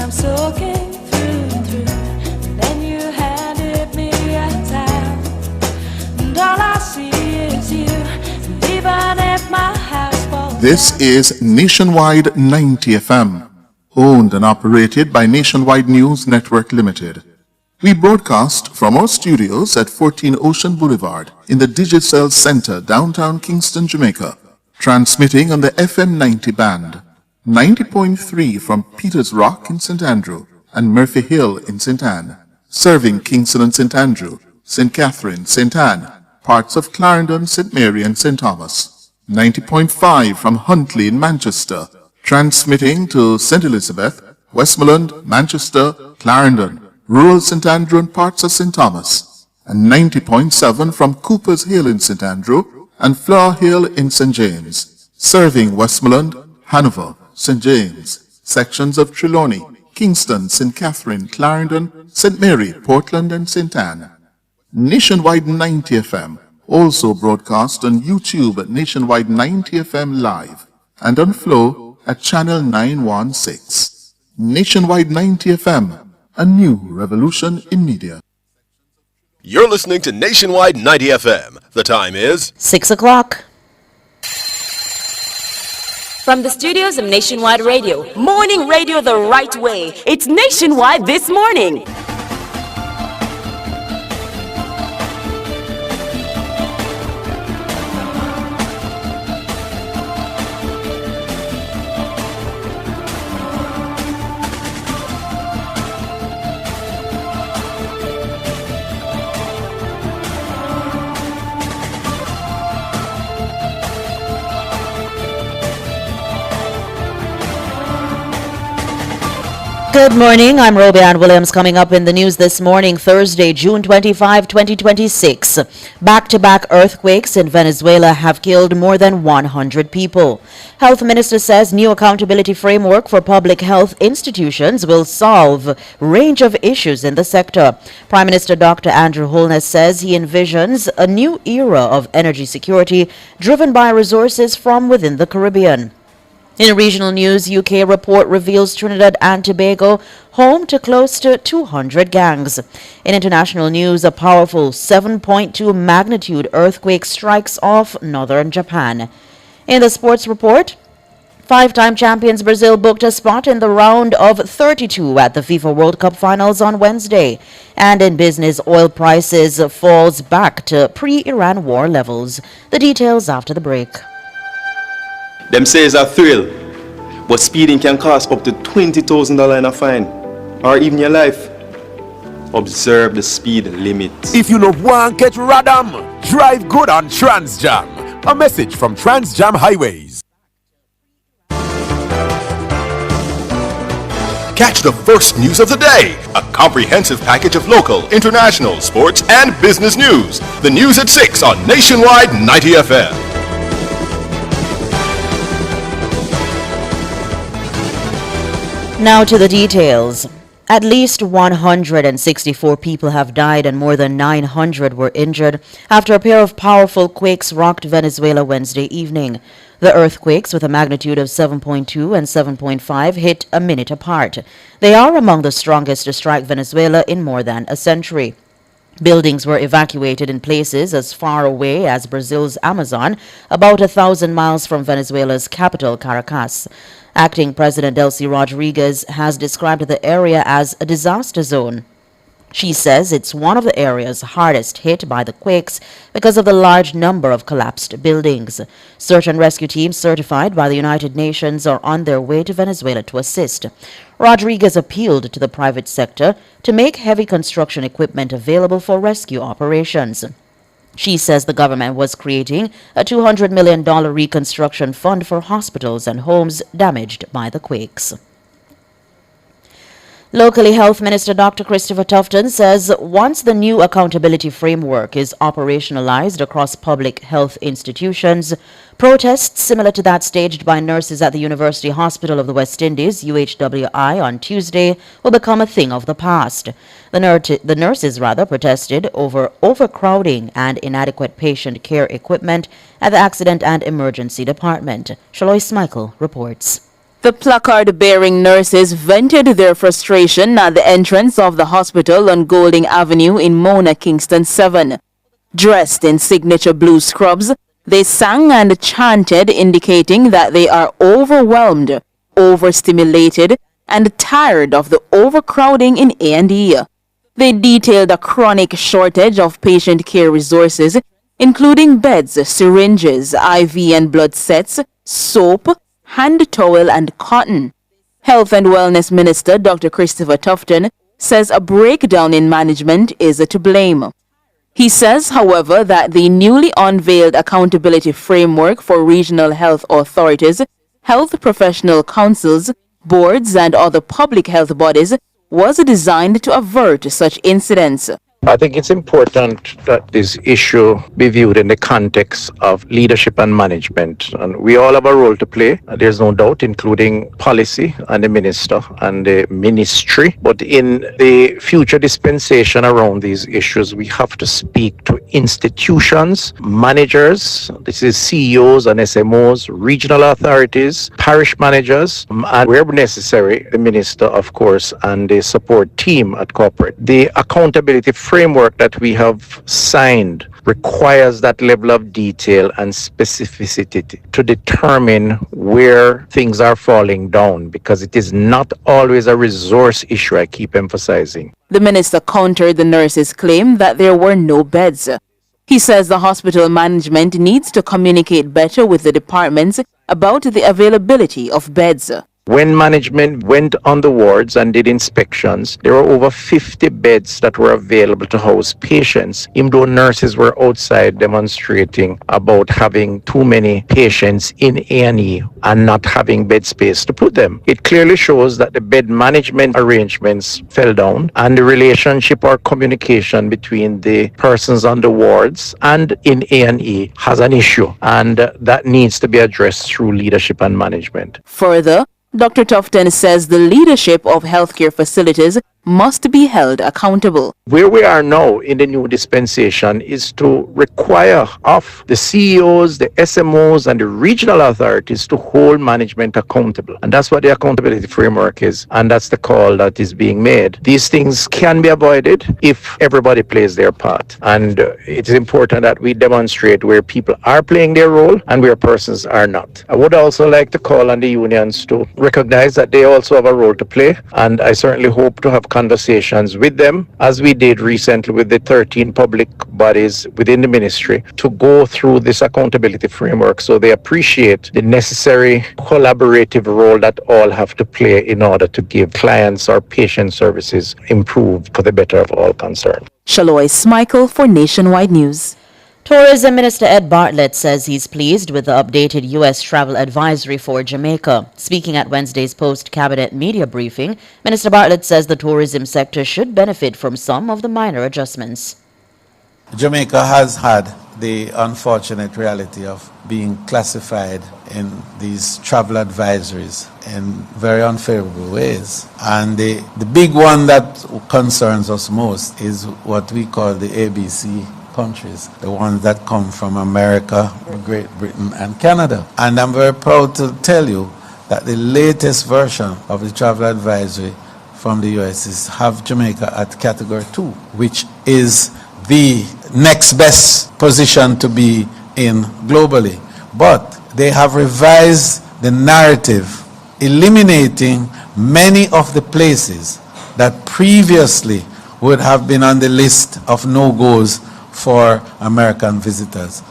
I'm soaking through and through. And then you handed me a towel, and all I see is you. And even if my house falls This down, is Nationwide 90 FM, owned and operated by Nationwide News Network Limited. We broadcast from our studios at 14 Ocean Boulevard in the Digicel Center, downtown Kingston, Jamaica, transmitting on the FM 90 band, 90.3 from Peters Rock in St. Andrew and Murphy Hill in St. Anne, serving Kingston and St. Andrew, St. Catherine, St. Anne, parts of Clarendon, St. Mary and St. Thomas. 90.5 from Huntley in Manchester, transmitting to St. Elizabeth, Westmoreland, Manchester, Clarendon, rural St. Andrew and parts of St. Thomas, and 90.7 from Cooper's Hill in St. Andrew and Flower Hill in St. James, serving Westmoreland, Hanover, St. James, sections of Trelawney, Kingston, St. Catherine, Clarendon, St. Mary, Portland and St. Anne. Nationwide 90 FM also broadcast on YouTube at Nationwide 90 FM Live and on Flow at channel 916. Nationwide 90 FM, a new revolution in media. You're listening to Nationwide 90 FM. The time is 6 o'clock. From the studios of Nationwide Radio, morning radio the right way. It's Nationwide This Morning. Good morning, I'm Roby Ann Williams. Coming up in the news this morning, Thursday, June 25, 2026. Back-to-back earthquakes in Venezuela have killed more than 100 people. Health Minister says new accountability framework for public health institutions will solve range of issues in the sector. Prime Minister Dr. Andrew Holness says he envisions a new era of energy security driven by resources from within the Caribbean. In regional news, UK report reveals Trinidad and Tobago home to close to 200 gangs. In international news, a powerful 7.2 magnitude earthquake strikes off northern Japan. In the sports report, five-time champions Brazil booked a spot in the round of 32 at the FIFA World Cup finals on Wednesday. And in business, oil prices falls back to pre-Iran war levels. The details after the break. Them say it's a thrill, but speeding can cost up to $20,000 in a fine, or even your life. Observe the speed limit. If you don't want to get radam, drive good on TransJam. A message from TransJam Highways. Catch the first news of the day. A comprehensive package of local, international, sports, and business news. The news at 6 on Nationwide 90 FM. Now to the details. At least 164 people have died and more than 900 were injured after a pair of powerful quakes rocked Venezuela Wednesday evening. The earthquakes, with a magnitude of 7.2 and 7.5, hit a minute apart. They are among the strongest to strike Venezuela in more than a century. Buildings were evacuated in places as far away as Brazil's Amazon, about 1,000 miles from Venezuela's capital, Caracas. Acting President Delcy Rodriguez has described the area as a disaster zone. She says it's one of the areas hardest hit by the quakes because of the large number of collapsed buildings. Search and rescue teams certified by the United Nations are on their way to Venezuela to assist. Rodriguez appealed to the private sector to make heavy construction equipment available for rescue operations. She says the government was creating a $200 million reconstruction fund for hospitals and homes damaged by the quakes. Locally, Health Minister Dr. Christopher Tufton says once the new accountability framework is operationalized across public health institutions, protests similar to that staged by nurses at the University Hospital of the West Indies, UHWI, on Tuesday will become a thing of the past. The nurses protested over overcrowding and inadequate patient care equipment at the Accident and Emergency Department. Shalois Michael reports. The placard-bearing nurses vented their frustration at the entrance of the hospital on Golding Avenue in Mona, Kingston 7. Dressed in signature blue scrubs, they sang and chanted, indicating that they are overwhelmed, overstimulated, and tired of the overcrowding in A&E. They detailed a chronic shortage of patient care resources, including beds, syringes, IV and blood sets, soap, hand towel, and cotton. Health and Wellness Minister Dr. Christopher Tufton says a breakdown in management is to blame. He says, however, that the newly unveiled accountability framework for regional health authorities, health professional councils, boards, and other public health bodies was designed to avert such incidents. I think it's important that this issue be viewed in the context of leadership and management. And we all have a role to play, there's no doubt, including policy and the minister and the ministry. But in the future dispensation around these issues, we have to speak to institutions, managers, this is CEOs and SMOs, regional authorities, parish managers, and where necessary, the minister, of course, and the support team at corporate. The accountability framework that we have signed requires that level of detail and specificity to determine where things are falling down, because it is not always a resource issue, I keep emphasizing. The minister countered the nurses' claim that there were no beds. He says the hospital management needs to communicate better with the departments about the availability of beds. When management went on the wards and did inspections, there were over 50 beds that were available to house patients, even though nurses were outside demonstrating about having too many patients in A&E and not having bed space to put them. It clearly shows that the bed management arrangements fell down, and the relationship or communication between the persons on the wards and in A&E has an issue, and that needs to be addressed through leadership and management. Further, Dr. Tufton says the leadership of healthcare facilities must be held accountable. Where we are now in the new dispensation is to require of the CEOs, the SMOs, and the regional authorities to hold management accountable. And that's what the accountability framework is, and that's the call that is being made. These things can be avoided if everybody plays their part. And it is important that we demonstrate where people are playing their role and where persons are not. I would also like to call on the unions to recognize that they also have a role to play, and I certainly hope to have conversations with them, as we did recently with the 13 public bodies within the ministry, to go through this accountability framework so they appreciate the necessary collaborative role that all have to play in order to give clients or patient services improved for the better of all concerned. Shalois Michael for Nationwide News. Tourism Minister Ed Bartlett says he's pleased with the updated U.S. travel advisory for Jamaica. Speaking at Wednesday's post-cabinet media briefing, Minister Bartlett says the tourism sector should benefit from some of the minor adjustments. Jamaica has had the unfortunate reality of being classified in these travel advisories in very unfavorable ways. And the big one that concerns us most is what we call the ABC countries, the ones that come from America, Great Britain, and Canada. And I'm very proud to tell you that the latest version of the travel advisory from the US is have Jamaica at category 2, which is the next best position to be in globally. But they have revised the narrative, eliminating many of the places that previously would have been on the list of no-goes for American visitors.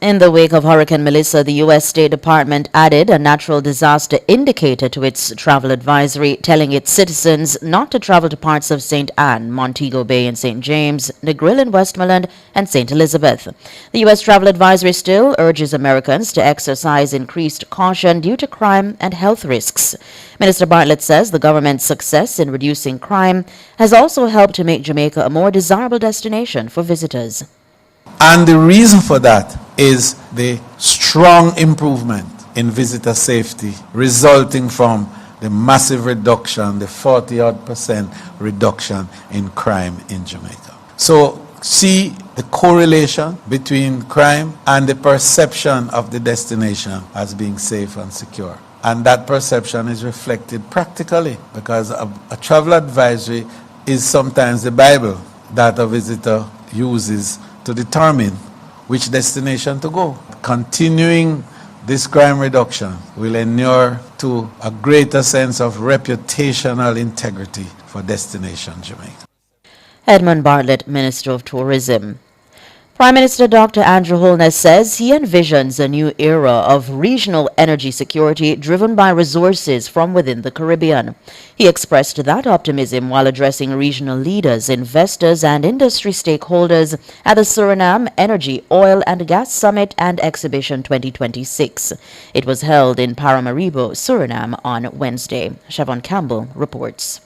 In the wake of Hurricane Melissa, the U.S. State Department added a natural disaster indicator to its travel advisory, telling its citizens not to travel to parts of St. Anne, Montego Bay and St. James, Negril in Westmoreland, and St. Elizabeth. The U.S. travel advisory still urges Americans to exercise increased caution due to crime and health risks. Minister Bartlett says the government's success in reducing crime has also helped to make Jamaica a more desirable destination for visitors. And the reason for that is the strong improvement in visitor safety resulting from the massive reduction, the 40% reduction in crime in Jamaica. So see the correlation between crime and the perception of the destination as being safe and secure. And that perception is reflected practically because a travel advisory is sometimes the Bible that a visitor uses to determine which destination to go. Continuing this crime reduction will inure to a greater sense of reputational integrity for destination Jamaica. Edmund Bartlett, Minister of Tourism. Prime Minister Dr. Andrew Holness says he envisions a new era of regional energy security driven by resources from within the Caribbean. He expressed that optimism while addressing regional leaders, investors, and industry stakeholders at the Suriname Energy, Oil and Gas Summit and Exhibition 2026. It was held in Paramaribo, Suriname on Wednesday. Siobhan Campbell reports.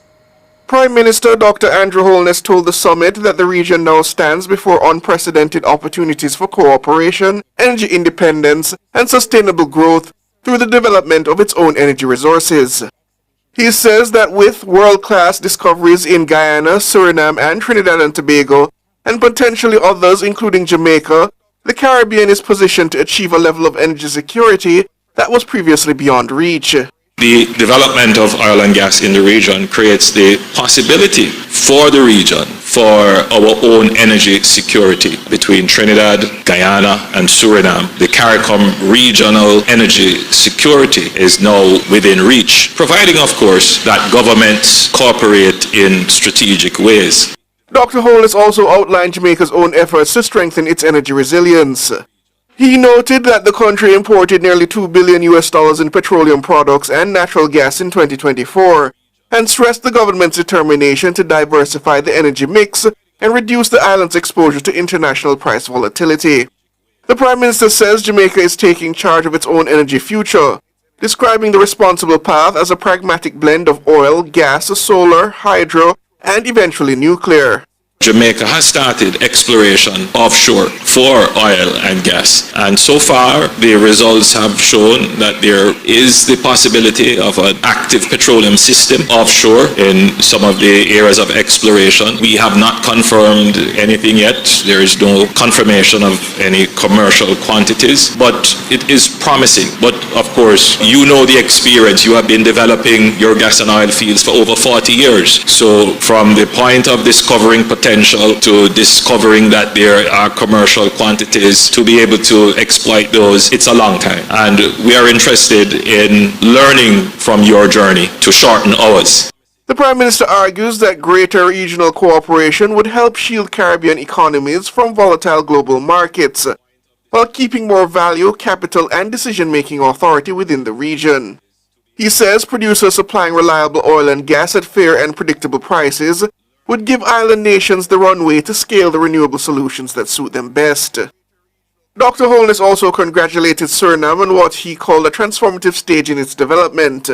Prime Minister Dr. Andrew Holness told the summit that the region now stands before unprecedented opportunities for cooperation, energy independence, and sustainable growth through the development of its own energy resources. He says that with world-class discoveries in Guyana, Suriname, and Trinidad and Tobago, and potentially others including Jamaica, the Caribbean is positioned to achieve a level of energy security that was previously beyond reach. The development of oil and gas in the region creates the possibility for the region for our own energy security between Trinidad, Guyana, and Suriname. The CARICOM regional energy security is now within reach, providing, of course, that governments cooperate in strategic ways. Dr. Holness also outlined Jamaica's own efforts to strengthen its energy resilience. He noted that the country imported nearly $2 billion in petroleum products and natural gas in 2024, and stressed the government's determination to diversify the energy mix and reduce the island's exposure to international price volatility. The Prime Minister says Jamaica is taking charge of its own energy future, describing the responsible path as a pragmatic blend of oil, gas, solar, hydro, and eventually nuclear. Jamaica has started exploration offshore for oil and gas, and so far the results have shown that there is the possibility of an active petroleum system offshore in some of the areas of exploration. We have not confirmed anything yet. There is no confirmation of any commercial quantities, but it is promising. But of course, you know the experience. You have been developing your gas and oil fields for over 40 years. So from the point of discovering potential to discovering that there are commercial quantities to be able to exploit those, it's a long time. And we are interested in learning from your journey to shorten ours. The Prime Minister argues that greater regional cooperation would help shield Caribbean economies from volatile global markets, while keeping more value, capital, and decision-making authority within the region. He says producers supplying reliable oil and gas at fair and predictable prices would give island nations the runway to scale the renewable solutions that suit them best. Dr. Holness also congratulated Suriname on what he called a transformative stage in its development,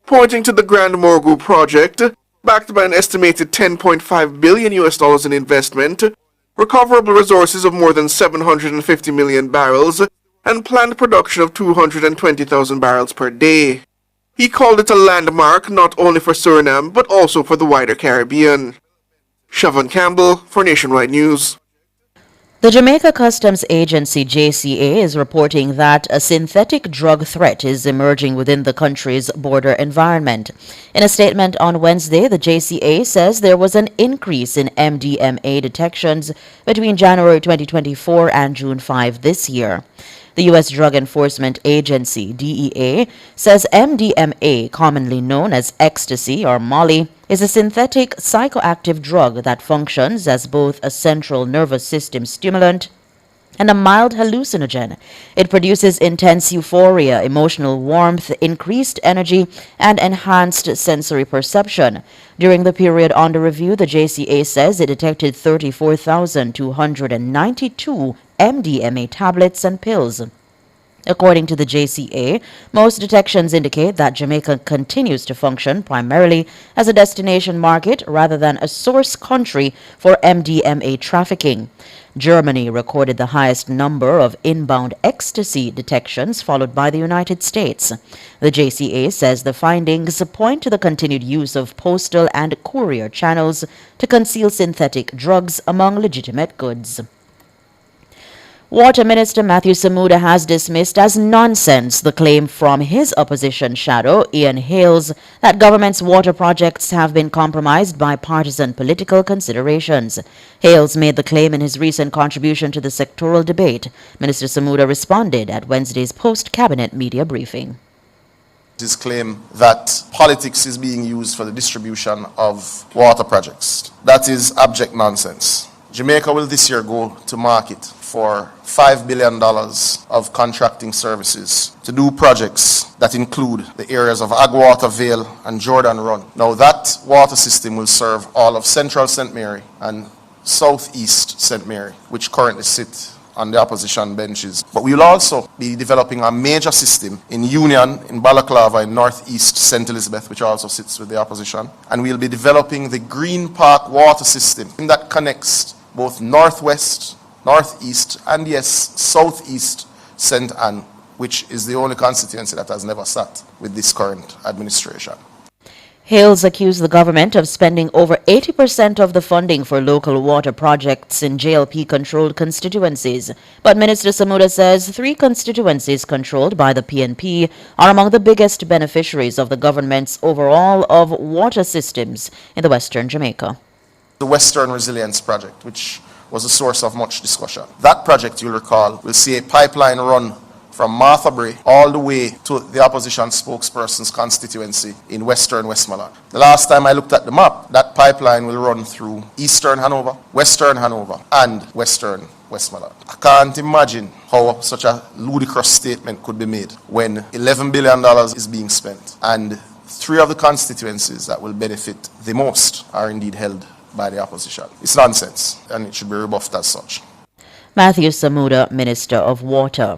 pointing to the Grand Morgu project, backed by an estimated $10.5 billion in investment, recoverable resources of more than 750 million barrels, and planned production of 220,000 barrels per day. He called it a landmark not only for Suriname, but also for the wider Caribbean. Siobhan Campbell for Nationwide News. The Jamaica Customs Agency, JCA, is reporting that a synthetic drug threat is emerging within the country's border environment. In a statement on Wednesday, the JCA says there was an increase in MDMA detections between January 2024 and June 5 this year. The U.S. Drug Enforcement Agency, DEA, says MDMA, commonly known as ecstasy or Molly, is a synthetic psychoactive drug that functions as both a central nervous system stimulant and a mild hallucinogen. It produces intense euphoria, emotional warmth, increased energy, and enhanced sensory perception. During the period under review, the JCA says it detected 34,292 MDMA tablets and pills. According to the JCA, most detections indicate that Jamaica continues to function primarily as a destination market rather than a source country for MDMA trafficking. Germany recorded the highest number of inbound ecstasy detections, followed by the United States. The JCA says the findings point to the continued use of postal and courier channels to conceal synthetic drugs among legitimate goods. Water Minister Matthew Samuda has dismissed as nonsense the claim from his opposition shadow, Ian Hales, that government's water projects have been compromised by partisan political considerations. Hales made the claim in his recent contribution to the sectoral debate. Minister Samuda responded at Wednesday's post-cabinet media briefing. His claim that politics is being used for the distribution of water projects. That is abject nonsense. Jamaica will this year go to market for $5 billion of contracting services to do projects that include the areas of Agwater, Vale and Jordan Run. Now that water system will serve all of Central St. Mary and Southeast St. Mary, which currently sit on the opposition benches. But we will also be developing a major system in Union, in Balaclava, in Northeast St. Elizabeth, which also sits with the opposition. And we'll be developing the Green Park water system that connects both Northwest, Northeast, and yes, Southeast St. Anne, which is the only constituency that has never sat with this current administration. Hales accused the government of spending over 80% of the funding for local water projects in JLP-controlled constituencies. But Minister Samuda says 3 constituencies controlled by the PNP are among the biggest beneficiaries of the government's overall of water systems in the Western Jamaica. The Western Resilience Project, which was a source of much discussion. That project, you'll recall, will see a pipeline run from Martha Bray all the way to the opposition spokesperson's constituency in Western Westmoreland. The last time I looked at the map, that pipeline will run through Eastern Hanover, Western Hanover, and Western Westmoreland. I can't imagine how such a ludicrous statement could be made when $11 billion is being spent, and 3 of the constituencies that will benefit the most are indeed held by the opposition. It's nonsense, and it should be rebuffed as such. Matthew Samuda, Minister of Water.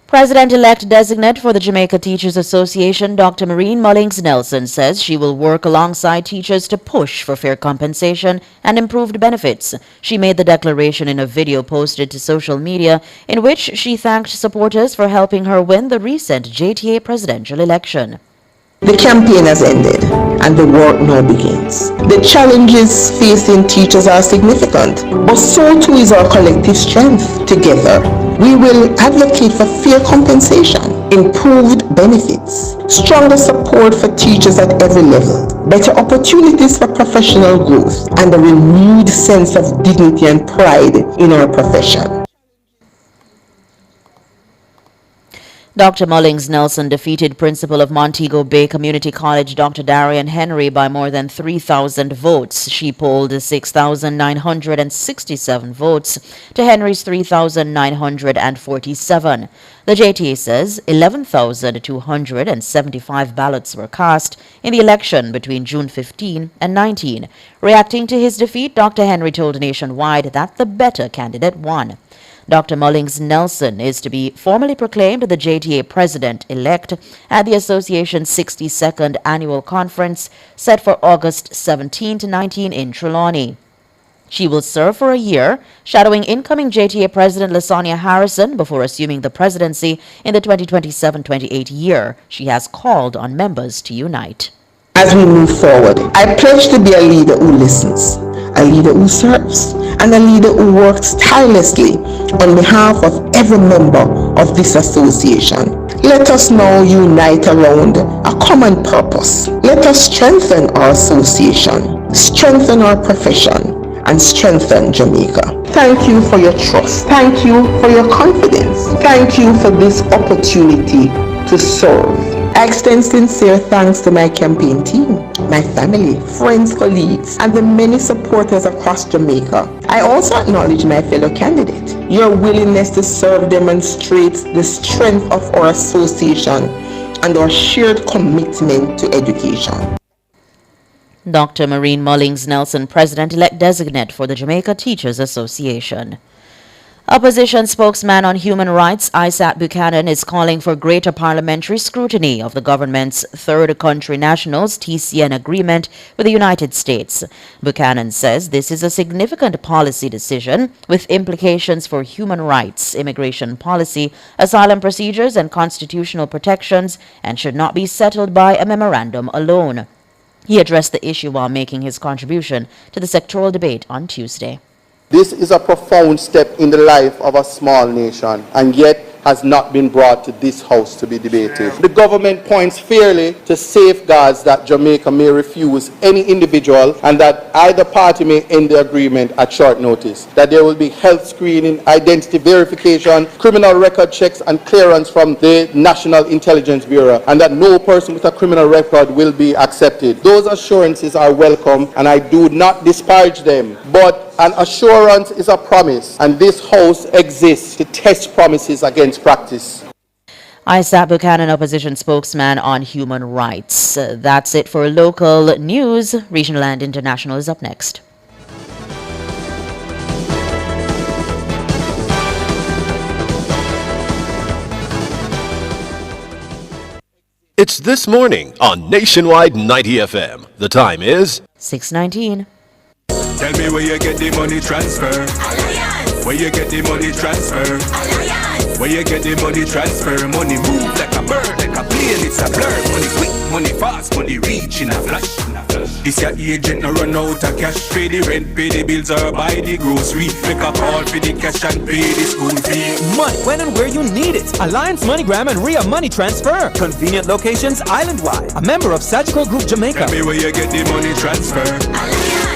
President-elect-designate for the Jamaica Teachers Association, Dr. Maureen Mullings Nelson, says she will work alongside teachers to push for fair compensation and improved benefits. She made the declaration in a video posted to social media in which she thanked supporters for helping her win the recent JTA presidential election. The campaign has ended and the work now begins. The challenges facing teachers are significant, but so too is our collective strength. Together, we will advocate for fair compensation, improved benefits, stronger support for teachers at every level, better opportunities for professional growth, and a renewed sense of dignity and pride in our profession. Dr. Mullings Nelson defeated Principal of Montego Bay Community College, Dr. Darian Henry, by more than 3,000 votes. She polled 6,967 votes to Henry's 3,947. The JTA says 11,275 ballots were cast in the election between June 15 and 19. Reacting to his defeat, Dr. Henry told Nationwide that the better candidate won. Dr. Mullings Nelson is to be formally proclaimed the JTA president-elect at the association's 62nd annual conference set for August 17 to 19 in Trelawney. She will serve for a year, shadowing incoming JTA President Lasagna Harrison before assuming the presidency in the 2027-28 year. She has called on members to unite. As we move forward, I pledge to be a leader who listens, a leader who serves, and a leader who works tirelessly on behalf of every member of this association. Let us now unite around a common purpose. Let us strengthen our association, strengthen our profession, and strengthen Jamaica. Thank you for your trust. Thank you for your confidence. Thank you for this opportunity to serve. I extend sincere thanks to my campaign team, my family, friends, colleagues, and the many supporters across Jamaica. I also acknowledge my fellow candidate. Your willingness to serve demonstrates the strength of our association and our shared commitment to education. Dr. Maureen Mullings Nelson, President-elect designate for the Jamaica Teachers Association. Opposition spokesman on human rights Isaac Buchanan is calling for greater parliamentary scrutiny of the government's third country nationals TCN agreement with the United States. Buchanan says this is a significant policy decision with implications for human rights, immigration policy, asylum procedures, and constitutional protections, and should not be settled by a memorandum alone. He addressed the issue while making his contribution to the sectoral debate on Tuesday. This is a profound step in the life of a small nation, and yet has not been brought to this House to be debated. The government points fairly to safeguards that Jamaica may refuse any individual and that either party may end the agreement at short notice, that there will be health screening, identity verification, criminal record checks and clearance from the National Intelligence Bureau, and that no person with a criminal record will be accepted. Those assurances are welcome and I do not disparage them, but an assurance is a promise, and this House exists to test promises against practice. Isaac Buchanan, opposition spokesman on human rights. That's it for local news. Regional and international is up next. It's This Morning on Nationwide 90 FM. The time is 6:19. Tell me where you get the money transfer. Alliance. Where you get the money transfer. Alliance. Where you get the money transfer. Money move like a bird, like a plane, it's a blur. Money quick, money fast, money reach in a flash. This your agent no run out of cash. Pay the rent, pay the bills or buy the grocery. Make a call for the cash and pay the school fee. Money when and where you need it. Alliance MoneyGram and RIA Money Transfer. Convenient locations island-wide. A member of Sagicor Group Jamaica. Tell me where you get the money transfer. Alliance.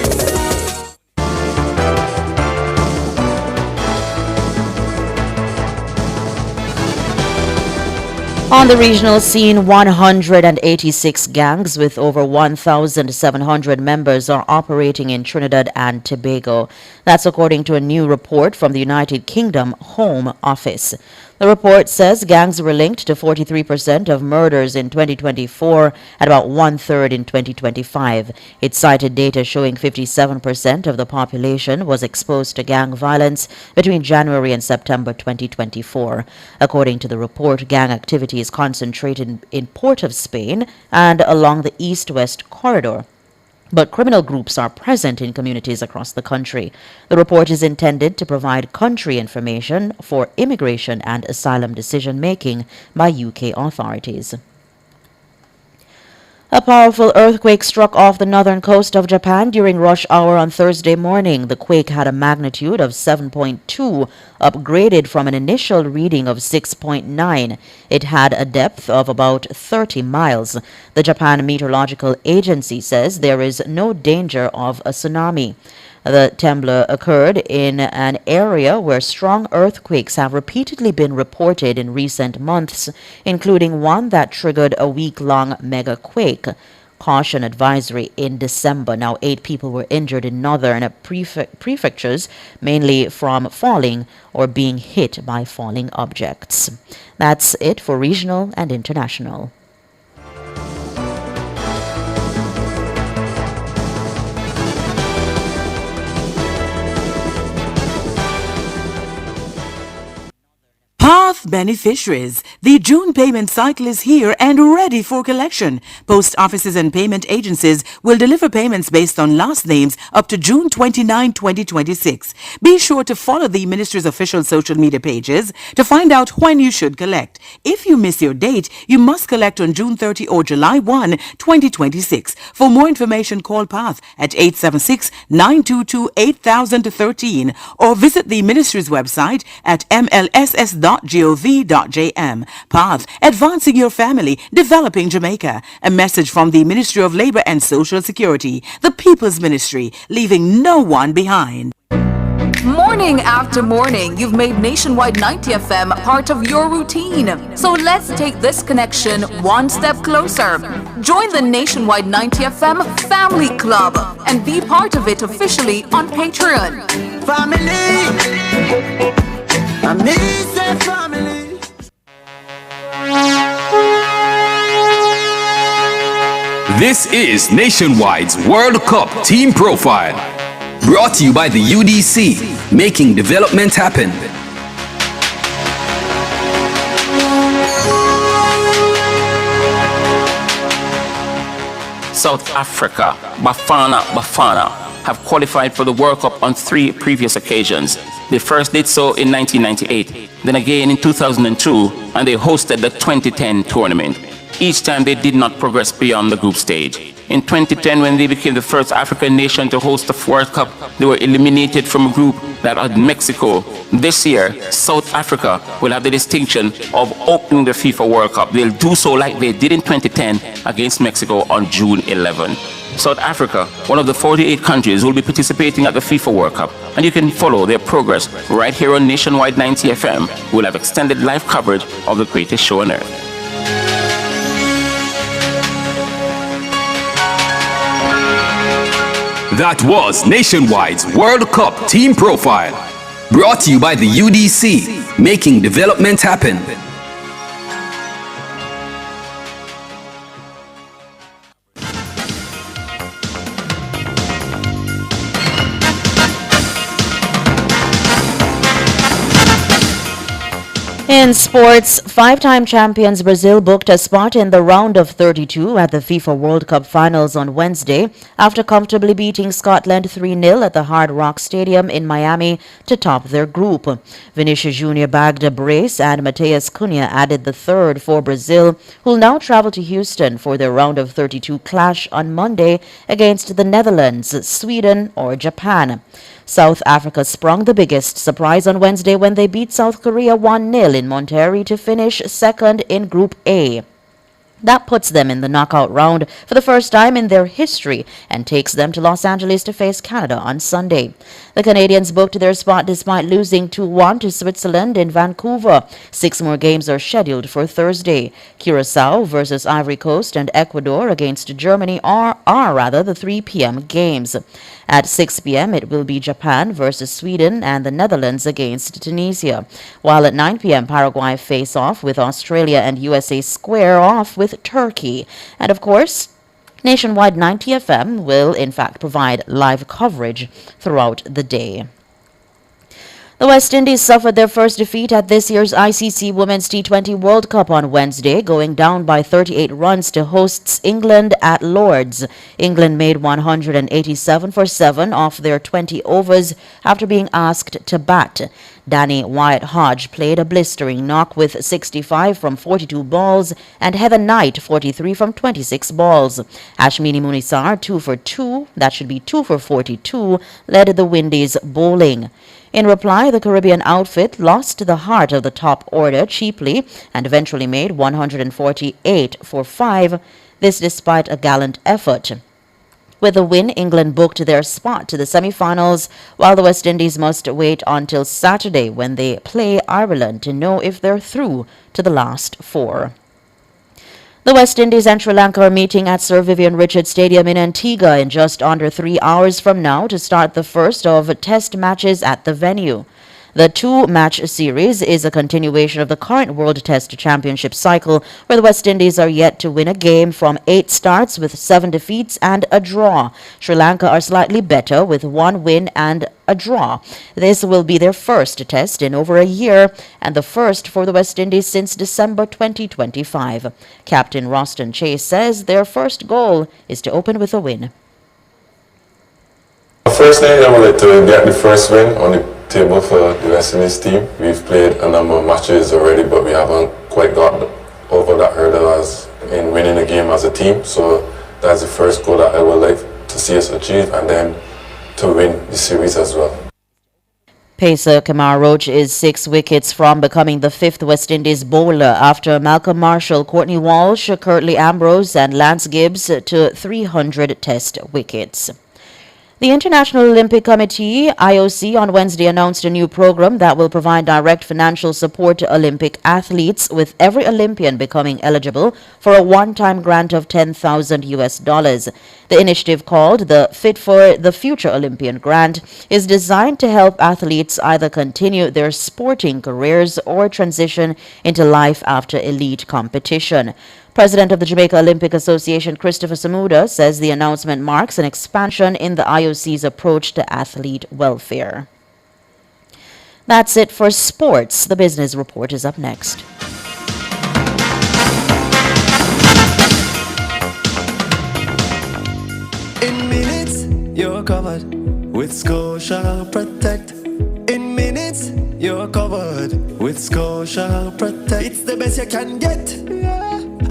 On the regional scene, 186 gangs with over 1,700 members are operating in Trinidad and Tobago. That's according to a new report from the United Kingdom Home Office. The report says gangs were linked to 43% of murders in 2024 and about one-third in 2025. It cited data showing 57% of the population was exposed to gang violence between January and September 2024. According to the report, gang activity is concentrated in Port of Spain and along the east-west corridor, but criminal groups are present in communities across the country. The report is intended to provide country information for immigration and asylum decision-making by UK authorities. A powerful earthquake struck off the northern coast of Japan during rush hour on Thursday morning. The quake had a magnitude of 7.2, upgraded from an initial reading of 6.9. It had a depth of about 30 miles. The Japan Meteorological Agency says there is no danger of a tsunami. The tremor occurred in an area where strong earthquakes have repeatedly been reported in recent months, including one that triggered a week-long mega quake. Caution advisory in December. Now, 8 people were injured in northern prefectures, mainly from falling or being hit by falling objects. That's it for regional and international. Path beneficiaries. The June payment cycle is here and ready for collection. Post offices and payment agencies will deliver payments based on last names up to June 29, 2026. Be sure to follow the Ministry's official social media pages to find out when you should collect. If you miss your date, you must collect on June 30 or July 1, 2026. For more information, call Path at 876-922-8013 or visit the Ministry's website at mlss.gov.jm. Path, advancing your family, developing Jamaica. A message from the Ministry of Labor and Social Security, the People's Ministry, leaving no one behind. Morning after morning, you've made Nationwide 90 FM part of your routine. So let's take this connection one step closer. Join the Nationwide 90 FM Family Club and be part of it officially on Patreon. Family. This is Nationwide's World Cup Team Profile, brought to you by the UDC, making development happen. South Africa, Bafana have qualified for the World Cup on 3 previous occasions. They first did so in 1998, then again in 2002, and they hosted the 2010 tournament. each time they did not progress beyond the group stage. In 2010, when they became the first African nation to host the World Cup, they were eliminated from a group that had Mexico. This year, South Africa will have the distinction of opening the FIFA World Cup. They'll do so like they did in 2010 against Mexico on June 11. South Africa, one of the 48 countries, will be participating at the FIFA World Cup, and you can follow their progress right here on Nationwide 90 FM. We'll have extended live coverage of the greatest show on earth. That was Nationwide's World Cup Team Profile. Brought to you by the UDC, making development happen. In sports, five-time champions Brazil booked a spot in the round of 32 at the FIFA World Cup finals on Wednesday after comfortably beating Scotland 3-0 at the Hard Rock Stadium in Miami to top their group. Vinicius Jr. bagged a brace and Matheus Cunha added the third for Brazil, who will now travel to Houston for their round of 32 clash on Monday against the Netherlands, Sweden or Japan. South Africa sprung the biggest surprise on Wednesday when they beat South Korea 1-0 in Monterrey to finish second in Group A. That puts them in the knockout round for the first time in their history and takes them to Los Angeles to face Canada on Sunday. The Canadians booked their spot despite losing 2-1 to Switzerland in Vancouver. 6 more games are scheduled for Thursday. Curacao versus Ivory Coast and Ecuador against Germany are the 3 p.m. games. At 6 p.m. it will be Japan versus Sweden and the Netherlands against Tunisia. While at 9 p.m. Paraguay face off with Australia and USA square off with Turkey. And of course, Nationwide 90 FM will in fact provide live coverage throughout the day. The West Indies suffered their first defeat at this year's ICC Women's T20 World Cup on Wednesday, going down by 38 runs to hosts England at Lord's. England made 187 for 7 off their 20 overs after being asked to bat. Danny Wyatt-Hodge played a blistering knock with 65 from 42 balls and Heather Knight 43 from 26 balls. Ashmini Munisar 2 for 2, that should be 2 for 42, led the Windies bowling. In reply, the Caribbean outfit lost the heart of the top order cheaply and eventually made 148 for 5, this despite a gallant effort. With the win, England booked their spot to the semi-finals, while the West Indies must wait until Saturday when they play Ireland to know if they're through to the last 4. The West Indies and Sri Lanka are meeting at Sir Vivian Richards Stadium in Antigua in just under 3 hours from now to start the first of test matches at the venue. The 2-match series is a continuation of the current World Test Championship cycle, where the West Indies are yet to win a game from 8 starts with 7 defeats and a draw. Sri Lanka are slightly better with 1 win and a draw. This will be their first test in over a year and the first for the West Indies since December 2025. Captain Roston Chase says their first goal is to open with a win. Firstly, I would like to get the first win on the table for the West Indies team. We've played a number of matches already, but we haven't quite got over that hurdle as in winning a game as a team. So that's the first goal that I would like to see us achieve, and then to win the series as well. Pacer Kamar Roach is 6 wickets from becoming the 5th West Indies bowler after Malcolm Marshall, Courtney Walsh, Curtly Ambrose and Lance Gibbs to 300 test wickets. The International Olympic Committee, IOC, on Wednesday announced a new program that will provide direct financial support to Olympic athletes, with every Olympian becoming eligible for a one-time grant of $10,000. The initiative, called the Fit for the Future Olympian Grant, is designed to help athletes either continue their sporting careers or transition into life after elite competition. President of the Jamaica Olympic Association, Christopher Samuda, says the announcement marks an expansion in the IOC's approach to athlete welfare. That's it for sports. The business report is up next. In minutes, you're covered with Scotia Protect. In minutes, you're covered with Scotia Protect. It's the best you can get.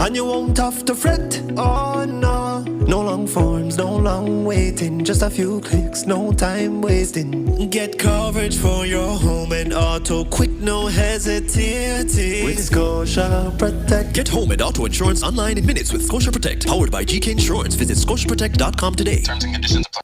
and you won't have to fret. Oh no, no long forms, no long waiting, just a few clicks, no time wasting. Get coverage for your home and auto, quick, no hesitating. With Scotia Protect. Get home and auto insurance online in minutes with Scotia Protect, powered by GK Insurance. Visit scotiaprotect.com today. Terms and conditions apply.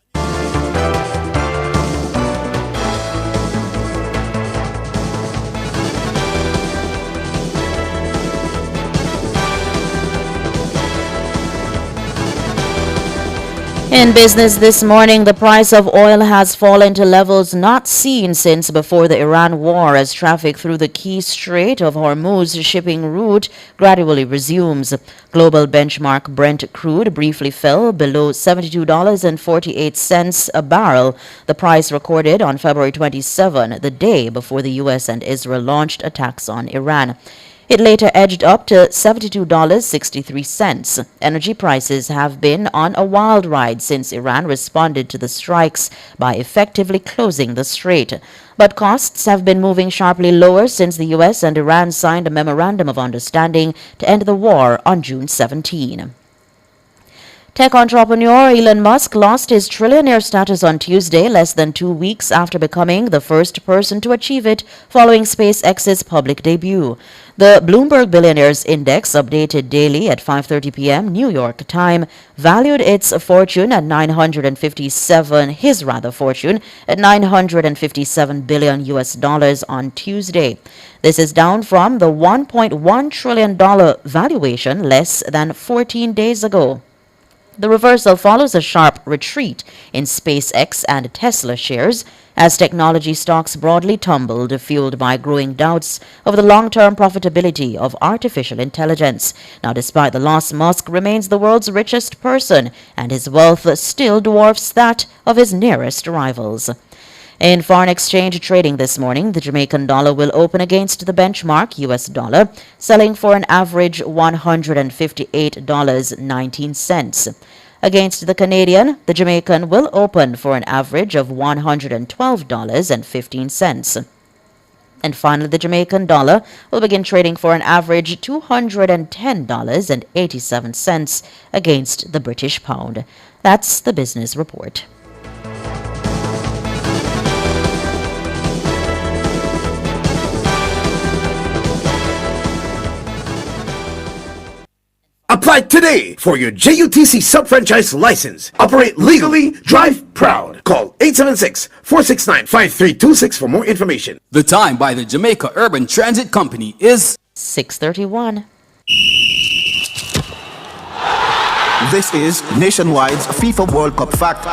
In business this morning, the price of oil has fallen to levels not seen since before the Iran war as traffic through the key Strait of Hormuz shipping route gradually resumes. Global benchmark Brent crude briefly fell below $72.48 a barrel, the price recorded on February 27, the day before the U.S. and Israel launched attacks on Iran. It later edged up to $72.63. Energy prices have been on a wild ride since Iran responded to the strikes by effectively closing the strait. But costs have been moving sharply lower since the U.S. and Iran signed a memorandum of understanding to end the war on June 17. Tech entrepreneur Elon Musk lost his trillionaire status on Tuesday, less than 2 weeks after becoming the first person to achieve it following SpaceX's public debut. The Bloomberg Billionaires Index, updated daily at 5:30 p.m. New York time, valued its fortune at $957 billion US on Tuesday. This is down from the $1.1 trillion valuation less than 14 days ago. The reversal follows a sharp retreat in SpaceX and Tesla shares as technology stocks broadly tumbled, fueled by growing doubts over the long-term profitability of artificial intelligence. Now, despite the loss, Musk remains the world's richest person, and his wealth still dwarfs that of his nearest rivals. In foreign exchange trading this morning, the Jamaican dollar will open against the benchmark US dollar, selling for an average $158.19. Against the Canadian, the Jamaican will open for an average of $112.15. And finally, the Jamaican dollar will begin trading for an average $210.87 against the British pound. That's the business report. Apply today for your JUTC sub-franchise license. Operate legally, drive proud. Call 876-469-5326 for more information. The time by the Jamaica Urban Transit Company is 6:31. This is Nationwide's FIFA World Cup fact.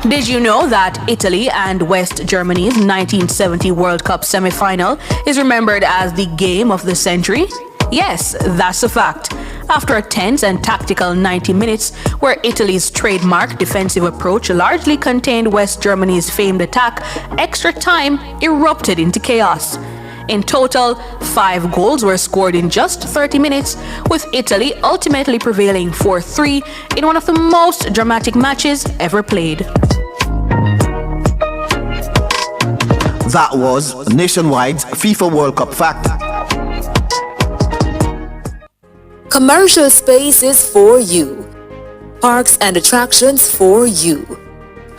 Did you know that Italy and West Germany's 1970 World Cup semi-final is remembered as the game of the century? Yes, that's a fact. After a tense and tactical 90 minutes, where Italy's trademark defensive approach largely contained West Germany's famed attack, extra time erupted into chaos. In total, 5 goals were scored in just 30 minutes, with Italy ultimately prevailing 4-3 in one of the most dramatic matches ever played. That was Nationwide's FIFA World Cup fact. Commercial spaces for you. Parks and attractions for you.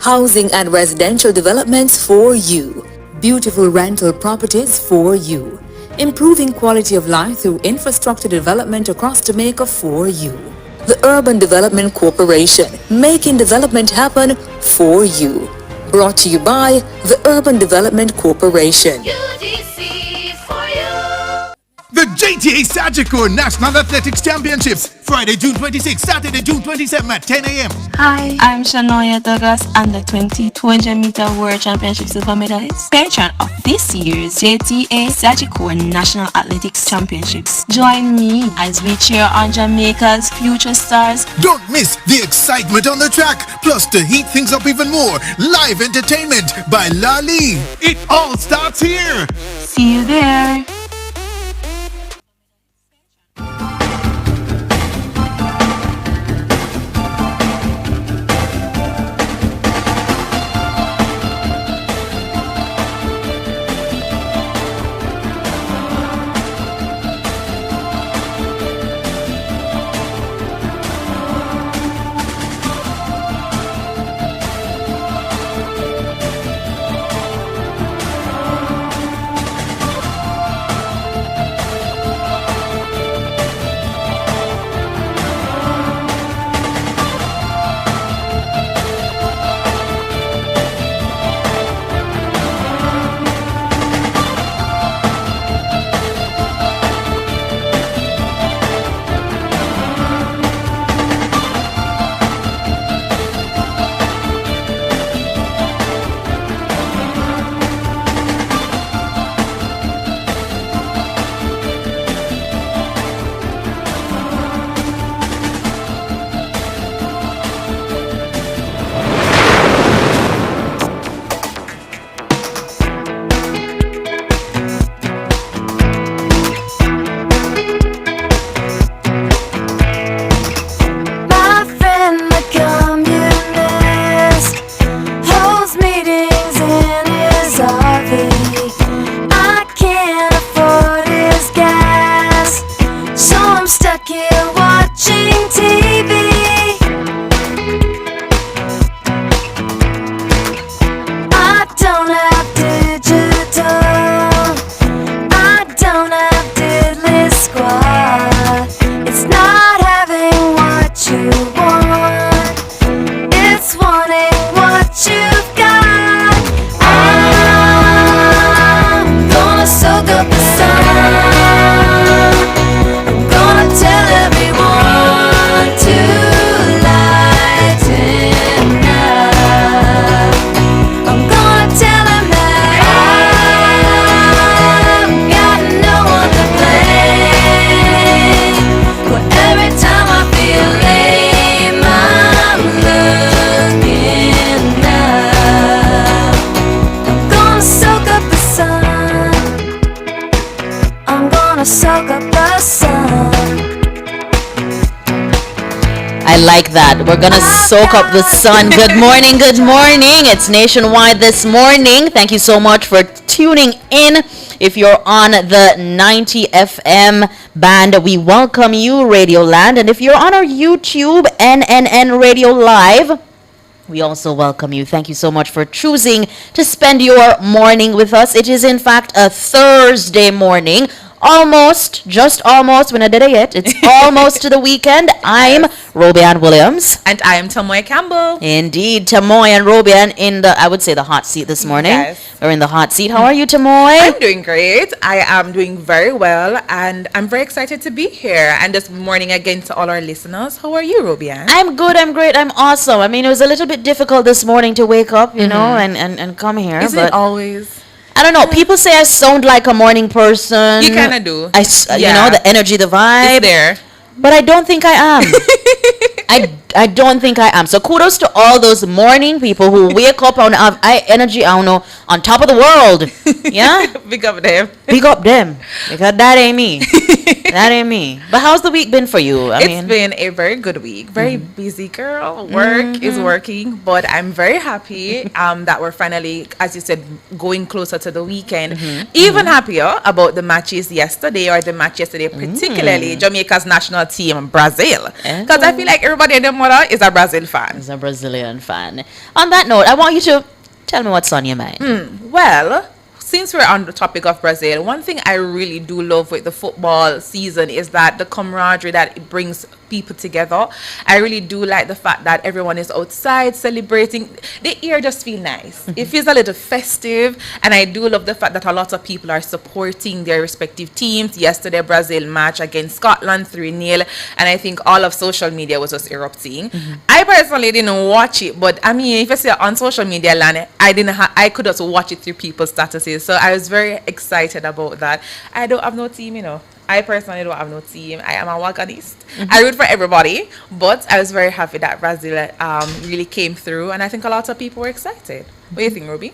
Housing and residential developments for you. Beautiful rental properties for you. Improving quality of life through infrastructure development across Jamaica for you. The Urban Development Corporation, making development happen for you. Brought to you by the Urban Development Corporation. The JTA Sagicor National Athletics Championships, Friday, June 26, Saturday, June 27 at 10 a.m. Hi, I'm Shanoya Douglas, and the 200-meter World Championship silver medalist, patron of this year's JTA Sagicor National Athletics Championships. Join me as we cheer on Jamaica's future stars. Don't miss the excitement on the track, plus to heat things up even more, live entertainment by Lali. It all starts here. See you there. I like that. We're gonna soak up the sun. Good morning, good morning. It's Nationwide this morning. Thank you so much for tuning in. If you're on the 90 FM band, we welcome you, Radio Land. And if you're on our YouTube, NNN Radio Live, we also welcome you. Thank you so much for choosing to spend your morning with us. It is, in fact, a Thursday morning. Almost, just almost, we're not there yet. It's almost to the weekend. I'm Robian Williams. And I am Tamoy Campbell. Indeed, Tamoy and Robian in the, I would say, the hot seat this morning. Yes. We're in the hot seat. How are you, Tamoy? I'm doing great. I am doing very well. And I'm very excited to be here. And this morning again to all our listeners. How are you, Robian? I'm good. I'm great. I'm awesome. I mean, it was a little bit difficult this morning to wake up, you know, and come here. Is it always? I don't know. People say I sound like a morning person. You kind of do. You know, the energy, the vibe. It's there. But I don't think I am. I don't think I am. So kudos to all those morning people who wake up on energy, I don't know, on top of the world. Yeah? Big up them. Big up them. Because that ain't me. That ain't me. But how's the week been for you? It's been a very good week. Very busy, girl. Work is working. But I'm very happy that we're finally, as you said, going closer to the weekend. Even happier about the matches yesterday, or the match yesterday, particularly Jamaica's national team, Brazil. Because I feel like everybody in the mother is a Brazil fan. Is a Brazilian fan. On that note, I want you to tell me what's on your mind. Well, since we're on the topic of Brazil, one thing I really do love with the football season is that the camaraderie that it brings people together. I really do like the fact that everyone is outside celebrating. The air just feels nice. It feels a little festive, and I do love the fact that a lot of people are supporting their respective teams. Yesterday, Brazil match against Scotland 3-0, and I think all of social media was just erupting. I personally didn't watch it, but I mean, if I say on social media land, I could also watch it through people's statuses. So I was very excited about that. I don't have no team, you know. I personally don't have no team. I am a wagonist. I root for everybody, but I was very happy that Brazil really came through, and I think a lot of people were excited. What do you think, Ruby?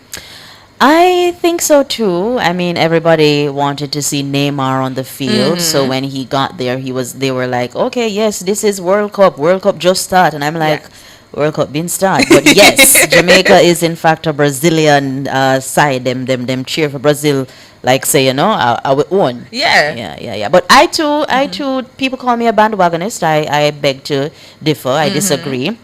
I think so too. I mean, everybody wanted to see Neymar on the field, so when he got there, they were like, okay, yes, this is World Cup just start, and I'm like, World Cup been start. But yes, Jamaica is in fact a Brazilian side. Them cheer for Brazil, like say, you know, our own. Yeah. But I too, people call me a bandwagonist. I beg to differ. I disagree.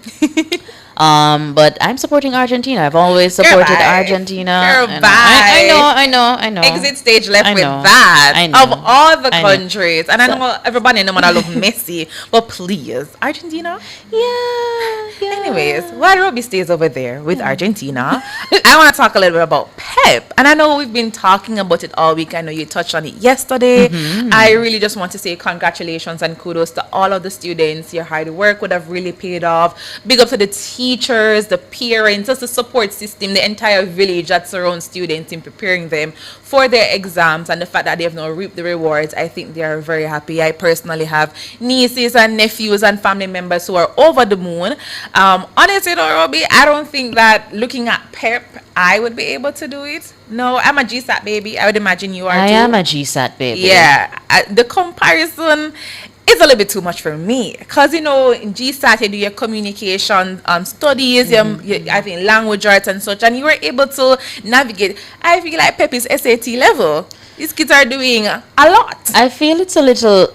But I'm supporting Argentina. I've always supported Argentina. I know. Exit stage left with that. Of all the countries. And I know everybody no matter love Messi. But please, Argentina? Yeah. Anyways, while Robbie stays over there with Argentina, I want to talk a little bit about Pep. And I know we've been talking about it all week. I know you touched on it yesterday. I really just want to say congratulations and kudos to all of the students. Your hard work would have really paid off. Big up to the teachers, the parents, just the support system, the entire village that surrounds students in preparing them for their exams, and the fact that they have now reaped the rewards. I think they are very happy. I personally have nieces and nephews and family members who are over the moon. Honestly though, Robbie, I don't think that looking at Pep, I would be able to do it. No, I'm a GSAT baby. I would imagine you are too. I am a GSAT baby. Yeah, the comparison is a little bit too much for me, because you know in GSAT you do your communication studies, I think language arts and such, and you were able to navigate. I feel like Pep is SAT level. These kids are doing a lot. I feel it's a little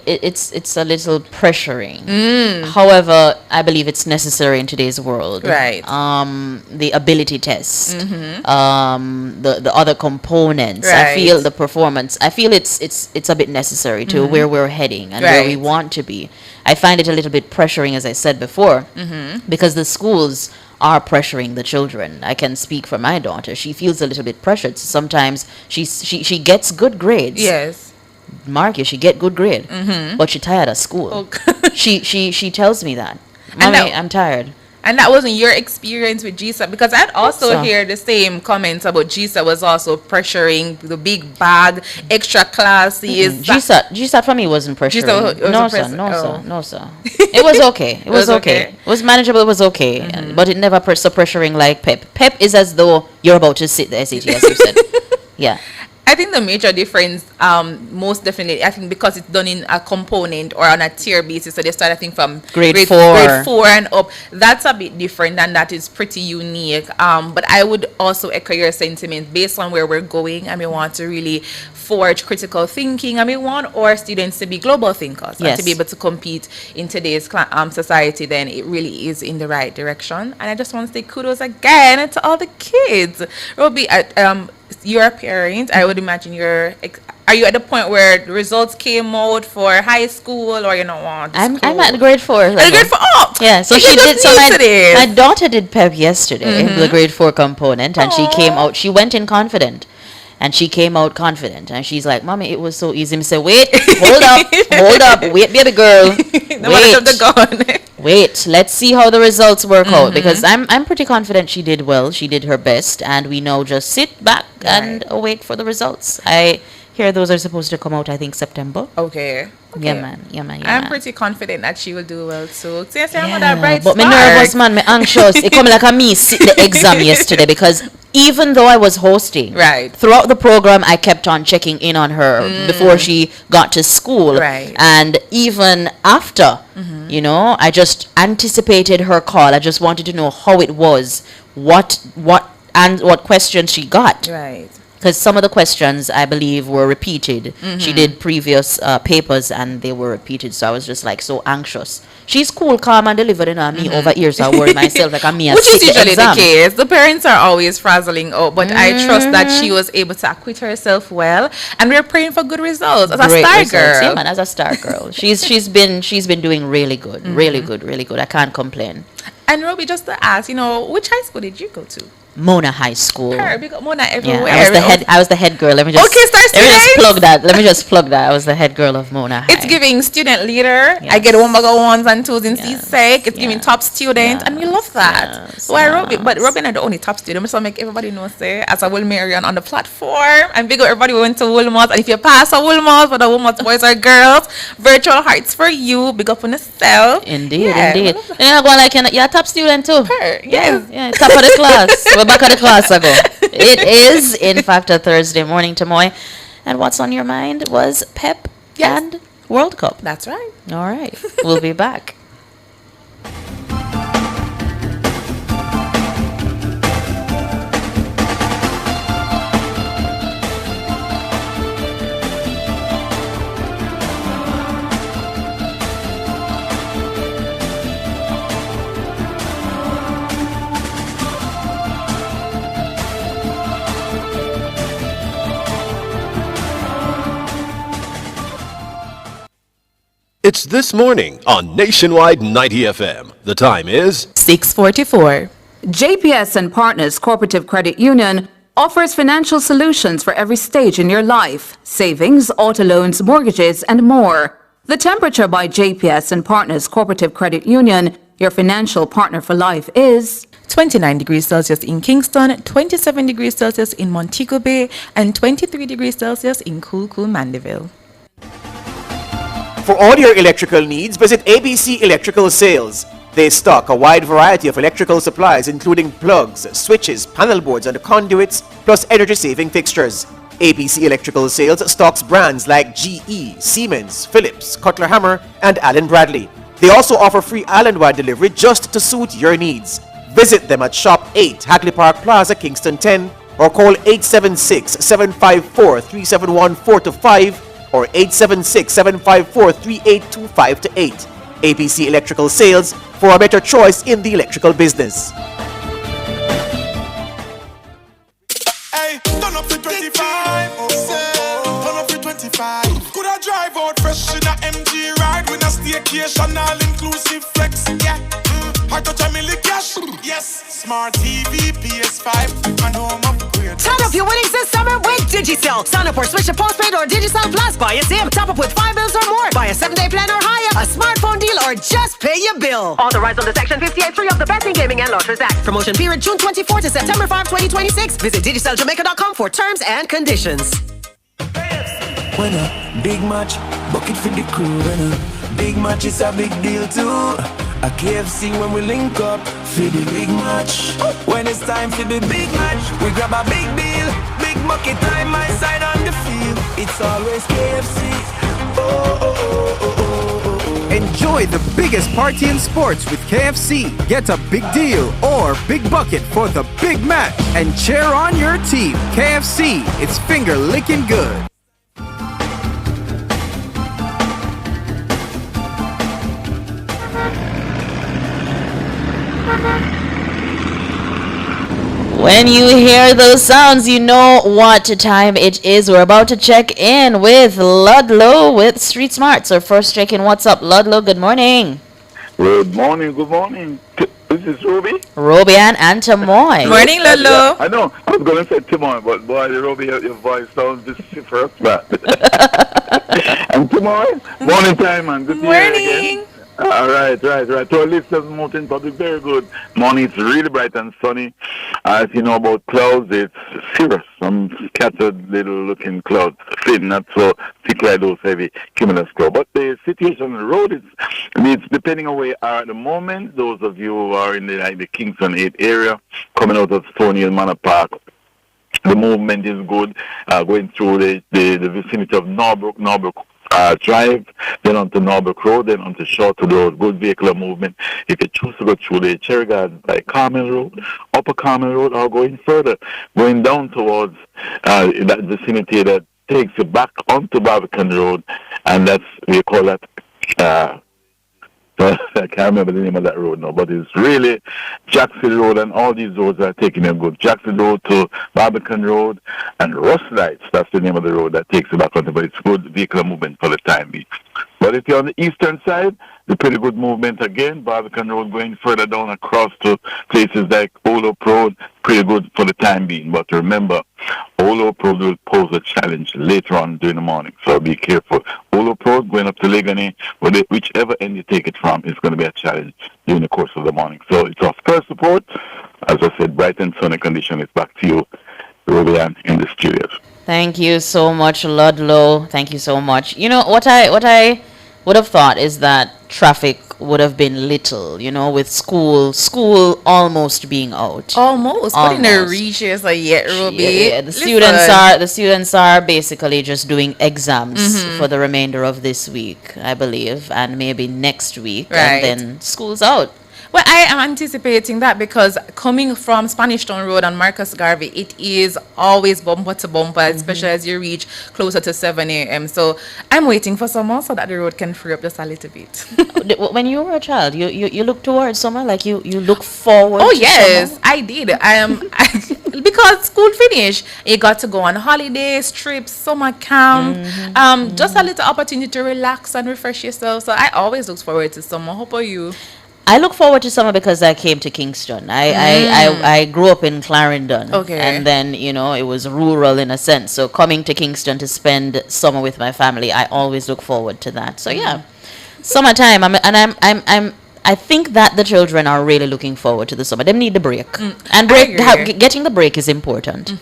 pressuring. However, I believe it's necessary in today's world. Right. The ability test, the other components. Right. I feel the performance. I feel it's a bit necessary to where we're heading and where we want to be. I find it a little bit pressuring, as I said before, because the schools are pressuring the children. I can speak for my daughter. She feels a little bit pressured. Sometimes she gets good grades. Yes. Mark, she get good grade, but she tired of school. She tells me that, Mommy, I'm tired. And that wasn't your experience with GSAT, because I'd also hear the same comments about GSAT was also pressuring the big bag, extra classes. GSAT for me wasn't pressuring. No, sir. It was okay. It was okay. It was manageable. It was okay. But it never so pressuring like Pep. Pep is as though you're about to sit the SAT, as you said. Yeah. I think the major difference, most definitely, I think because it's done in a component or on a tier basis, so they start, I think, from grade 4 and up. That's a bit different, and that is pretty unique. But I would also echo your sentiment based on where we're going. I mean, want to really forge critical thinking. I mean, want our students to be global thinkers and to be able to compete in today's society. Then it really is in the right direction. And I just want to say kudos again to all the kids. Robbie, you're a parent. I would imagine are you at the point where the results came out for high school, or you know what? I'm at grade 4. At grade 4. Oh, yeah. So she did. So my daughter did PEP yesterday, the grade 4 component, and she came out. She went in confident. And she came out confident, and she's like, "Mommy, it was so easy." I said, "Wait, hold up, wait, baby girl, wait. Let's see how the results work out, because I'm pretty confident she did well. She did her best, and we now just sit back and wait for the results. I hear those are supposed to come out, I think, September. Okay. Yeah, man. I'm pretty confident that she will do well too. So I'm that bright but me nervous, man. Me anxious. It come like a me sit the exam yesterday, because even though I was hosting, throughout the program, I kept on checking in on her before she got to school, and even after, you know, I just anticipated her call. I just wanted to know how it was, what questions she got, because some of the questions, I believe, were repeated. She did previous papers and they were repeated, so I was just like so anxious. She's cool, calm, and delivered, and me over here, so I worry myself like I'm me. Which is usually the case. The parents are always frazzling out, but I trust that she was able to acquit herself well, and we're praying for good results as a star girl. Yeah, man, as a star girl, she's been doing really good, really good. I can't complain. And Robbie, just to ask, you know, which high school did you go to? Mona High School. We got Mona everywhere. Yeah, I was the head girl. Let me just plug that. I was the head girl of Mona High. It's giving student leader. I get 1s and 2s in CSEC. It's giving top student, and we love that. So but Robin are the only top student. So I make everybody know, say, as a Wilmarian on the platform, and big up everybody who went to Wilmot. And if you pass a Wilmot, for the Wilmot boys or girls, virtual hearts for you. Big up on yourself. Indeed. And you're going like you're a top student too. Yes. Yeah, top of the class. Back of the class ago. It is, in fact, a Thursday morning, Tamoy. And what's on your mind was PEP and World Cup. That's right. All right. We'll be back. It's This Morning on Nationwide 90 FM. The time is 6:44. JPS and Partners Cooperative Credit Union offers financial solutions for every stage in your life: savings, auto loans, mortgages, and more. The temperature by JPS and Partners Cooperative Credit Union, your financial partner for life, is 29 degrees Celsius in Kingston, 27 degrees Celsius in Montego Bay, and 23 degrees Celsius in Cool Mandeville. For all your electrical needs, visit ABC Electrical Sales. They stock a wide variety of electrical supplies, including plugs, switches, panel boards, and conduits, plus energy-saving fixtures. ABC Electrical Sales stocks brands like GE, Siemens, Philips, Cutler Hammer, and Allen Bradley. They also offer free island-wide delivery just to suit your needs. Visit them at Shop 8, Hagley Park Plaza, Kingston 10, or call 876-754-3714-5 or 876-754-3825-8. ABC Electrical Sales, for a better choice in the electrical business. Hey, turn up to 25. Turn up to 25. Could I drive out fresh in a MG ride with a staycation all inclusive flex? Yeah. Hard to tell me the cash. Yes. Smart TV, PS5, and home upgrade. Turn up your winning this summer with Digicel. Sign up or switch to postpaid or Digicel Plus. Buy a SIM. Top up with 5 bills or more. Buy a 7-day plan or higher. A smartphone deal or just pay your bill. Authorized under Section 58.3 of the Betting, Gaming and Lotteries Act. Promotion period June 24 to September 5, 2026. Visit DigicelJamaica.com for terms and conditions. When a big match, bucket for the crew. When a big match is a big deal too. A KFC when we link up for the big match. When it's time for the big match, we grab a big deal. Big bucket time, my side on the feel, it's always KFC. Oh, oh, oh, oh, oh, oh. Enjoy the biggest party in sports with KFC. Get a big deal or big bucket for the big match and cheer on your team. KFC, it's finger licking good. When you hear those sounds, you know what time it is. We're about to check in with Ludlow with Street Smarts. Our first check-in. What's up, Ludlow? Good morning. Good morning, good morning. This is Ruby. Ruby and Tamoy. Morning, Lolo. I know. I was going to say Tamoy, but boy, Ruby, your voice sounds vociferous, man. And Tamoy, morning time, man. Good to hear you again. Right. To our listeners, Mountain Public, very good morning. It's really bright and sunny. As you know about clouds, it's serious. Some scattered little looking clouds, not so thick like those heavy cumulus clouds. But the situation on the road it's depending on where you are at the moment. Those of you who are in the Kingston 8 area, coming out of Stony Hill Manor Park, the movement is good. Going through the vicinity of Norbrook Drive, then onto Norbrook Road, then onto Shorter Road. Good vehicular movement. If you choose to go through the Cherry Garden by Carmel Road, Upper Carmel Road, or going further, going down towards that vicinity that takes you back onto Barbican Road, and we call that I can't remember the name of that road now, but it's really Jackson Road, and all these roads are taking them good. Jackson Road to Barbican Road and Rustlights, that's the name of the road that takes you back onto, but it's good vehicular movement for the time being. But if you're on the eastern side, the pretty good movement again. Barbican Road going further down across to places like Olope Road, pretty good for the time being. But remember, Olope Road will pose a challenge later on during the morning, so be careful. Olope Road going up to Legany, whichever end you take it from, it's going to be a challenge during the course of the morning. So it's our first support. As I said, bright and sunny condition. It's back to you, Rubian, in the studios. Thank you so much, Ludlow. Thank you so much. You know, what I would have thought is that traffic would have been little, with school almost being out. Almost. But in the reaches yet, Ruby. Yeah. The students are basically just doing exams for the remainder of this week, I believe, and maybe next week, and then school's out. Well, I am anticipating that because coming from Spanish Town Road and Marcus Garvey, it is always bumper to bumper, especially as you reach closer to 7 a.m. So I'm waiting for summer so that the road can free up just a little bit. When you were a child, you look towards summer, like you look forward to yes, summer? I did. Because school finished, you got to go on holidays, trips, summer camp, just a little opportunity to relax and refresh yourself. So I always look forward to summer. How about you? I look forward to summer because I came to Kingston. I grew up in Clarendon. Okay. And then, it was rural in a sense. So coming to Kingston to spend summer with my family, I always look forward to that. So yeah, summertime. I think that the children are really looking forward to the summer. They need the break. And getting the break is important.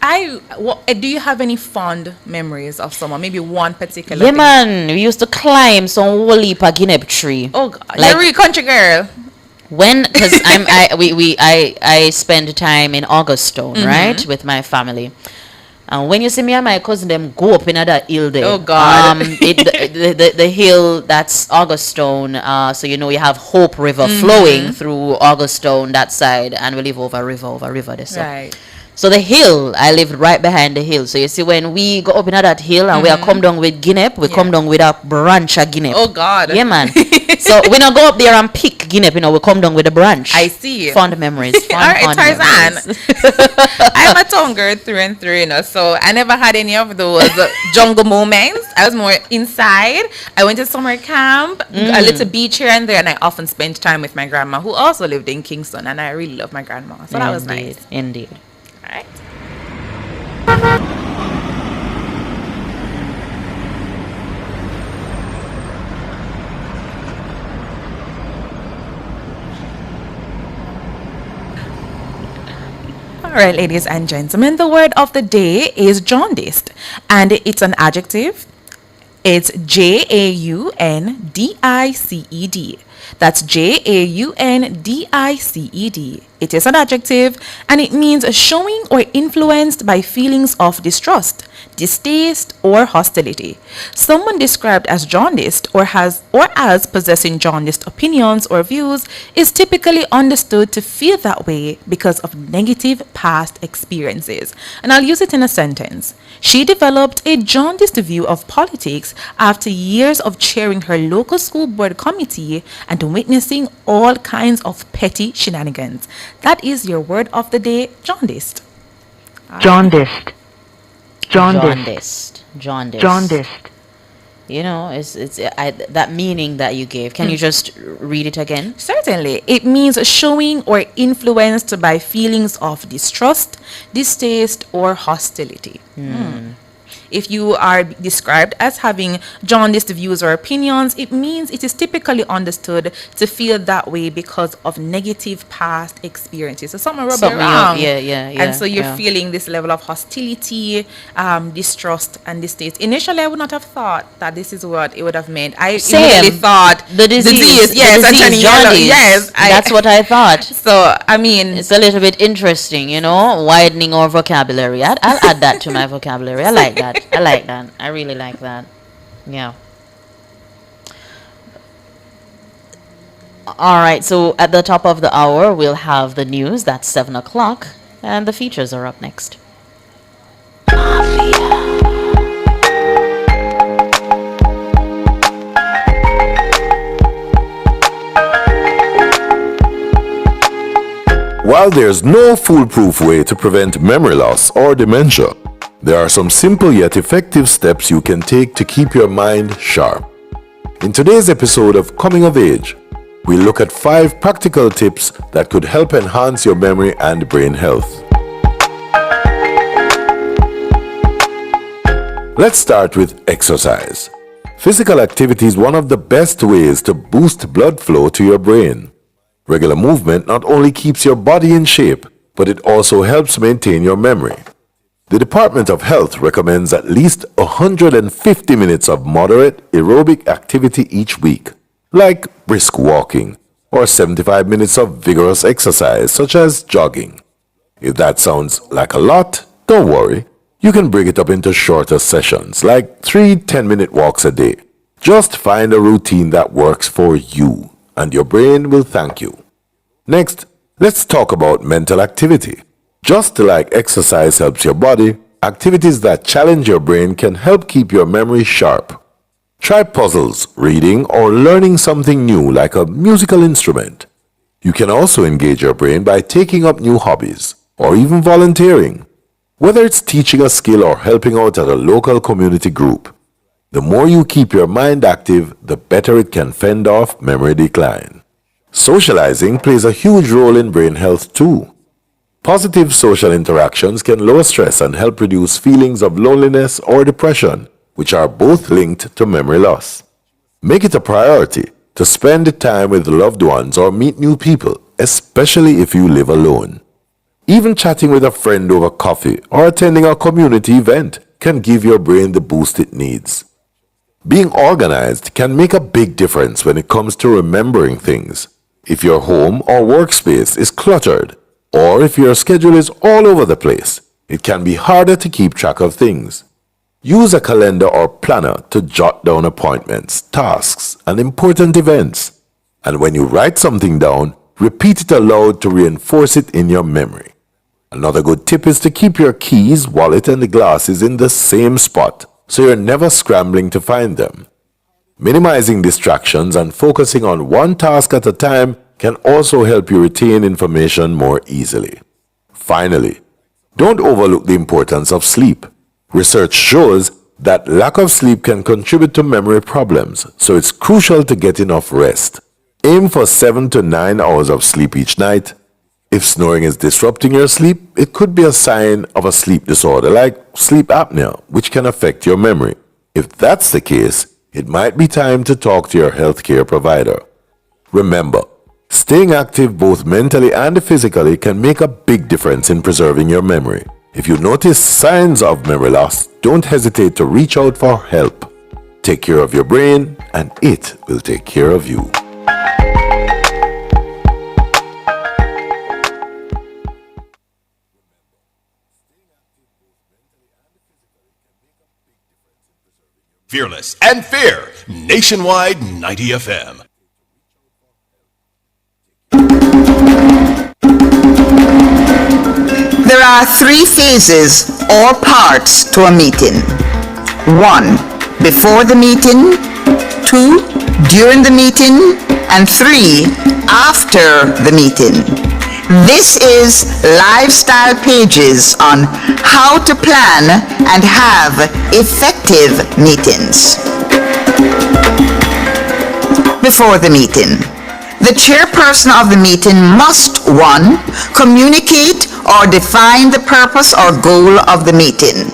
Do you have any fond memories of summer? Maybe one particular Yeah, thing? man. We used to climb some whole heap of guinea tree. Oh, God. You're a real country girl. Because I spend time in Augustone, right, with my family. And when you see me and my cousin, them go up in that hill there. Oh, God. The hill, that's Augustone. So, you have Hope River flowing through Augustone, that side. And we live over river there. So. Right. So the hill, I lived right behind the hill. So you see, when we go up in that hill and we are come down with guinea, we come down with a branch of guinea. Oh, God. Yeah, man. So we don't go up there and pick guinea, we come down with a branch. I see. Fond memories. All right, Tarzan. I'm a town girl through and through, so I never had any of those jungle moments. I was more inside. I went to summer camp, a little beach here and there, and I often spent time with my grandma, who also lived in Kingston, and I really love my grandma. So that was nice. Indeed. All right. All right, ladies and gentlemen, the word of the day is jaundiced, and it's an adjective. It's Jaundiced. That's Jaundiced. It is an adjective and it means showing or influenced by feelings of distrust, distaste, or hostility. Someone described as jaundiced or as possessing jaundiced opinions or views is typically understood to feel that way because of negative past experiences. And I'll use it in a sentence. She developed a jaundiced view of politics after years of chairing her local school board committee and witnessing all kinds of petty shenanigans. That is your word of the day, jaundiced. Jaundiced. You know, it's that meaning that you gave. Can you just read it again? Certainly. It means showing or influenced by feelings of distrust, distaste, or hostility. If you are described as having jaundiced views or opinions, it means it is typically understood to feel that way because of negative past experiences. So something rubbed you wrong. And so you're feeling this level of hostility, distrust, and distaste. Initially, I would not have thought that this is what it would have meant. I immediately thought the disease. Yes, that's what I thought. So, I mean, it's a little bit interesting, you know, widening our vocabulary. I'll add that to my vocabulary. I like that. I like that. I really like that. Yeah. All right. So at the top of the hour, we'll have the news. That's 7 o'clock. And the features are up next. While there's no foolproof way to prevent memory loss or dementia, there are some simple yet effective steps you can take to keep your mind sharp. In today's episode of Coming of Age, we look at 5 practical tips that could help enhance your memory and brain health. Let's start with exercise. Physical activity is one of the best ways to boost blood flow to your brain. Regular movement not only keeps your body in shape, but it also helps maintain your memory. The Department of Health recommends at least 150 minutes of moderate aerobic activity each week, like brisk walking, or 75 minutes of vigorous exercise such as jogging. If that sounds like a lot, don't worry. You can break it up into shorter sessions, like 3 10-minute walks a day. Just find a routine that works for you, and your brain will thank you. Next, let's talk about mental activity. Just like exercise helps your body, activities that challenge your brain can help keep your memory sharp. Try puzzles, reading, or learning something new like a musical instrument. You can also engage your brain by taking up new hobbies, or even volunteering. Whether it's teaching a skill or helping out at a local community group, the more you keep your mind active, the better it can fend off memory decline. Socializing plays a huge role in brain health too. Positive social interactions can lower stress and help reduce feelings of loneliness or depression, which are both linked to memory loss. Make it a priority to spend time with loved ones or meet new people, especially if you live alone. Even chatting with a friend over coffee or attending a community event can give your brain the boost it needs. Being organized can make a big difference when it comes to remembering things. If your home or workspace is cluttered, or if your schedule is all over the place, it can be harder to keep track of things. Use a calendar or planner to jot down appointments, tasks, and important events. And when you write something down, repeat it aloud to reinforce it in your memory. Another good tip is to keep your keys, wallet, and the glasses in the same spot, so you're never scrambling to find them. Minimizing distractions and focusing on one task at a time can also help you retain information more easily. Finally, don't overlook the importance of sleep. Research shows that lack of sleep can contribute to memory problems, so it's crucial to get enough rest. Aim for 7 to 9 hours of sleep each night. If snoring is disrupting your sleep, it could be a sign of a sleep disorder like sleep apnea, which can affect your memory. If that's the case, it might be time to talk to your healthcare provider. Remember, staying active both mentally and physically can make a big difference in preserving your memory. If you notice signs of memory loss, don't hesitate to reach out for help. Take care of your brain, and it will take care of you. Fearless and fair. Nationwide 90 FM. There are three phases or parts to a meeting. 1. Before the meeting. 2. During the meeting. And 3. After the meeting. This is lifestyle pages on how to plan and have effective meetings. Before the meeting. The chairperson of the meeting must 1. Communicate or define the purpose or goal of the meeting.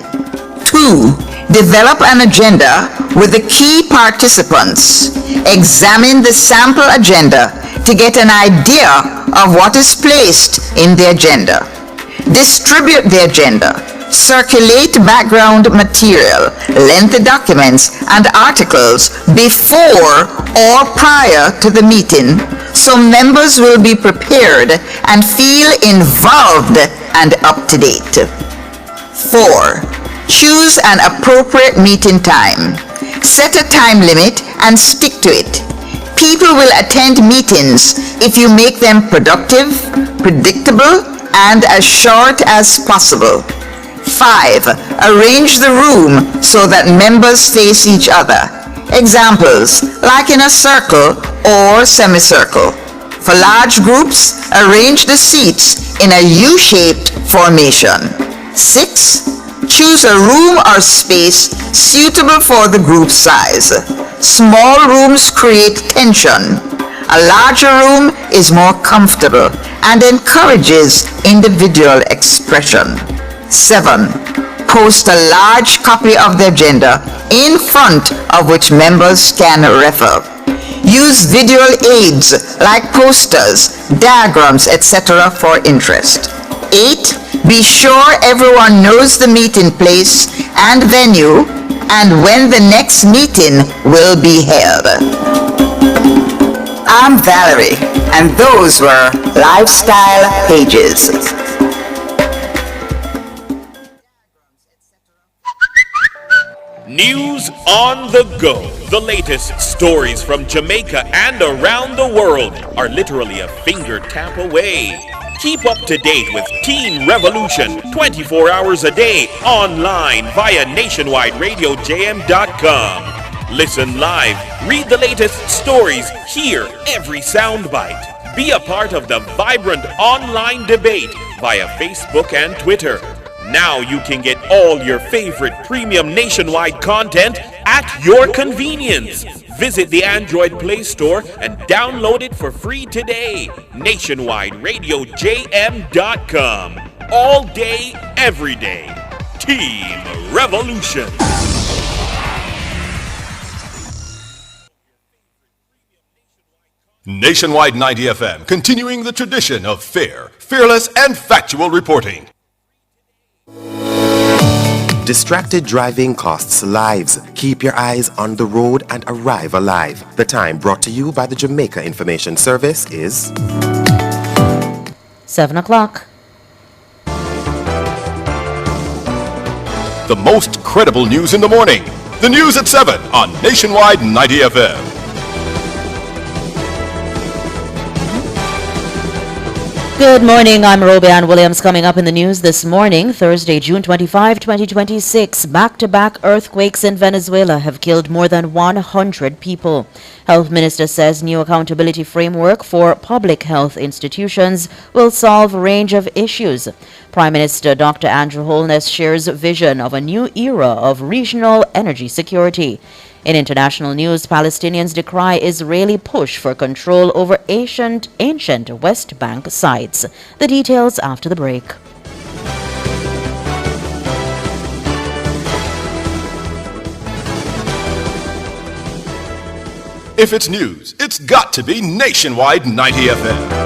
2. Develop an agenda with the key participants. Examine the sample agenda to get an idea of what is placed in the agenda. Distribute the agenda. Circulate background material, lengthy documents, and articles before or prior to the meeting so members will be prepared and feel involved and up to date. 4. Choose an appropriate meeting time. Set a time limit and stick to it. People will attend meetings if you make them productive, predictable, and as short as possible. 5. Arrange the room so that members face each other. Examples, like in a circle or semicircle. For large groups, arrange the seats in a U-shaped formation. 6. Choose a room or space suitable for the group size. Small rooms create tension. A larger room is more comfortable and encourages individual expression. 7. Post a large copy of the agenda in front of which members can refer. Use visual aids like posters, diagrams, etc. for interest. 8. Be sure everyone knows the meeting place and venue and when the next meeting will be held. I'm Valerie, and those were Lifestyle Pages. News on the go. The latest stories from Jamaica and around the world are literally a finger tap away. Keep up to date with Team Revolution 24 hours a day online via nationwideradiojm.com. Listen live, read the latest stories, hear every soundbite. Be a part of the vibrant online debate via Facebook and Twitter. Now you can get all your favorite premium nationwide content at your convenience. Visit the Android Play Store and download it for free today. NationwideRadioJM.com. All day, every day. Team Revolution. Nationwide 90 FM, continuing the tradition of fair, fearless, and factual reporting. Distracted driving costs lives. Keep your eyes on the road and arrive alive. The time brought to you by the Jamaica Information Service is 7 o'clock. The most credible news in the morning. The news at 7 on Nationwide 90 FM. Good morning, I'm Robianne Williams. Coming up in the news this morning, Thursday, June 25, 2026, back-to-back earthquakes in Venezuela have killed more than 100 people. Health Minister says new accountability framework for public health institutions will solve a range of issues. Prime Minister Dr. Andrew Holness shares vision of a new era of regional energy security. In international news, Palestinians decry Israeli push for control over ancient West Bank sites. The details after the break. If it's news, it's got to be Nationwide 90 FM.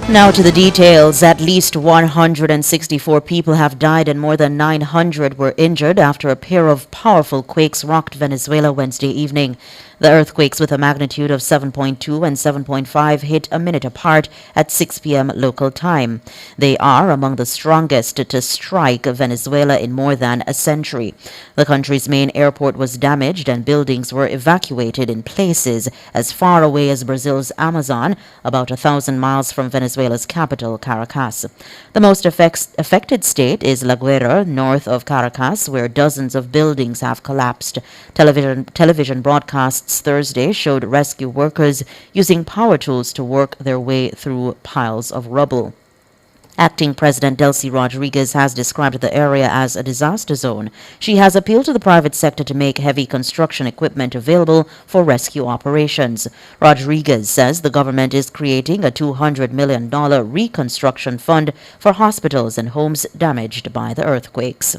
Now to the details. At least 164 people have died and more than 900 were injured after a pair of powerful quakes rocked Venezuela Wednesday evening. The earthquakes with a magnitude of 7.2 and 7.5 hit a minute apart at 6 p.m. local time. They are among the strongest to strike Venezuela in more than a century. The country's main airport was damaged and buildings were evacuated in places as far away as Brazil's Amazon, about 1,000 miles from Venezuela's capital, Caracas. The most affected state is La Guaira, north of Caracas, where dozens of buildings have collapsed. Television broadcasts Thursday showed rescue workers using power tools to work their way through piles of rubble. Acting President Delcy Rodriguez has described the area as a disaster zone. She has appealed to the private sector to make heavy construction equipment available for rescue operations. Rodriguez says the government is creating a $200 million reconstruction fund for hospitals and homes damaged by the earthquakes.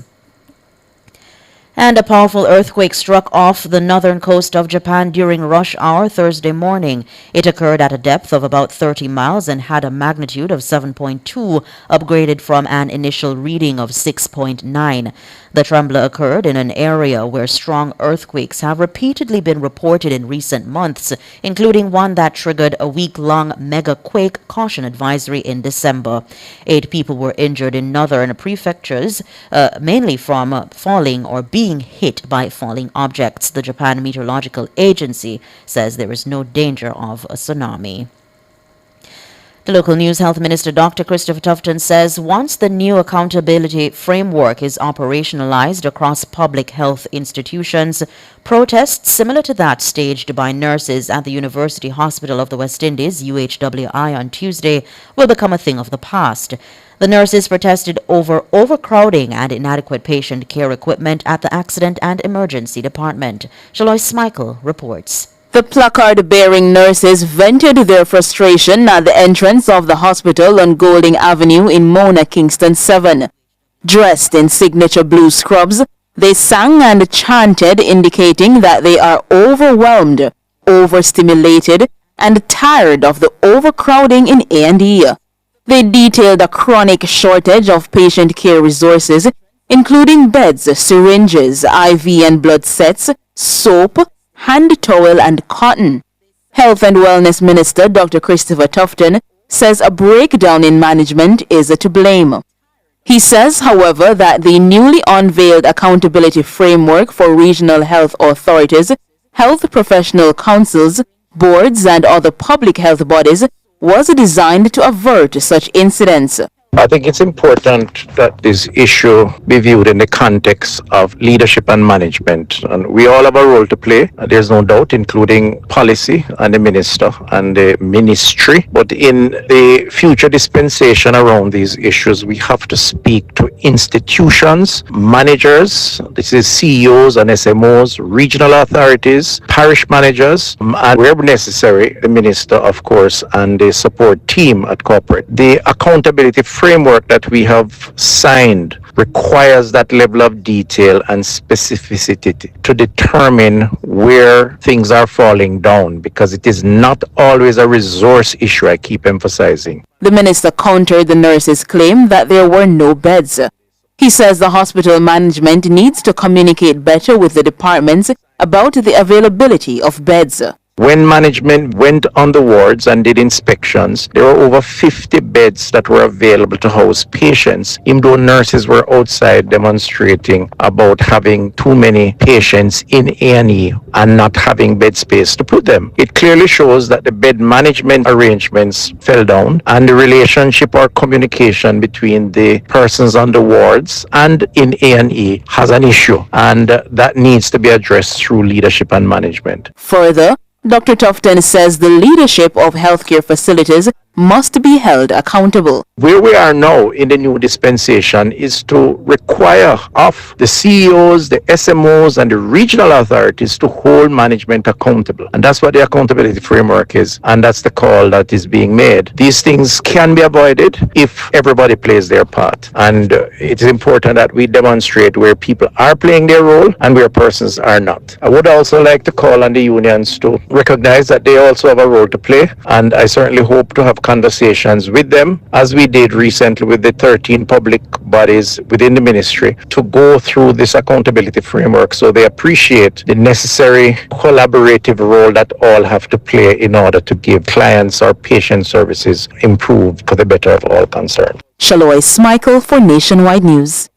And a powerful earthquake struck off the northern coast of Japan during rush hour Thursday morning. It occurred at a depth of about 30 miles and had a magnitude of 7.2, upgraded from an initial reading of 6.9. The trembler occurred in an area where strong earthquakes have repeatedly been reported in recent months, including one that triggered a week-long mega-quake caution advisory in December. 8 people were injured in northern prefectures, mainly from falling or being hit by falling objects. The Japan Meteorological Agency says there is no danger of a tsunami. The local news health minister, Dr. Christopher Tufton, says once the new accountability framework is operationalized across public health institutions, protests similar to that staged by nurses at the University Hospital of the West Indies, UHWI, on Tuesday will become a thing of the past. The nurses protested over overcrowding and inadequate patient care equipment at the Accident and Emergency Department. Shalois Michael reports. The placard-bearing nurses vented their frustration at the entrance of the hospital on Golding Avenue in Mona, Kingston 7. Dressed in signature blue scrubs, they sang and chanted, indicating that they are overwhelmed, overstimulated, and tired of the overcrowding in A&E. They detailed a chronic shortage of patient care resources, including beds, syringes, IV and blood sets, soap, hand towel, and cotton. Health and Wellness Minister Dr. Christopher Tufton says a breakdown in management is to blame. He says, however, that the newly unveiled accountability framework for regional health authorities, health professional councils, boards, and other public health bodies was designed to avert such incidents. I think it's important that this issue be viewed in the context of leadership and management. And we all have a role to play, there's no doubt, including policy and the minister and the ministry. But in the future dispensation around these issues, we have to speak to institutions, managers, this is CEOs and SMOs, regional authorities, parish managers, and wherever necessary, the minister, of course, and the support team at corporate. The accountability framework that we have signed requires that level of detail and specificity to determine where things are falling down, because it is not always a resource issue, I keep emphasizing. The minister countered the nurses' claim that there were no beds. He says the hospital management needs to communicate better with the departments about the availability of beds. When management went on the wards and did inspections, there were over 50 beds that were available to house patients, even though nurses were outside demonstrating about having too many patients in A&E and not having bed space to put them. It clearly shows that the bed management arrangements fell down, and the relationship or communication between the persons on the wards and in A&E has an issue, and that needs to be addressed through leadership and management. Further, Dr. Tufton says the leadership of healthcare facilities must be held accountable. Where we are now in the new dispensation is to require of the CEOs, the SMOs, and the regional authorities to hold management accountable. And that's what the accountability framework is, and that's the call that is being made. These things can be avoided if everybody plays their part. And it is important that we demonstrate where people are playing their role and where persons are not. I would also like to call on the unions to recognize that they also have a role to play, and I certainly hope to have conversations with them, as we did recently with the 13 public bodies within the ministry, to go through this accountability framework so they appreciate the necessary collaborative role that all have to play in order to give clients or patient services improved for the better of all concerned. Shaloy Smichael for Nationwide News.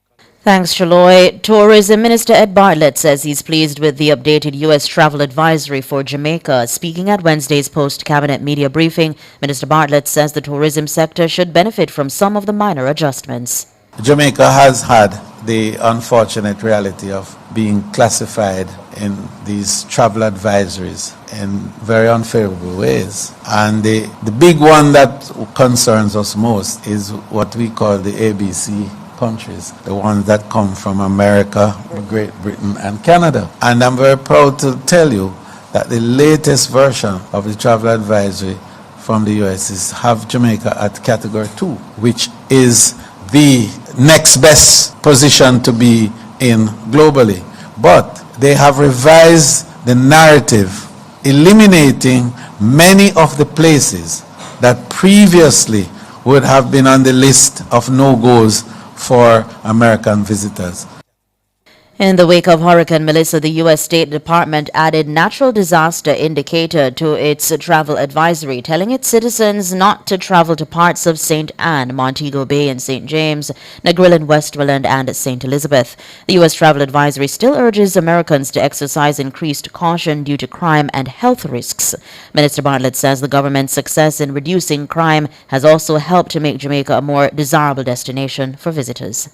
Thanks, Shaloy. Tourism Minister Ed Bartlett says he's pleased with the updated U.S. travel advisory for Jamaica. Speaking at Wednesday's post-cabinet media briefing, Minister Bartlett says the tourism sector should benefit from some of the minor adjustments. Jamaica has had the unfortunate reality of being classified in these travel advisories in very unfavorable ways. And the big one that concerns us most is what we call the ABC countries, the ones that come from America, Great Britain, and Canada. And I'm very proud to tell you that the latest version of the travel advisory from the US is have Jamaica at category 2, which is the next best position to be in globally. But they have revised the narrative, eliminating many of the places that previously would have been on the list of no-goes for American visitors. In the wake of Hurricane Melissa, the U.S. State Department added natural disaster indicator to its travel advisory, telling its citizens not to travel to parts of St. Anne, Montego Bay and St. James, Negril, Westmoreland and St. Elizabeth. The U.S. travel advisory still urges Americans to exercise increased caution due to crime and health risks. Minister Bartlett says the government's success in reducing crime has also helped to make Jamaica a more desirable destination for visitors.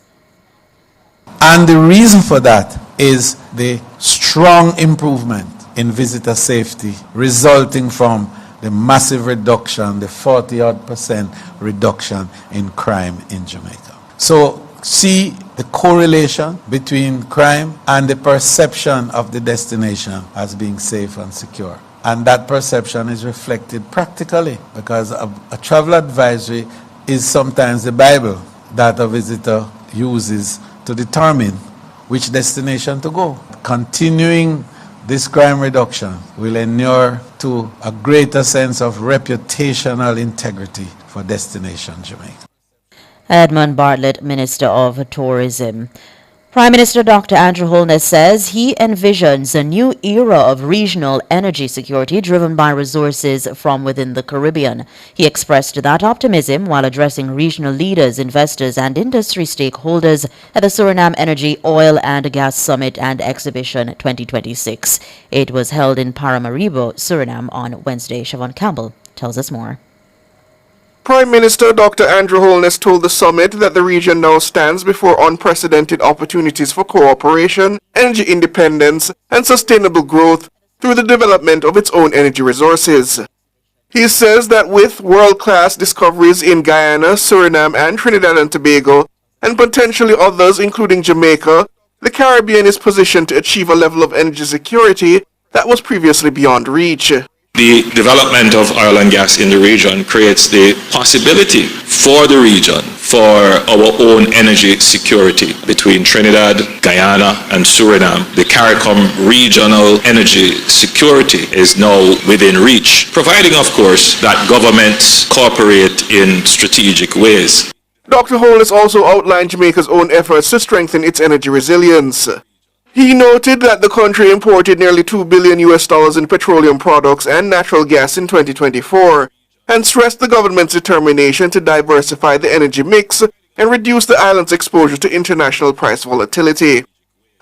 And the reason for that is the strong improvement in visitor safety resulting from the massive reduction, the 40-odd% reduction in crime in Jamaica. So see the correlation between crime and the perception of the destination as being safe and secure. And that perception is reflected practically because a travel advisory is sometimes the Bible that a visitor uses to determine which destination to go. Continuing this crime reduction will inure to a greater sense of reputational integrity for destination Jamaica. Edmund Bartlett, Minister of Tourism. Prime Minister Dr. Andrew Holness says he envisions a new era of regional energy security driven by resources from within the Caribbean. He expressed that optimism while addressing regional leaders, investors, and industry stakeholders at the Suriname Energy, Oil and Gas Summit and Exhibition 2026. It was held in Paramaribo, Suriname on Wednesday. Siobhan Campbell tells us more. Prime Minister Dr. Andrew Holness told the summit that the region now stands before unprecedented opportunities for cooperation, energy independence, and sustainable growth through the development of its own energy resources. He says that with world-class discoveries in Guyana, Suriname, and Trinidad and Tobago, and potentially others including Jamaica, the Caribbean is positioned to achieve a level of energy security that was previously beyond reach. The development of oil and gas in the region creates the possibility for the region for our own energy security between Trinidad, Guyana, and Suriname. The CARICOM regional energy security is now within reach, providing, of course, that governments cooperate in strategic ways. Dr. Holness also outlined Jamaica's own efforts to strengthen its energy resilience. He noted that the country imported nearly $2 billion in petroleum products and natural gas in 2024, and stressed the government's determination to diversify the energy mix and reduce the island's exposure to international price volatility.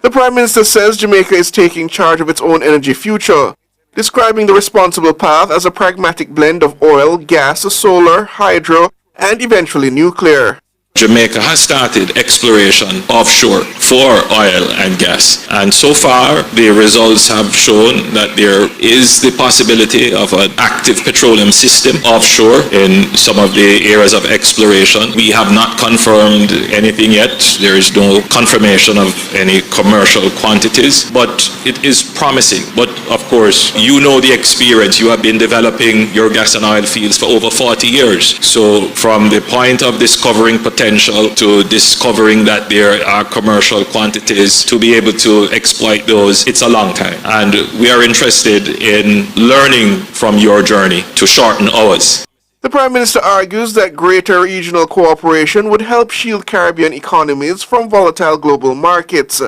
The Prime Minister says Jamaica is taking charge of its own energy future, describing the responsible path as a pragmatic blend of oil, gas, solar, hydro, and eventually nuclear. Jamaica has started exploration offshore for oil and gas, and so far the results have shown that there is the possibility of an active petroleum system offshore in some of the areas of exploration. We have not confirmed anything yet. There is no confirmation of any commercial quantities, but it is promising. But of course, you know the experience. You have been developing your gas and oil fields for over 40 years. So from the point of discovering potential to discovering that there are commercial quantities to be able to exploit those, it's a long time. And we are interested in learning from your journey to shorten ours. The Prime Minister argues that greater regional cooperation would help shield Caribbean economies from volatile global markets,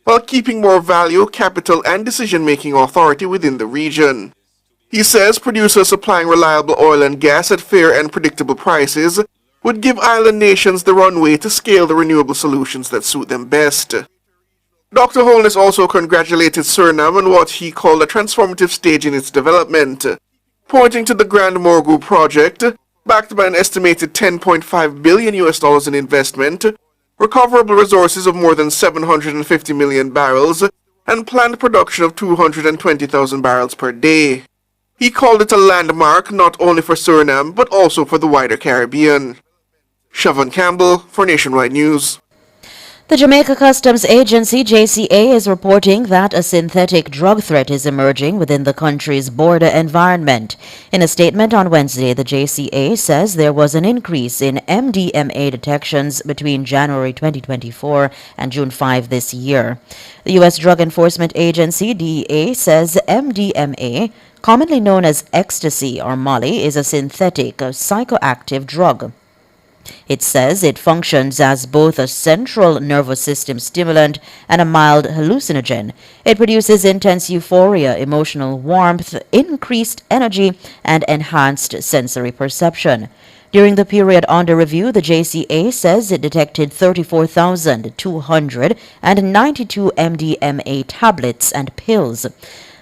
while keeping more value, capital, and decision-making authority within the region. He says producers supplying reliable oil and gas at fair and predictable prices would give island nations the runway to scale the renewable solutions that suit them best. Dr. Holness also congratulated Suriname on what he called a transformative stage in its development, pointing to the Grand Morgu project, backed by an estimated $10.5 billion in investment, recoverable resources of more than 750 million barrels, and planned production of 220,000 barrels per day. He called it a landmark not only for Suriname, but also for the wider Caribbean. Siobhan Campbell for Nationwide News. The Jamaica Customs Agency, JCA, is reporting that a synthetic drug threat is emerging within the country's border environment. In a statement on Wednesday, the JCA says there was an increase in MDMA detections between January 2024 and June 5 this year. The U.S. Drug Enforcement Agency, DEA, says MDMA, commonly known as ecstasy or Molly, is a synthetic psychoactive drug. It says it functions as both a central nervous system stimulant and a mild hallucinogen. It produces intense euphoria, emotional warmth, increased energy, and enhanced sensory perception. During the period under review, the JCA says it detected 34,292 MDMA tablets and pills.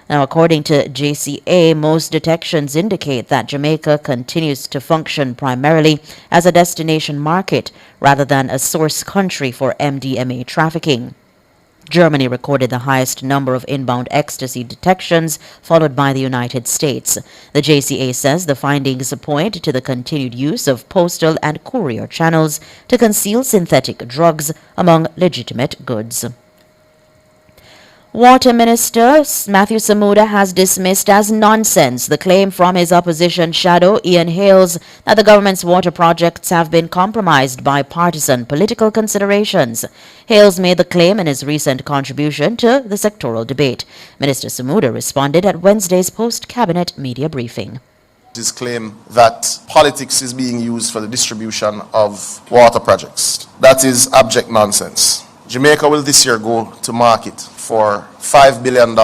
Now, according to JCA, most detections indicate that Jamaica continues to function primarily as a destination market rather than a source country for MDMA trafficking. Germany recorded the highest number of inbound ecstasy detections, followed by the United States. The JCA says the findings point to the continued use of postal and courier channels to conceal synthetic drugs among legitimate goods. Water Minister Matthew Samuda has dismissed as nonsense the claim from his opposition shadow Ian Hales that the government's water projects have been compromised by partisan political considerations. Hales made the claim in his recent contribution to the sectoral debate. Minister Samuda responded at Wednesday's post-cabinet media briefing. His claim that politics is being used for the distribution of water projects. That is abject nonsense. Jamaica will this year go to market for $5 billion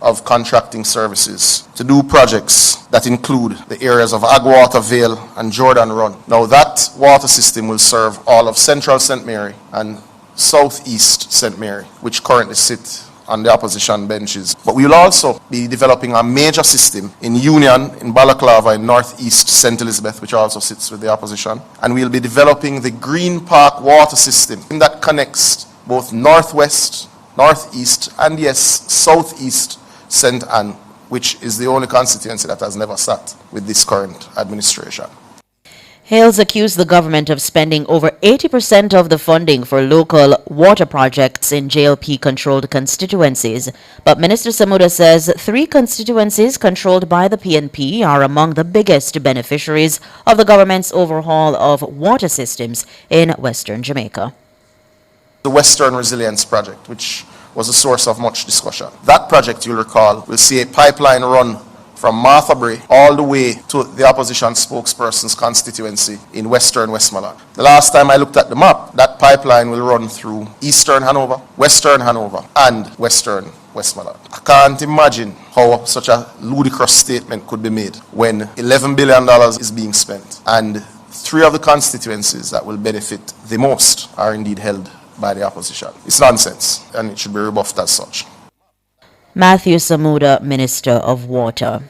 of contracting services to do projects that include the areas of Agwater Vale and Jordan Run. Now that water system will serve all of Central St. Mary and Southeast St. Mary, which currently sit on the opposition benches. But we will also be developing a major system in Union, in Balaclava, in Northeast St. Elizabeth, which also sits with the opposition. And we'll be developing the Green Park water system that connects both Northwest, Northeast, and yes, Southeast St. Anne, which is the only constituency that has never sat with this current administration. Hales accused the government of spending over 80% of the funding for local water projects in JLP-controlled constituencies. But Minister Samuda says 3 constituencies controlled by the PNP are among the biggest beneficiaries of the government's overhaul of water systems in Western Jamaica. The Western Resilience Project, which was a source of much discussion. That project, you'll recall, will see a pipeline run from Martha Bray all the way to the opposition spokesperson's constituency in Western Westmoreland. The last time I looked at the map, that pipeline will run through Eastern Hanover, Western Hanover, and Western Westmoreland. I can't imagine how such a ludicrous statement could be made when $11 billion is being spent, and 3 of the constituencies that will benefit the most are indeed held by the opposition. It's nonsense, and it should be rebuffed as such. Matthew Samuda, Minister of Water.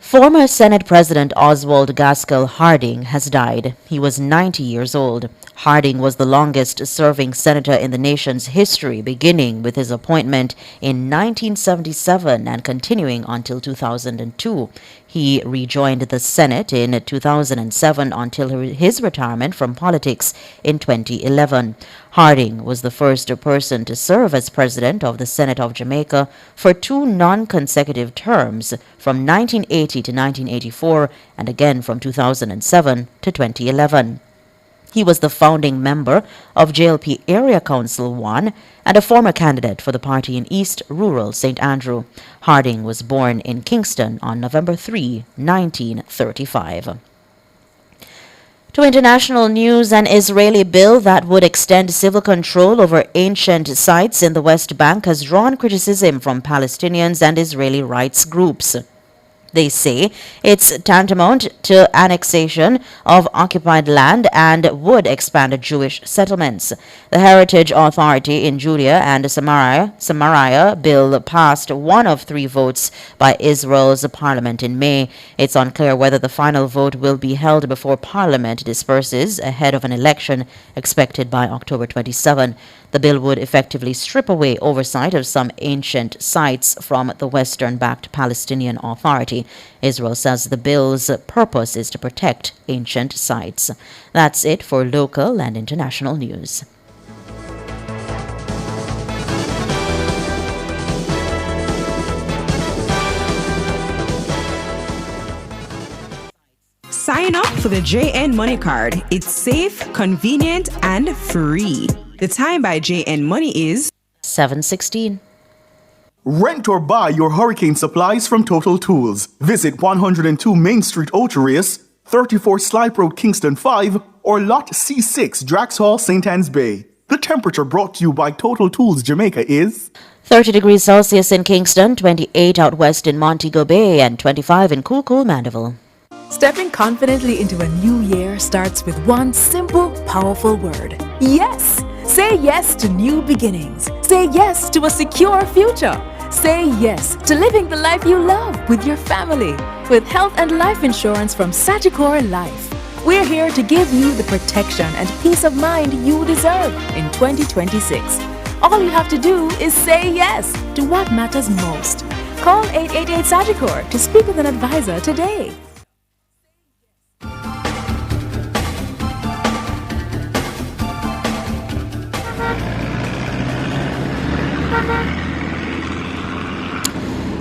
Former Senate President Oswald Gaskell Harding has died. He was 90 years old. Harding was the longest-serving senator in the nation's history, beginning with his appointment in 1977 and continuing until 2002. He rejoined the Senate in 2007 until his retirement from politics in 2011. Harding was the first person to serve as president of the Senate of Jamaica for 2 non-consecutive terms from 1980 to 1984 and again from 2007 to 2011. He was the founding member of JLP Area Council 1 and a former candidate for the party in East Rural St. Andrew. Harding was born in Kingston on November 3, 1935. To international news, an Israeli bill that would extend civil control over ancient sites in the West Bank has drawn criticism from Palestinians and Israeli rights groups. They say it's tantamount to annexation of occupied land and would expand Jewish settlements. The Heritage Authority in Judea and Samaria bill passed one of three votes by Israel's parliament in May. It's unclear whether the final vote will be held before parliament disperses ahead of an election expected by October 27. The bill would effectively strip away oversight of some ancient sites from the Western-backed Palestinian Authority. Israel says the bill's purpose is to protect ancient sites. That's it for local and international news. Sign up for the JN Money Card. It's safe, convenient, and free. The time by JN Money is 7:16. Rent or buy your hurricane supplies from Total Tools. Visit 102 Main Street, Outaris, 34 Slipe Road, Kingston 5, or Lot C6, Drax Hall, St. Anne's Bay. The temperature brought to you by Total Tools Jamaica is 30 degrees Celsius in Kingston, 28 out west in Montego Bay, and 25 in Cool Mandeville. Stepping confidently into a new year starts with one simple, powerful word. Yes! Say yes to new beginnings. Say yes to a secure future. Say yes to living the life you love with your family. With health and life insurance from Sagicor Life. We're here to give you the protection and peace of mind you deserve in 2026. All you have to do is say yes to what matters most. Call 888 Sagicor to speak with an advisor today.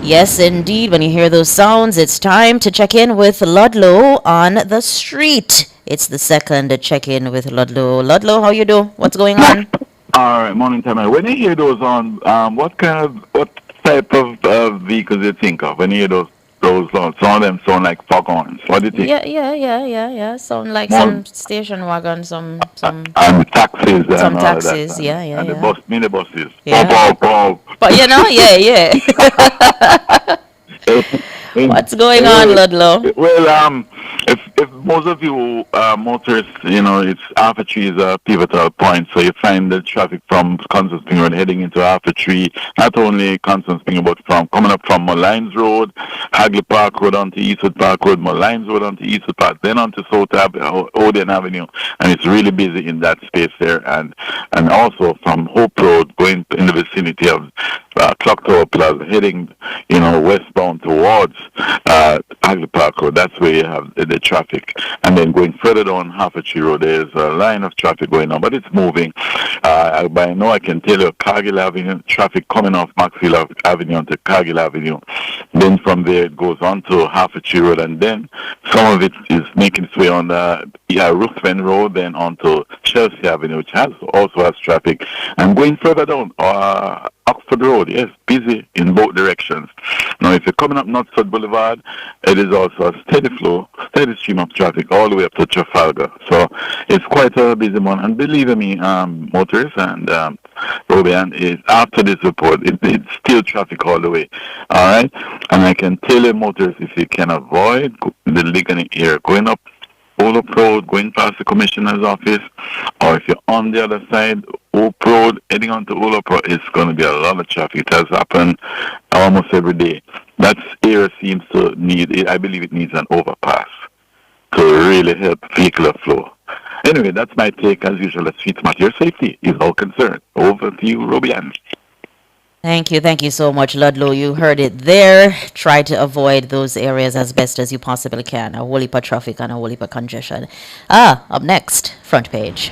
Yes, indeed. When you hear those sounds, it's time to check in with Ludlow on the street. It's the second check-in with Ludlow. Ludlow, how you do? What's going on? All right, morning time. When you hear those on, what type of vehicles you think of when you hear those sounds? Some of them sound like foghorns. What do you think? Yeah. Sound like some station wagon, some and taxis. Some and taxis, all that. yeah. And the minibuses. Yeah. Pow. But yeah. What's going on, Ludlow? Well, if most of you motorists, it's Alpha Tree is a pivotal point, so you find the traffic from Constance Spring Road heading into Alpha Tree, not only Constance Spring, but from coming up from Mullines Road, Hagley Park Road onto Eastwood Park Road, Mullines Road onto Eastwood Park, then onto South Odeon Avenue, and it's really busy in that space there, and also from Hope Road going in the vicinity of Clock Tower Plaza, heading, westbound towards Hagley Park Road. That's where you have the traffic. And then going further down Half a Tree Road, there's a line of traffic going on, but it's moving. By now I can tell you Cargill Avenue, traffic coming off Maxwell Avenue onto Cargill Avenue. Then from there it goes on to Half a Tree Road, and then some of it is making its way on Ruthven Road, then onto Chelsea Avenue, which also has traffic. And going further down, Oxford Road, yes, busy in both directions. Now, if you're coming up Northside Boulevard, it is also a steady stream of traffic all the way up to Trafalgar. So it's quite a busy one. And believe me, motorists and Robian, is after this report, it's still traffic all the way. All right? And I can tell you, motorists, if you can avoid the Ligonier area, going up Olop Road, going past the Commissioner's office, or if you're on the other side, Hope Road, heading on to Olop Road, it's going to be a lot of traffic. It has happened almost every day. That area seems to need, I believe it needs an overpass to really help vehicular flow. Anyway, that's my take as usual. At Sweet Smart, your safety is all concerned. Over to you, Robian. Thank you so much, Ludlow. You heard it there. Try to avoid those areas as best as you possibly can. A whole heap of traffic and a whole heap of congestion. Up next, front page.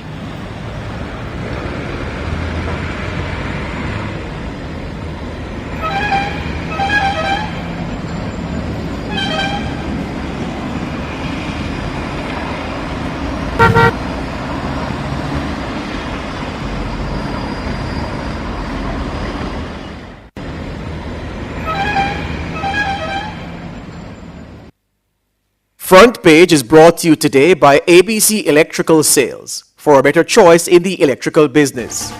Front Page is brought to you today by ABC Electrical Sales, for a better choice in the electrical business.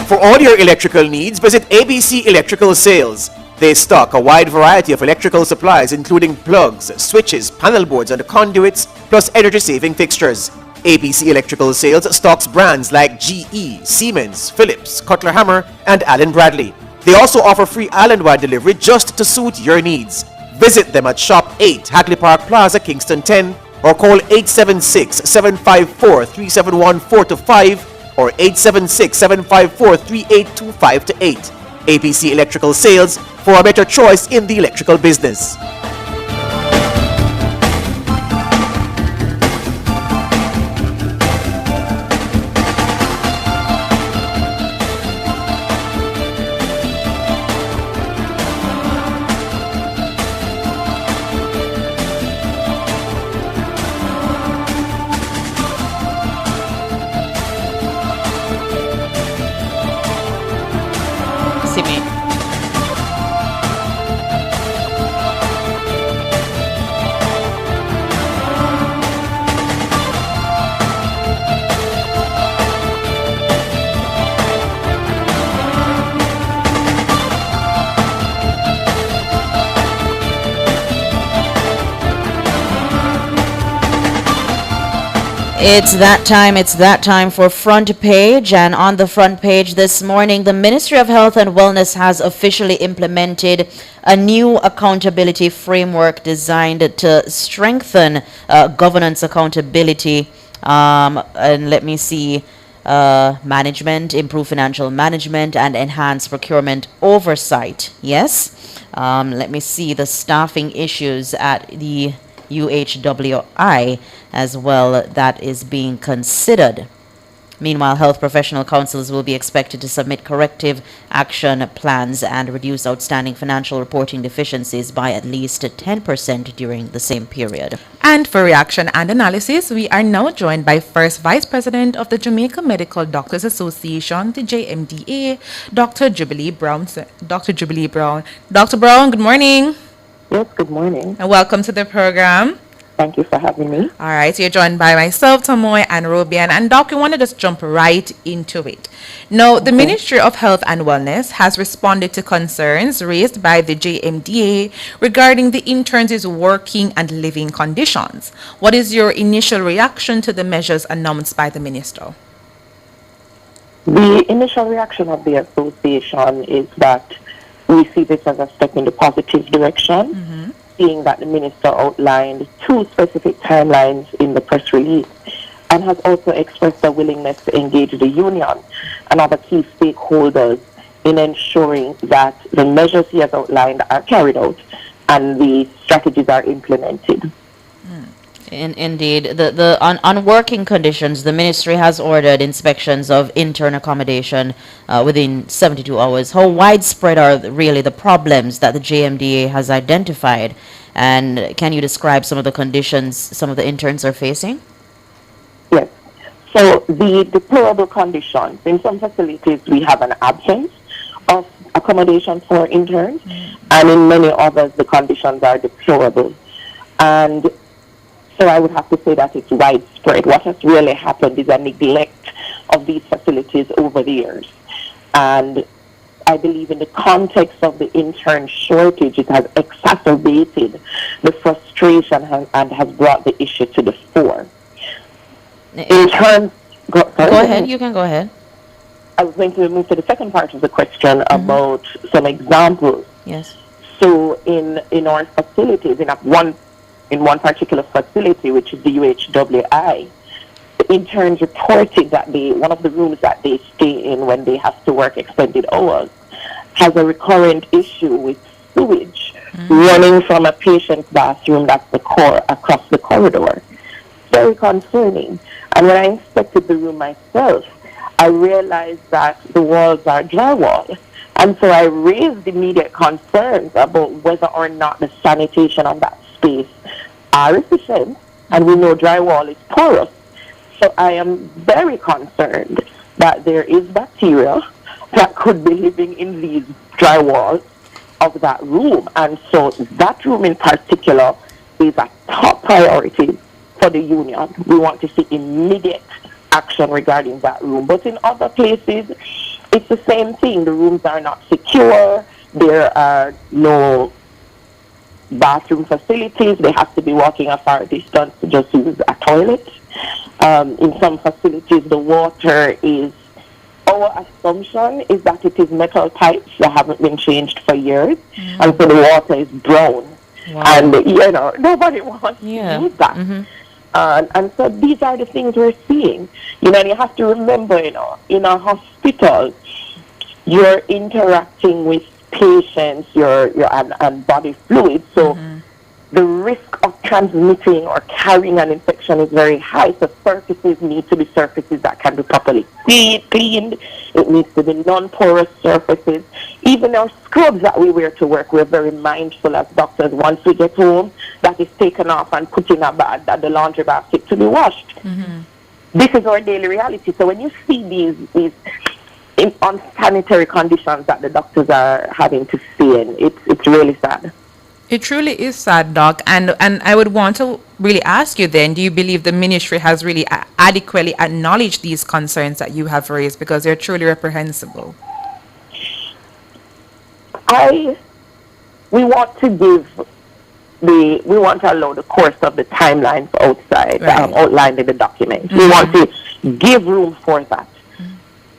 For all your electrical needs, visit ABC Electrical Sales. They stock a wide variety of electrical supplies including plugs, switches, panel boards and conduits, plus energy-saving fixtures. ABC Electrical Sales stocks brands like GE, Siemens, Philips, Cutler Hammer and Allen Bradley. They also offer free island-wide delivery just to suit your needs. Visit them at Shop 8, Hatley Park Plaza, Kingston 10, or call 876-754-3714-5 or 876-754-3825-8. ABC Electrical Sales, for a better choice in the electrical business. It's that time for Front Page, and on the front page this morning, the Ministry of Health and Wellness has officially implemented a new accountability framework designed to strengthen governance accountability, and let me see, management, improve financial management, and enhance procurement oversight. Yes, let me see the staffing issues at the UHWI as well that is being considered. Meanwhile, health professional councils will be expected to submit corrective action plans and reduce outstanding financial reporting deficiencies by at least 10% during the same period. And for reaction and analysis, we are now joined by First Vice President of the Jamaica Medical Doctors Association, the JMDA, Dr. Jubilee Brown. Dr. Jubilee Brown. Dr. Brown, good morning. Yes, good morning. And welcome to the program. Thank you for having me. All right, so you're joined by myself, Tamoy, and Robian. And Doc, we want to just jump right into it. Now, the Ministry of Health and Wellness has responded to concerns raised by the JMDA regarding the interns' working and living conditions. What is your initial reaction to the measures announced by the Minister? The initial reaction of the association is that we see this as a step in the positive direction, seeing that the Minister outlined 2 specific timelines in the press release and has also expressed a willingness to engage the union and other key stakeholders in ensuring that the measures he has outlined are carried out and the strategies are implemented. Indeed, on working conditions, the ministry has ordered inspections of intern accommodation within 72 hours. How widespread are really the problems that the JMDA has identified? And can you describe some of the conditions some of the interns are facing? Yes. So the deplorable conditions, in some facilities we have an absence of accommodation for interns, and in many others the conditions are deplorable. And so I would have to say that it's widespread. What has really happened is a neglect of these facilities over the years. And I believe in the context of the intern shortage, it has exacerbated the frustration and has brought the issue to the fore. In terms... Go ahead, you can go ahead. I was going to move to the second part of the question about some examples. Yes. So in our facilities, in one particular facility, which is the UHWI, the interns reported that one of the rooms that they stay in when they have to work extended hours has a recurrent issue with sewage running from a patient's bathroom that's across the corridor. Very concerning. And when I inspected the room myself, I realized that the walls are drywall. And so I raised immediate concerns about whether or not the sanitation of that space are efficient, and we know drywall is porous. So I am very concerned that there is bacteria that could be living in these drywalls of that room. And so that room in particular is a top priority for the union. We want to see immediate action regarding that room. But in other places, it's the same thing. The rooms are not secure. There are no bathroom facilities. They have to be walking a far distance to just use a toilet. In some facilities, the water is, our assumption is that it is metal pipes that haven't been changed for years, and so the water is brown. Wow. And, you know, nobody wants to use that. And so these are the things we're seeing. You know, and you have to remember, you know, in a hospital, you're interacting with patients, and body fluids. So the risk of transmitting or carrying an infection is very high. So surfaces need to be surfaces that can be properly cleaned. It needs to be non-porous surfaces. Even our scrubs that we wear to work, we're very mindful as doctors. Once we get home, that is taken off and put in the laundry basket to be washed. This is our daily reality. So when you see these unsanitary conditions that the doctors are having to stay in, it's really sad. It truly is sad, Doc. And I would want to really ask you then, do you believe the ministry has really adequately acknowledged these concerns that you have raised, because they're truly reprehensible? We want to allow the course of the timelines outside, outlined in the document. We want to give room for that.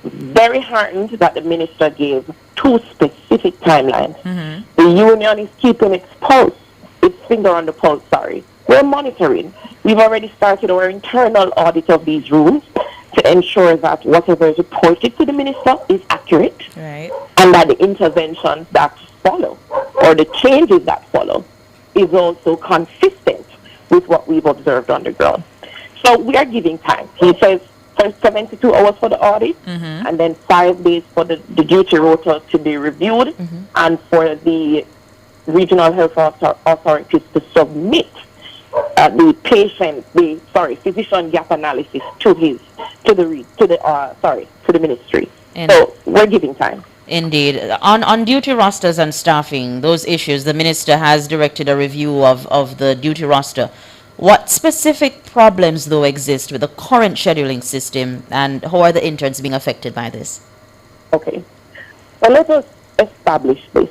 Very heartened that the minister gave 2 specific timelines. The union is keeping its finger on the pulse, We're monitoring. We've already started our internal audit of these rooms to ensure that whatever is reported to the minister is accurate, and that the interventions that follow, or the changes that follow, is also consistent with what we've observed on the ground. So we are giving time. He says 72 hours for the audit, and then 5 days for the duty rota to be reviewed, and for the regional health authorities to submit the physician gap analysis to the ministry. So we're giving time. Indeed. On duty rosters and staffing, those issues, the minister has directed a review of the duty roster. What specific problems, though, exist with the current scheduling system, and how are the interns being affected by this? Okay. Well, let us establish this.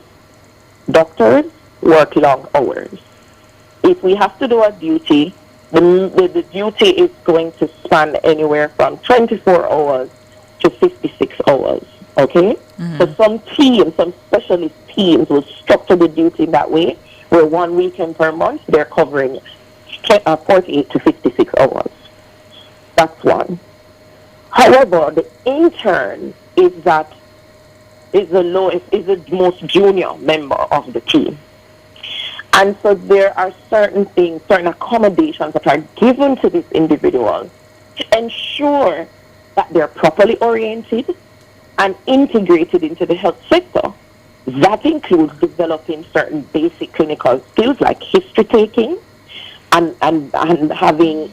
Doctors work long hours. If we have to do a duty, the duty is going to span anywhere from 24 hours to 56 hours. Okay? So some specialist teams will structure the duty that way, where 1 weekend per month they're covering 48 to 56 hours. That's one. However, the intern is the most junior member of the team. And so there are certain accommodations that are given to this individual to ensure that they're properly oriented and integrated into the health sector. That includes developing certain basic clinical skills like history taking, and having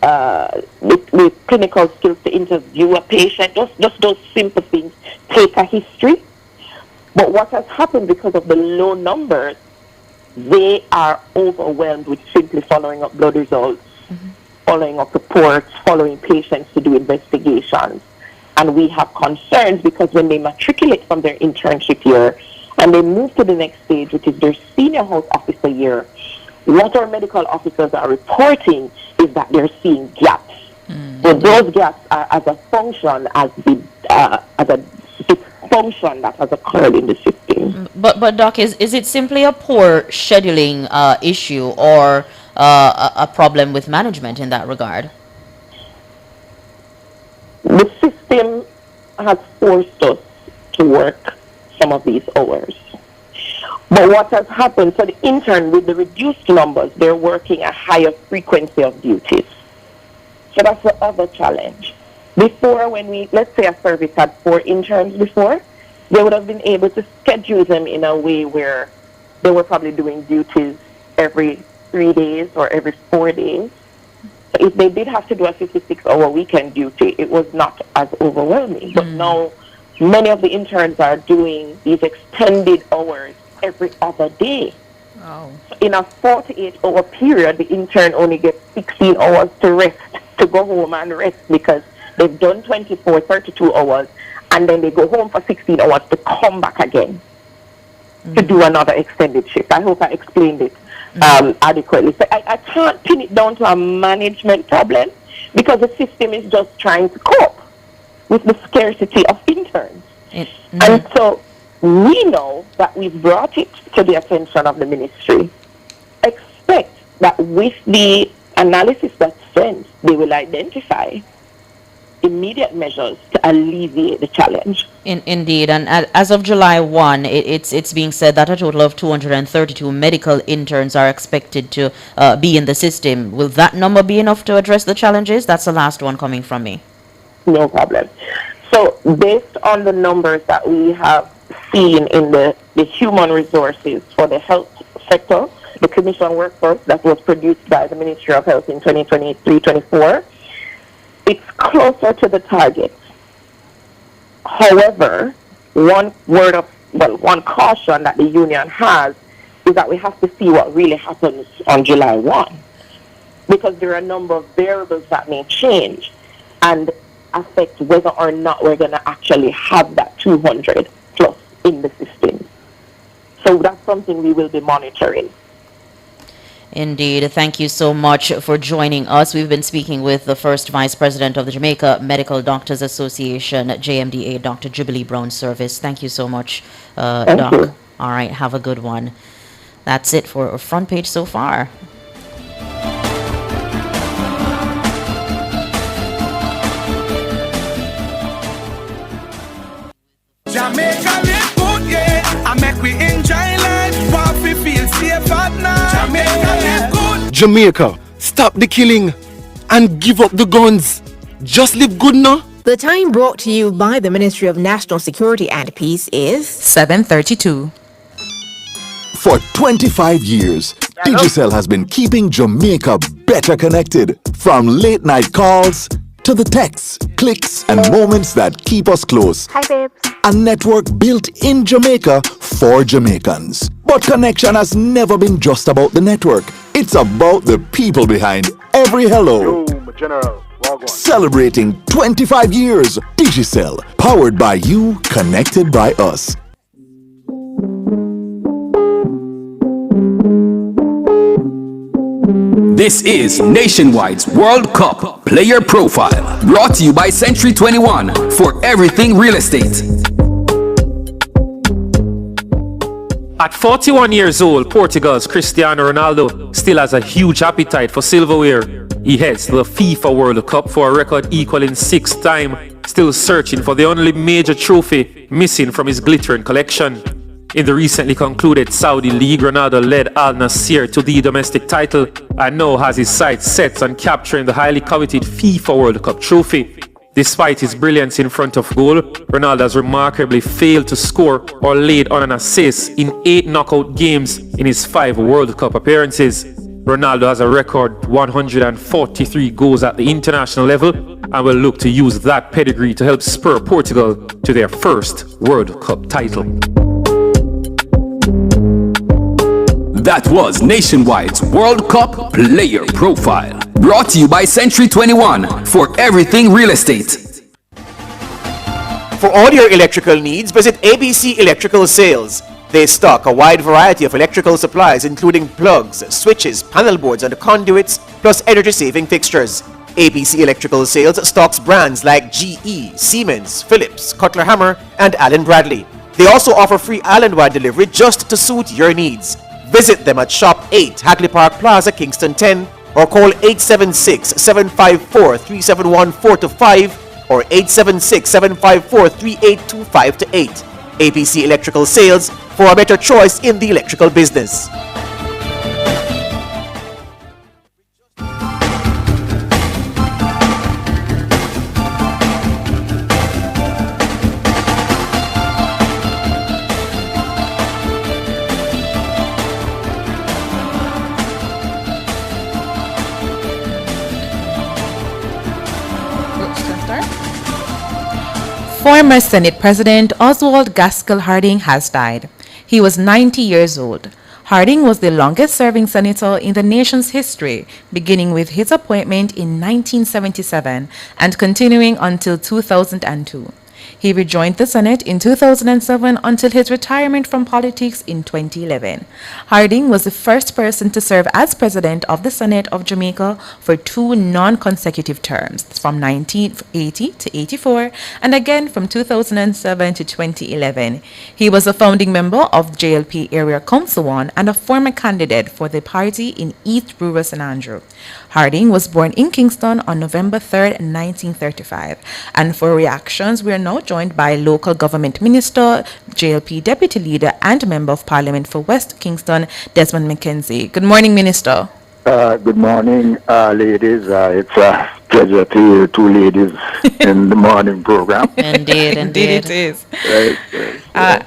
the clinical skills to interview a patient, just those simple things, take a history. But what has happened because of the low numbers, they are overwhelmed with simply following up blood results, following up reports, following patients to do investigations. And we have concerns because when they matriculate from their internship year and they move to the next stage, which is their senior health officer year, what our medical officers are reporting is that they're seeing gaps. So those gaps are as a function as a dysfunction that has occurred in the system. But Doc, is it simply a poor scheduling issue, or a problem with management in that regard? The system has forced us to work some of these hours. But what has happened, so the intern with the reduced numbers, they're working a higher frequency of duties. So that's the other challenge. Before, let's say a service had 4 interns before, they would have been able to schedule them in a way where they were probably doing duties every 3 days or every 4 days. So if they did have to do a 56-hour weekend duty, it was not as overwhelming. But now, many of the interns are doing these extended hours every other day. Wow. So in a 48-hour period, the intern only gets 16 hours to rest, to go home and rest, because they've done 24, 32 hours, and then they go home for 16 hours to come back again to do another extended shift. I hope I explained it adequately. So I can't pin it down to a management problem, because the system is just trying to cope with the scarcity of interns. And so we know that we've brought it to the attention of the ministry. Expect that with the analysis that's sent, they will identify immediate measures to alleviate the challenge. Indeed, and as of July 1, it's being said that a total of 232 medical interns are expected to be in the system. Will that number be enough to address the challenges? That's the last one coming from me. No problem. So based on the numbers that we have seen in the human resources for the health sector, the commission workforce that was produced by the Ministry of Health in 2023-24, it's closer to the target. However, one caution that the union has is that we have to see what really happens on July 1, because there are a number of variables that may change and affect whether or not we're going to actually have that 200 plus in the system. So that's something we will be monitoring. Indeed. Thank you so much for joining us. We've been speaking with the first Vice President of the Jamaica Medical Doctors Association, JMDA, Dr. Jubilee Brown Service. Thank you so much, Doc. You. All right, have a good one. That's it for Front Page so far. Jamaica live good, yeah. I make we enjoy life, while we feel safe at night. Jamaica live good. Jamaica, stop the killing and give up the guns. Just live good now. The time brought to you by the Ministry of National Security and Peace is 7:32. For 25 years, Digicel has been keeping Jamaica better connected. From late night calls to the texts, clicks, and moments that keep us close. Hi, babes. A network built in Jamaica for Jamaicans. But connection has never been just about the network. It's about the people behind every hello. Yo, my general. Celebrating 25 years. Digicel, powered by you, connected by us. This is Nationwide's World Cup Player Profile, brought to you by Century 21 for everything real estate. At 41 years old, Portugal's Cristiano Ronaldo still has a huge appetite for silverware. He heads to the FIFA World Cup for a record equaling 6th time, still searching for the only major trophy missing from his glittering collection. In the recently concluded Saudi League, Ronaldo led Al Nassr to the domestic title and now has his sights set on capturing the highly coveted FIFA World Cup trophy. Despite his brilliance in front of goal, Ronaldo has remarkably failed to score or laid on an assist in 8 knockout games in his 5 World Cup appearances. Ronaldo has a record 143 goals at the international level and will look to use that pedigree to help spur Portugal to their first World Cup title. That was Nationwide's World Cup Player Profile, brought to you by Century 21 for everything real estate. For all your electrical needs, visit ABC Electrical Sales. They stock a wide variety of electrical supplies including plugs, switches, panel boards and conduits, plus energy-saving fixtures. ABC Electrical Sales stocks brands like GE, Siemens, Philips, Cutler Hammer and Allen Bradley. They also offer free island-wide delivery just to suit your needs. Visit them at Shop 8, Hagley Park Plaza, Kingston 10, or call 876-754-3714-5 or 876-754-3825-8. ABC Electrical Sales, for a better choice in the electrical business. Former Senate President Oswald Gaskell Harding has died. He was 90 years old. Harding was the longest-serving senator in the nation's history, beginning with his appointment in 1977 and continuing until 2002. He rejoined the Senate in 2007 until his retirement from politics in 2011. Harding was the first person to serve as president of the Senate of Jamaica for 2 non-consecutive terms, from 1980 to 84, and again from 2007 to 2011. He was a founding member of JLP Area Council 1 and a former candidate for the party in East Rural St. Andrew. Harding was born in Kingston on November 3, 1935. And for reactions, we are now joined by local government minister, JLP deputy leader and member of parliament for West Kingston, Desmond McKenzie. Good morning, Minister. Good morning, ladies. It's a pleasure to hear 2 ladies in the morning program. Indeed. Indeed it is. Right.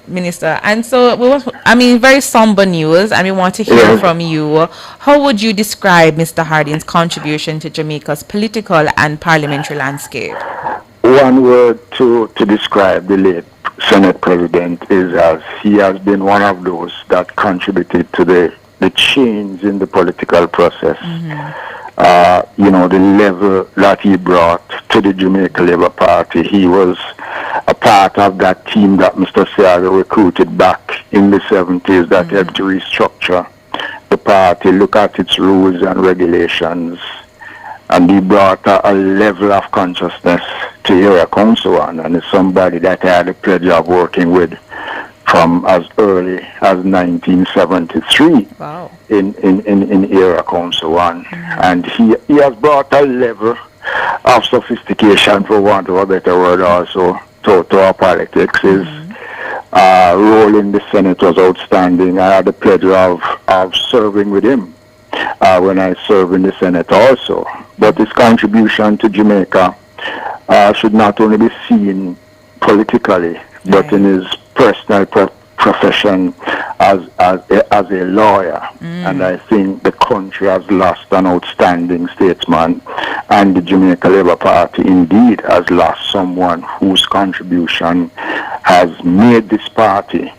Minister. And so, very somber news, and we want to hear from you. How would you describe Mr. Harding's contribution to Jamaica's political and parliamentary landscape? One word to describe the late Senate President is as he has been one of those that contributed to the change in the political process. The level that he brought to the Jamaica Labour Party. He was a part of that team that Mr. Seaga recruited back in the 70s that helped to restructure the party, look at its rules and regulations, and he brought a level of consciousness to Area Council 1, and is somebody that I had the pleasure of working with from as early as 1973 in Area Council 1. And he has brought a level of sophistication, for want of a better word, also to our politics. His role in the Senate was outstanding. I had the pleasure of serving with him when I served in the Senate also. But his contribution to Jamaica should not only be seen politically, but in his personal profession as a lawyer. And I think the country has lost an outstanding statesman, and the Jamaica Labour Party indeed has lost someone whose contribution has made this party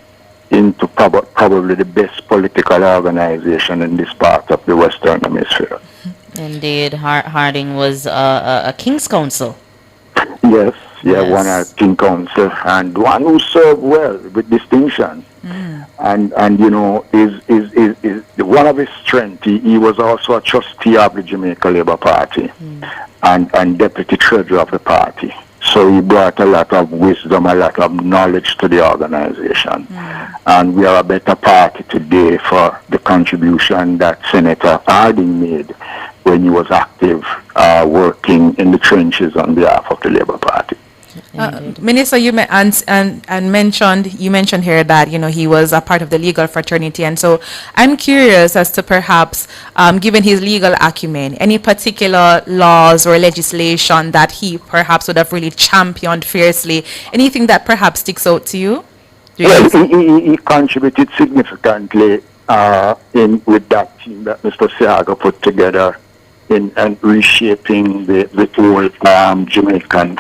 into probably the best political organization in this part of the Western Hemisphere. Indeed, Harding was a King's Counsel. Yes, one at King Council, and one who served well with distinction. And is one of his strengths. He was also a trustee of the Jamaica Labour Party and deputy treasurer of the party. So he brought a lot of wisdom, a lot of knowledge to the organization. And we are a better party today for the contribution that Senator Harding made when he was active working in the trenches on behalf of the Labour Party. Minister, you mentioned here that he was a part of the legal fraternity, and so I'm curious as to perhaps, given his legal acumen, any particular laws or legislation that he perhaps would have really championed fiercely, anything that perhaps sticks out to you? Well, he contributed significantly with that team that Mr. Seaga put together in reshaping the whole Jamaican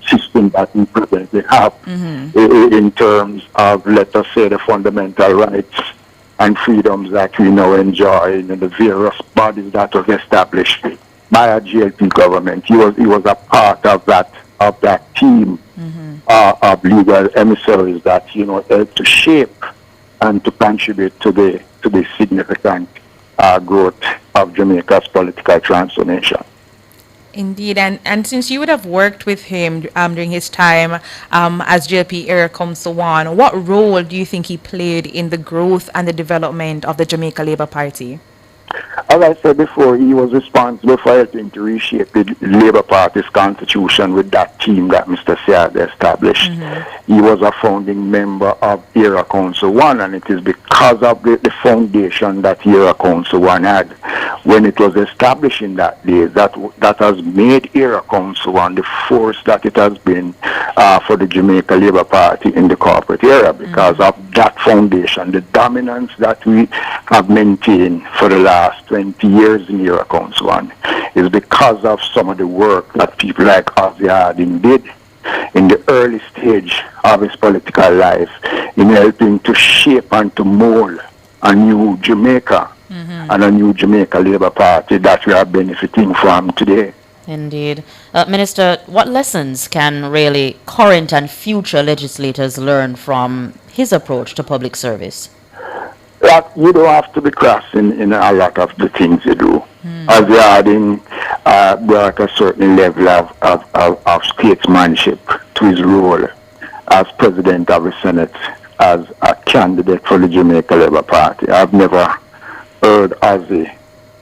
system that we presently have in terms of, let us say, the fundamental rights and freedoms that we now enjoy in the various bodies that was established by a GLP government. He was a part of that team of legal emissaries that helped to shape and to contribute to the significant growth of Jamaica's political transformation. Indeed, and since you would have worked with him during his time as JLP Area Council 1, what role do you think he played in the growth and the development of the Jamaica Labour Party? As I said before, he was responsible for helping to reshape the Labour Party's constitution with that team that Mr. Seaga established. He was a founding member of Area Council 1, and it is because of the foundation that Area Council 1 had when it was established in that day that has made Area Council 1 the force that it has been for the Jamaica Labour Party in the corporate area, because of that foundation, the dominance that we have maintained for the last 20 years in Area Council 1 is because of some of the work that people like Oswald did in the early stage of his political life in helping to shape and to mold a new Jamaica and a new Jamaica Labour Party that we are benefiting from today. Indeed. Minister, what lessons can really current and future legislators learn from his approach to public service? That you don't have to be crass in a lot of the things you do. As you're adding brought a certain level of statesmanship to his role as President of the Senate, as a candidate for the Jamaica Labour Party. I've never heard Ozzy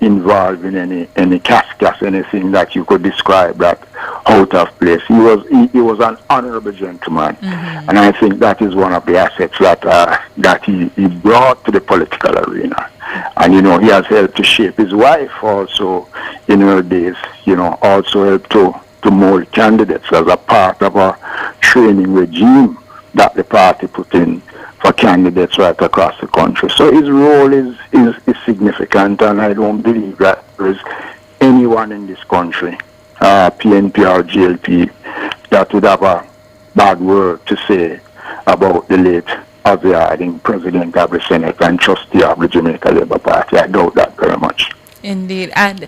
involved in any cascas, anything that you could describe that out of place. He was an honorable gentleman, and I think that is one of the assets that he brought to the political arena. And you know, he has helped to shape his wife also in her days. You know, also helped to mold candidates as a part of a training regime that the party put in for candidates right across the country. So his role is significant, and I don't believe that there is anyone in this country, PNP or GLP, that would have a bad word to say about the late Oswald Harding, President of the Senate and trustee of the Jamaica Labour Party. I doubt that very much. Indeed. And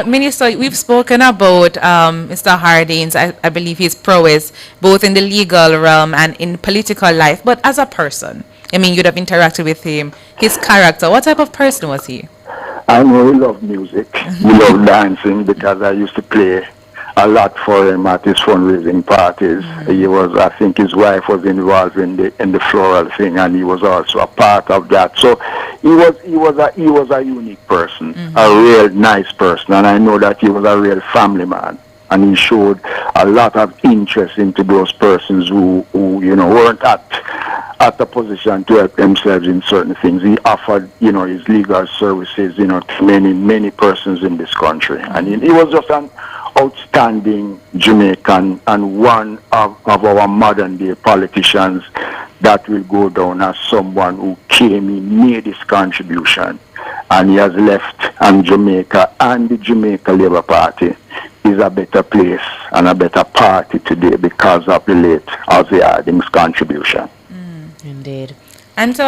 Minister, we've spoken about Mr. Harding's, I believe his prowess, both in the legal realm and in political life. But as a person, I mean, you'd have interacted with him, his character, what type of person was he? I know he loved music. He loved dancing, because I used to play a lot for him at his fundraising parties. He was, I think his wife was involved in the floral thing, and he was also a part of that. So he was a unique person, a real nice person, and I know that he was a real family man. And he showed a lot of interest into those persons who you know, weren't at the position to help themselves in certain things. He offered, you know, his legal services, you know, to many persons in this country. And he was just an outstanding Jamaican and one of our modern day politicians that will go down as someone who came in, made his contribution, and he has left, and Jamaica and the Jamaica Labour Party is a better place and a better party today because of the late Oswald Harding's contribution. Indeed. And so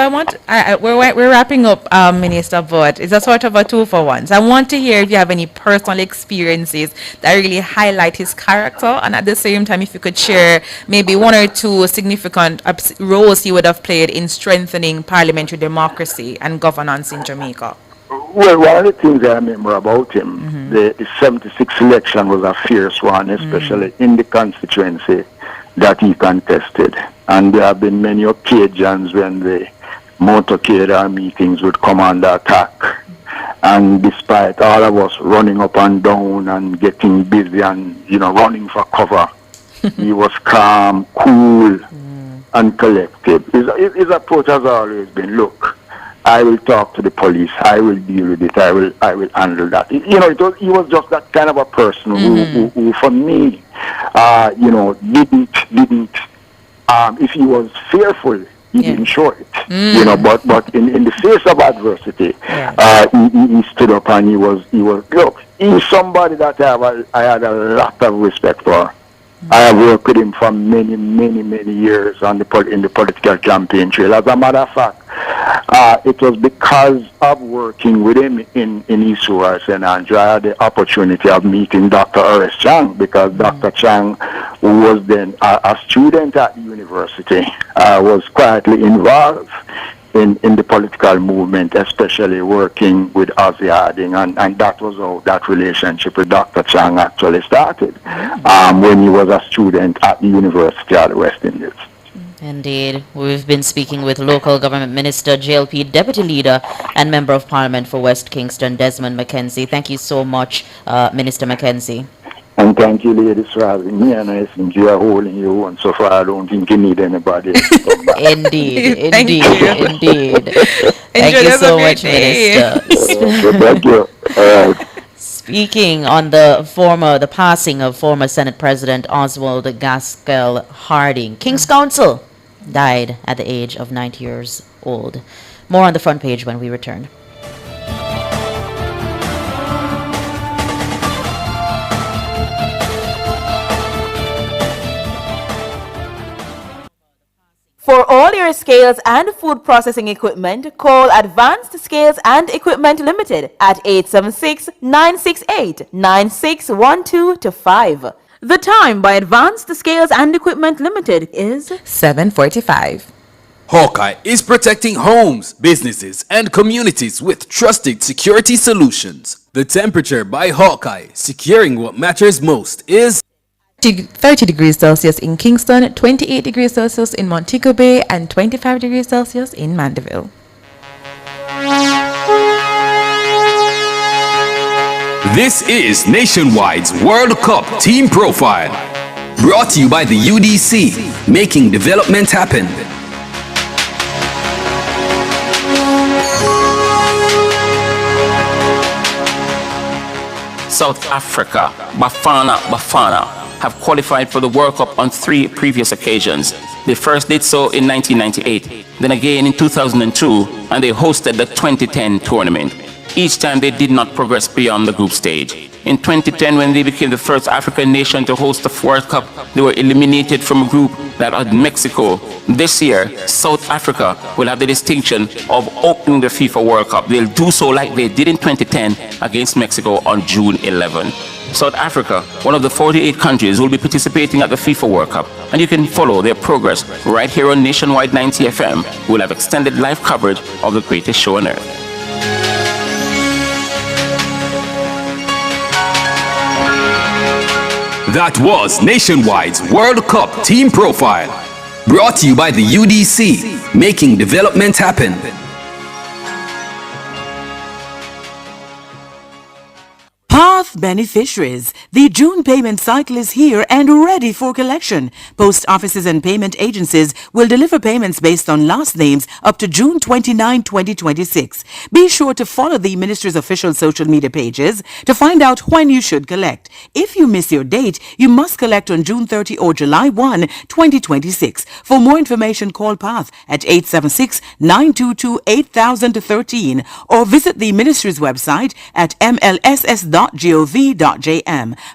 we're wrapping up, Minister, but it's a sort of a 2-for-1. So I want to hear if you have any personal experiences that really highlight his character, and at the same time, if you could share maybe 1 or 2 significant roles he would have played in strengthening parliamentary democracy and governance in Jamaica. Well, one of the things I remember about him, the 76 election was a fierce one, especially in the constituency that he contested. And there have been many occasions when the motorcade meetings would come under attack. And despite all of us running up and down and getting busy and, you know, running for cover, he was calm, cool, and collected. His approach has always been, look, I will talk to the police, I will deal with it, I will handle that. You know, he was just that kind of a person who for me, you know, didn't if he was fearful, he didn't show it. You know, but in the face of adversity, he stood up and he was look, he's somebody that I had a lot of respect for. I have worked with him for many years in the political campaign trail. As a matter of fact, it was because of working with him in Isua, St. Andrew, I had the opportunity of meeting Dr. Horace Chang, because Dr. Chang, who was then a student at the university, was quietly involved in the political movement, especially working with Oswald Harding, and that was how that relationship with Dr. Chang actually started, when he was a student at the University of the West Indies. Indeed. We've been speaking with Local Government Minister, JLP Deputy Leader and Member of Parliament for West Kingston, Desmond McKenzie. Thank you so much, Minister McKenzie. And thank you, ladies, for having me. And I think you are holding you on. So far, I don't think you need anybody else to come back. Indeed. Thank you so much, Minister. Thank you. Speaking on the passing of former Senate President Oswald Gaskell Harding, King's Counsel died at the age of 90 years old. More on the front page when we return. your scales and food processing equipment, call Advanced Scales and Equipment Limited at 876-968-9612 to 5. The time by Advanced Scales and Equipment Limited is 7:45. Hawkeye is protecting homes, businesses, and communities with trusted security solutions. The temperature by Hawkeye, securing what matters most, is 30 degrees Celsius in Kingston, 28 degrees Celsius in Montego Bay, and 25 degrees Celsius in Mandeville. This is Nationwide's World Cup Team Profile. Brought to you by the UDC, making development happen. South Africa, Bafana have qualified for the World Cup on 3 previous occasions. They first did so in 1998, then again in 2002, and they hosted the 2010 tournament. Each time they did not progress beyond the group stage. In 2010, when they became the first African nation to host the World Cup, they were eliminated from a group that had Mexico. This year, South Africa will have the distinction of opening the FIFA World Cup. They'll do so like they did in 2010 against Mexico on June 11. South Africa, one of the 48 countries, will be participating at the FIFA World Cup, and you can follow their progress right here on Nationwide 90 FM. We'll have extended live coverage of the greatest show on earth. That was Nationwide's World Cup Team Profile. Brought to you by the UDC, making development happen. Path beneficiaries. The June payment cycle is here and ready for collection. Post offices and payment agencies will deliver payments based on last names up to June 29, 2026. Be sure to follow the Ministry's official social media pages to find out when you should collect. If you miss your date, you must collect on June 30 or July 1, 2026. For more information, call Path at 876-922-8013 or visit the Ministry's website at mlss.gov.jm.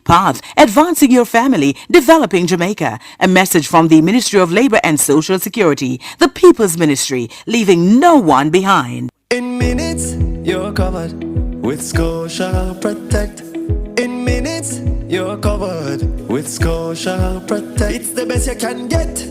Path, advancing your family, developing Jamaica. A message from the Ministry of Labour and Social Security, the People's Ministry, leaving no one behind. In minutes, you're covered with Scotia Protect. In minutes, you're covered with Scotia Protect. It's the best you can get,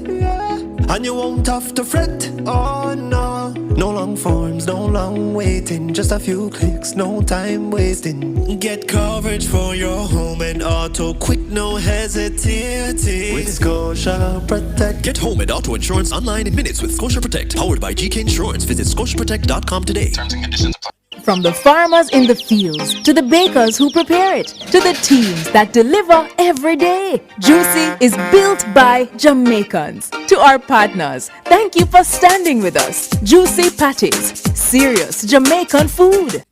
and you won't have to fret. Oh no, no long forms, no long waiting, just a few clicks, no time wasting. Get coverage for your home and auto, quick, no hesitating. With Scotia Protect. Get home and auto insurance online in minutes with Scotia Protect, powered by GK Insurance. Visit scotiaprotect.com today. Terms and conditions apply. From the farmers in the fields, to the bakers who prepare it, to the teams that deliver every day, Juicy is built by Jamaicans. To our partners, thank you for standing with us. Juicy Patties, serious Jamaican food.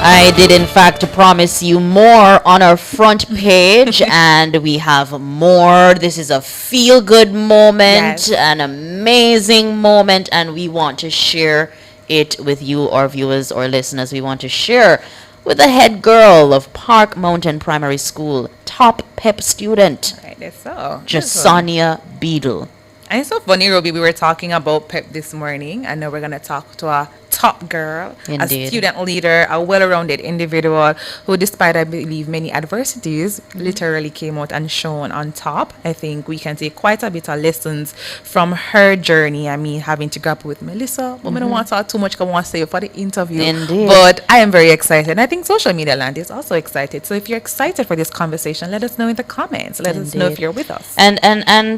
I did in fact promise you more on our front page and we have more. This is a feel-good moment, an amazing moment, and we want to share it with you, our viewers or listeners. We want to share with the head girl of Park Mountain Primary School, top PEP student, Right, that's so. Jasania Beadle. And it's so funny, Ruby, we were talking about PEP this morning, and now we're going to talk to a top girl, Indeed. a student leader, a well-rounded individual who, despite, I believe, many adversities, literally came out and shone on top. I think we can take quite a bit of lessons from her journey. I mean, having to grapple with Melissa, but I don't want to talk too much because I want to say for the interview. Indeed. But I am very excited. And I think social media land is also excited. So if you're excited for this conversation, let us know in the comments. Let us know if you're with us. And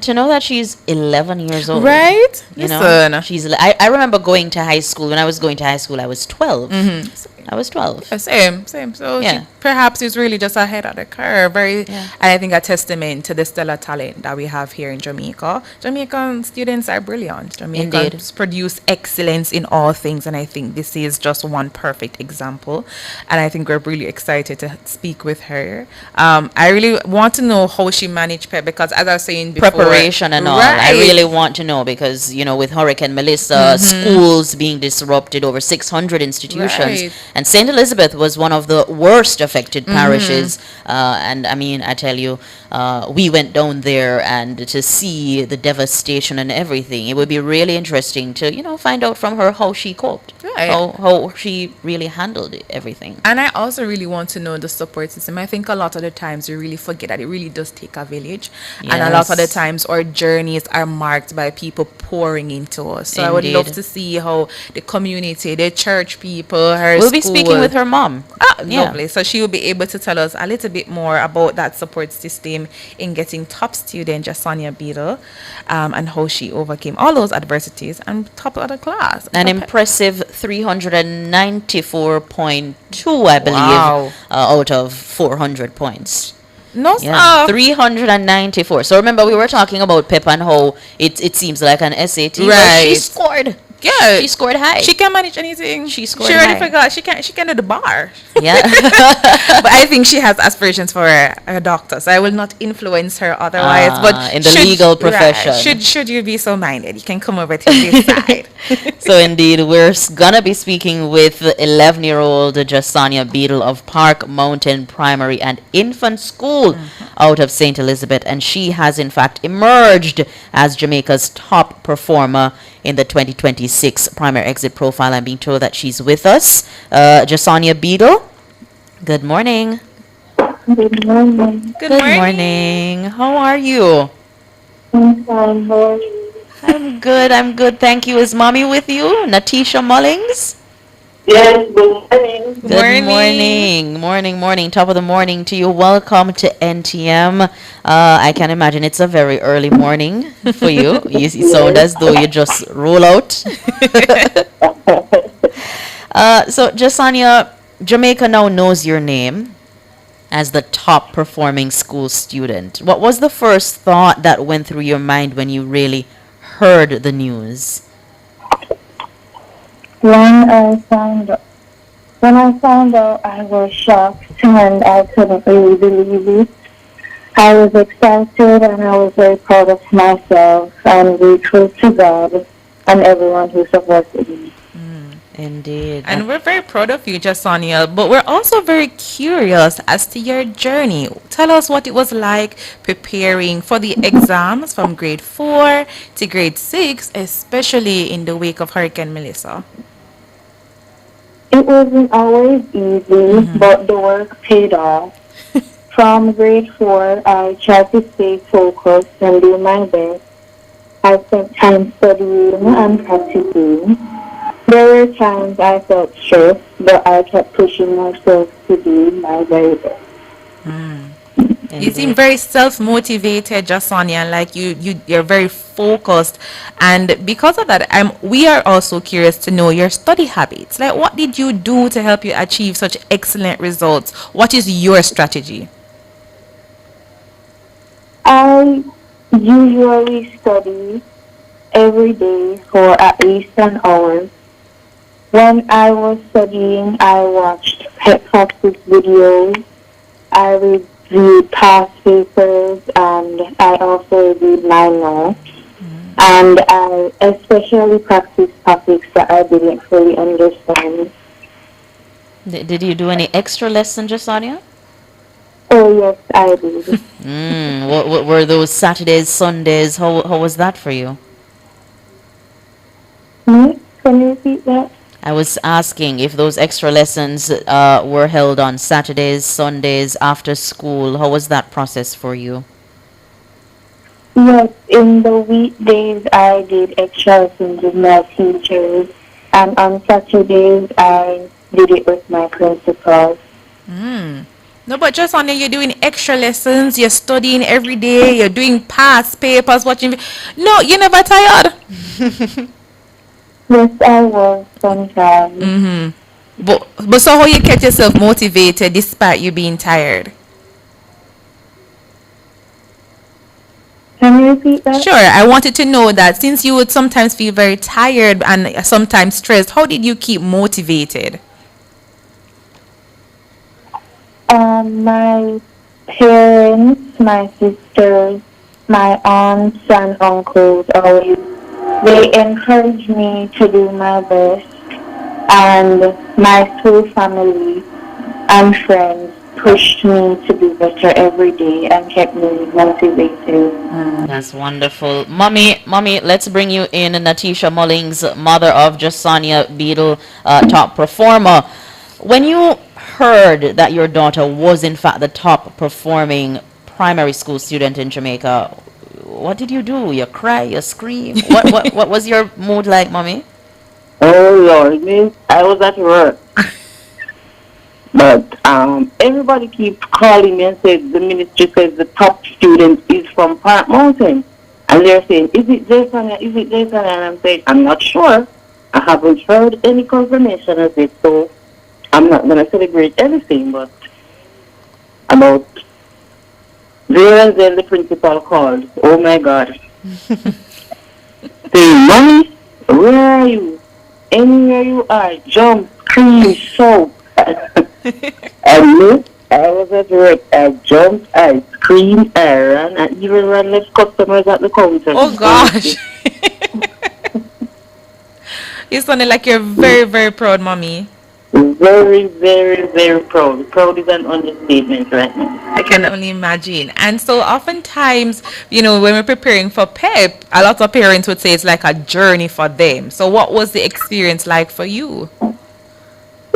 to know that she's 11 years old, right? You Listen. know, I remember going to high school. When I was going to high school, I was 12. I was 12. Same. So she perhaps is really just ahead of the curve. And I think a testament to the stellar talent that we have here in Jamaica. Jamaican students are brilliant. Jamaicans produce excellence in all things, and I think this is just one perfect example. And I think we're really excited to speak with her. I really want to know how she managed PEP, because as I was saying before, preparation and all. I really want to know, because with Hurricane Melissa, schools being disrupted, over 600 institutions. And St. Elizabeth was one of the worst affected parishes. And I mean, I tell you, we went down there, and to see the devastation and everything, it would be really interesting to, find out from her how she coped, how she really handled everything. And I also really want to know the support system. I think a lot of the times we really forget that it really does take a village. And a lot of the times our journeys are marked by people pouring into us. So I would love to see how the community, the church people, her We'll be speaking with her mom. Lovely. So she will be able to tell us a little bit more about that support system in getting top student Jasania Beadle, and how she overcame all those adversities and top of the class. An impressive 394.2, I believe, out of 400 points. No, 394. So remember, we were talking about Pep and how it seems like an SAT. Right. But she scored. Yeah, she scored high. She can manage anything. She scored. She already forgot. She can do the bar. Yeah. But I think she has aspirations for a doctor, so I will not influence her otherwise. But in the legal profession, should you be so minded, you can come over to this side. So indeed, we're gonna be speaking with 11-year-old Jasania Beadle of Park Mountain Primary and Infant School out of St. Elizabeth, and she has in fact emerged as Jamaica's top performer in the 2026 primary exit profile. I'm being told that she's with us. Jasania Beadle, good morning. Good morning. Good morning. How are you? I'm fine. How are you? I'm good. Thank you. Is mommy with you? Natisha Mullings? Yes, good morning. Good morning. Top of the morning to you. Welcome to NTM. I can imagine it's a very early morning for you. You sound as though you just roll out. So, Jasania, Jamaica now knows your name as the top performing school student. What was the first thought that went through your mind when you really heard the news? When I found out, I was shocked and I couldn't really believe it. I was excited and I was very proud of myself and grateful to God and everyone who supported me. Indeed. And we're very proud of you, Jasania, but we're also very curious as to your journey. Tell us what it was like preparing for the exams from grade 4 to grade 6, especially in the wake of Hurricane Melissa. It wasn't always easy, but the work paid off. From grade 4, I tried to stay focused and do my best. I spent time studying and practicing. There were times I felt stressed, but I kept pushing myself to do my very best. You seem very self-motivated, Jasania, like you're very focused, and because of that, we are also curious to know your study habits. Like, what did you do to help you achieve such excellent results? What is your strategy? I usually study every day for at least an hour. When I was studying, I watched pet practice videos. I reviewed past papers, and I also read my notes. And I especially practiced topics that I didn't fully understand. Did you do any extra lessons, Jasania? Oh, yes, I did. What were those Saturdays, Sundays? How was that for you? Can you repeat that? I was asking if those extra lessons were held on Saturdays, Sundays, after school. How was that process for you? Yes, in the weekdays I did extra lessons with my teachers, and on Saturdays I did it with my principal. No, but just on there, you're doing extra lessons, you're studying every day, you're doing past papers, watching. No, you're never tired. Yes, I was sometimes. But so how you kept yourself motivated despite you being tired? Can you repeat that? Sure, I wanted to know that since you would sometimes feel very tired and sometimes stressed, how did you keep motivated? My parents, my sisters, my aunts and uncles always, they encourage me to do my best, and my school family and friends pushed me to do better every day and kept me motivated. That's wonderful. Mommy, let's bring you in, Natisha Mullings, mother of Jasania Beadle, top performer. When you heard that your daughter was in fact the top performing primary school student in Jamaica, what did you do? You cry, you scream? What was your mood like, Mommy? Oh Lord, me, I was at work. But everybody keeps calling me and says the ministry says the top student is from Park Mountain. And they're saying, is it Jason? Is it Jason? And I'm saying, I'm not sure. I haven't heard any confirmation of it, so I'm not going to celebrate anything. But about there and then the principal called. Oh my God. Saying, Mommy, where are you? Anywhere you are, jump, scream, shout. And me, I was at work. I jumped, I screamed, I ran, I even ran left customers at the counter. Oh gosh. You sounded like you're very, very proud, Mommy. Very, very, very proud. Proud is an understatement right now. I can only imagine. And so oftentimes, when we're preparing for PEP, a lot of parents would say it's like a journey for them. So what was the experience like for you?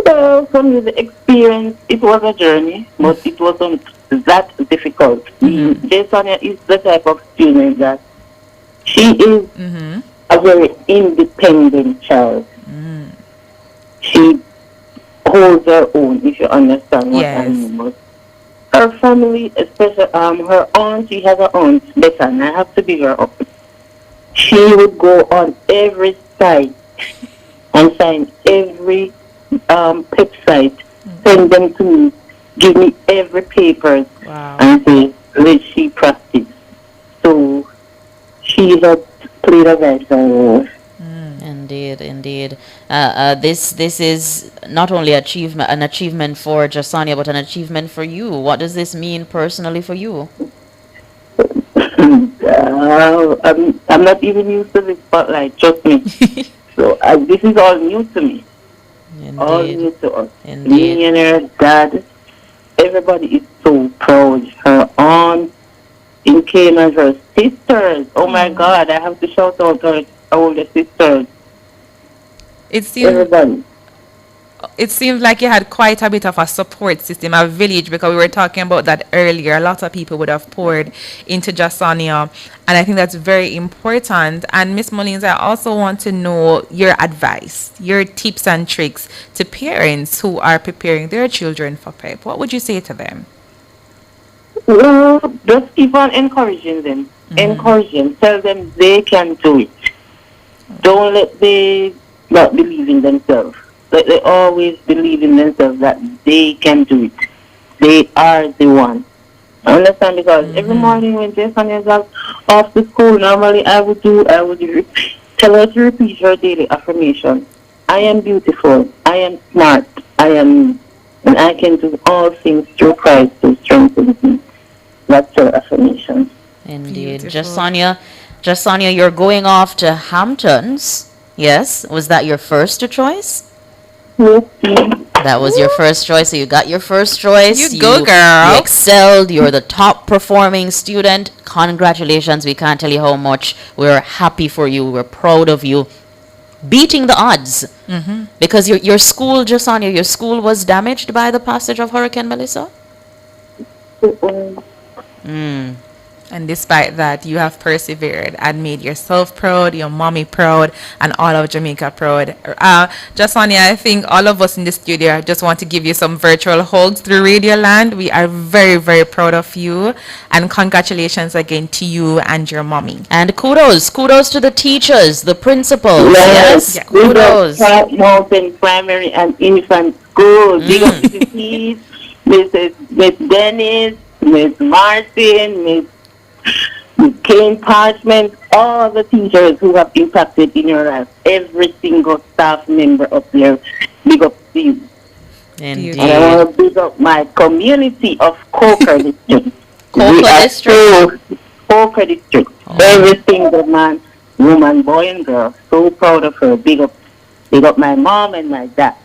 Well, for me, the experience, it was a journey, but it wasn't that difficult. Jasonia is the type of student that she is a very independent child. She holds her own, if you understand what I mean. But her family, especially her aunt, she has an aunt, Becca, and I have to big her up. She would go on every site and sign every PEP site, send them to me, give me every paper, and say, let she practice. So she had played a vital role. Indeed. This is not only an achievement for Jasania, but an achievement for you. What does this mean personally for you? I'm not even used to this spotlight, trust me. So this is all new to me. All new to us. Me and her dad, everybody is so proud. Her aunt, it came as her sisters. Oh my God, I have to shout out her older sisters. Everybody. It seems like you had quite a bit of a support system, a village, because we were talking about that earlier. A lot of people would have poured into Jasania, and I think that's very important. And Miss Mullings, I also want to know your advice, your tips and tricks to parents who are preparing their children for PEP. What would you say to them? Well, just keep on encouraging them. Encourage them. Tell them they can do it. Don't let them not believe in themselves. But they always believe in themselves that they can do it. They are the one. I understand, because every morning when Jason is off to school, normally I would tell her to repeat her daily affirmation. I am beautiful. I am smart. And I can do all things through Christ who strengthens me. That's her affirmation. Indeed. Jasania, you're going off to Hamptons. Yes. Was that your first choice? That was your first choice, so you got your first choice. You go, girl. You excelled. You're the top performing student. Congratulations. We can't tell you how much we're happy for you. We're proud of you. beating the odds. Because your school, Jasania, your school was damaged by the passage of Hurricane Melissa? And despite that, you have persevered and made yourself proud, your mommy proud, and all of Jamaica proud. Jasania, I think all of us in the studio just want to give you some virtual hugs through Radio Land. We are very, very proud of you. And congratulations again to you and your mommy. And kudos to the teachers, the principals. Yes, kudos. Mountain Primary and Infant School. Big up to the Keys, Miss Dennis, Miss Martin, Miss Kane Parchment, all the teachers who have impacted in your life, every single staff member up there, big up to you. Indeed. And I want to big up my community of Coker District. Coker District. Every single man, woman, boy and girl, so proud of her. Big up my mom and my dad.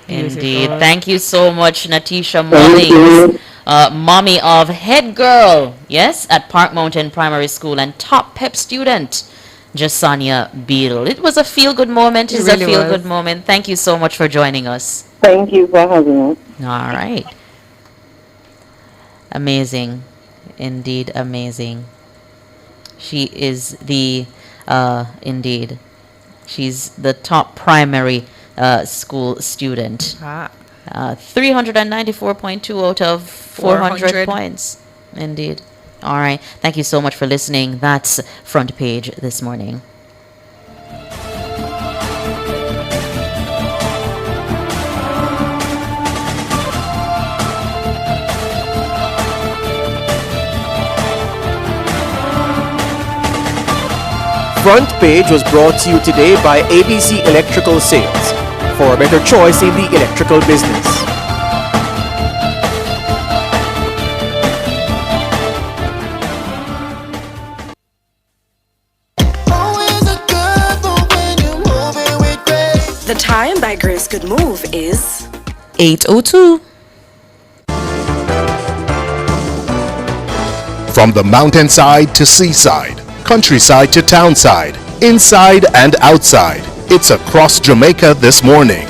Indeed. Thank you so much, Natisha Mullings. Mommy of head girl, yes, at Park Mountain Primary School, and top PEP student, Jasania Beadle. It was a feel-good moment. It's really a feel-good moment. Thank you so much for joining us. Thank you for having us. All right. Amazing. Indeed, amazing. She is the, indeed, she's the top primary school student. 394.2 out of 400 points. Indeed. All right. Thank you so much for listening. That's Front Page this morning. Front Page was brought to you today by ABC Electrical Sales. For a better choice in the electrical business. The time by Grace Good Move is 8:02. From the mountainside to seaside, countryside to townside, inside and outside, it's Across Jamaica this morning.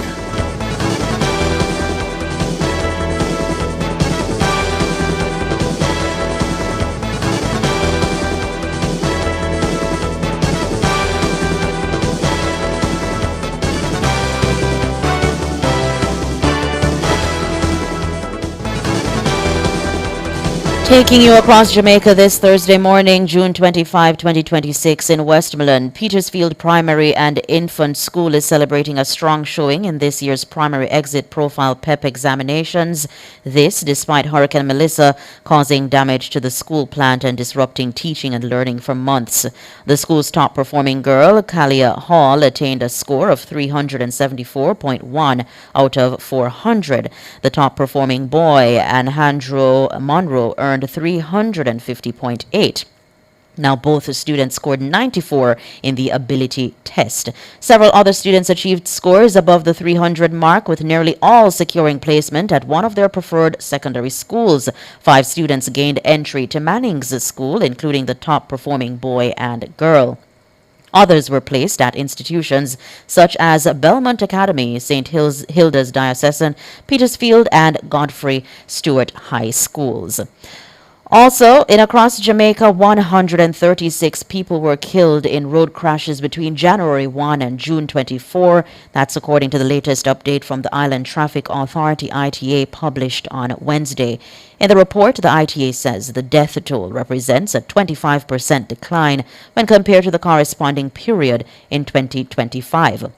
Taking you across Jamaica this Thursday morning, June 25, 2026, in Westmoreland, Petersfield Primary and Infant School is celebrating a strong showing in this year's primary exit profile PEP examinations. This despite Hurricane Melissa causing damage to the school plant and disrupting teaching and learning for months. The school's top performing girl, Kalia Hall, attained a score of 374.1 out of 400. The top performing boy, Alejandro Monroe, earned 350.8. Now, both students scored 94 in the ability test. Several other students achieved scores above the 300 mark, with nearly all securing placement at one of their preferred secondary schools. 5 students gained entry to Manning's school, including the top performing boy and girl. Others were placed at institutions such as Belmont Academy, St. Hilda's Diocesan, Petersfield, and Godfrey Stewart High Schools. Also, in across Jamaica, 136 people were killed in road crashes between January 1 and June 24. That's according to the latest update from the Island Traffic Authority, ITA, published on Wednesday. In the report, the ITA says the death toll represents a 25% decline when compared to the corresponding period in 2025.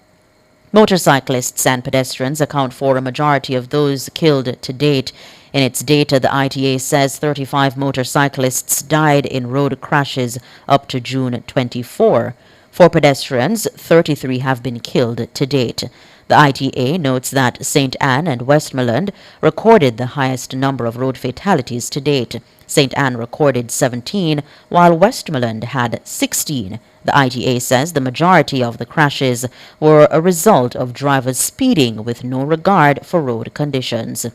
Motorcyclists and pedestrians account for a majority of those killed to date. In its data, the ITA says 35 motorcyclists died in road crashes up to June 24. For pedestrians, 33 have been killed to date. The ITA notes that St. Anne and Westmoreland recorded the highest number of road fatalities to date. St. Anne recorded 17, while Westmoreland had 16. The ITA says the majority of the crashes were a result of drivers speeding with no regard for road conditions.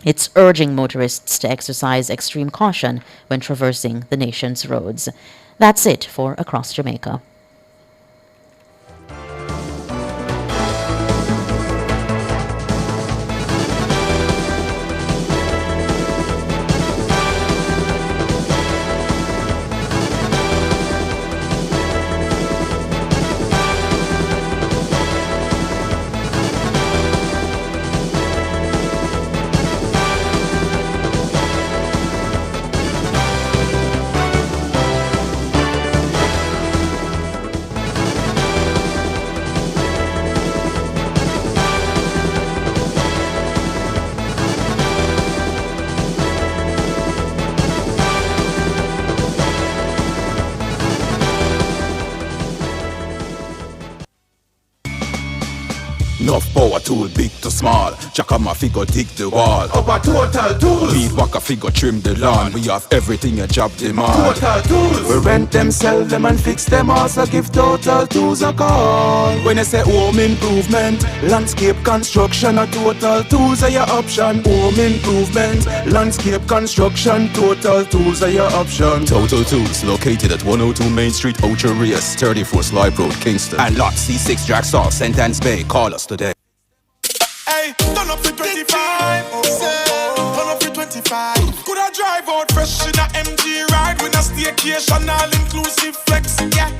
It's urging motorists to exercise extreme caution when traversing the nation's roads. That's it for Across Jamaica. Power tool big to small. Chakama figure dig the wall. Up a Total Tools. Weed whacker figure trim the lawn. We have everything a job demand. Total Tools. We rent them, sell them and fix them. Also give Total Tools a call. When you say home improvement, landscape construction, a Total Tools are your option. Home improvement, landscape construction, Total Tools are your option. Total Tools located at 102 Main Street, Ocho Rios, 34 Slipe Road, Kingston. And lot C6 Jacksaw, Sentence Bay. Call us today. Hey, turn up to 25. Turn up to 25. Could I drive out fresh in a MG ride with a staycation, all inclusive flex? Yeah.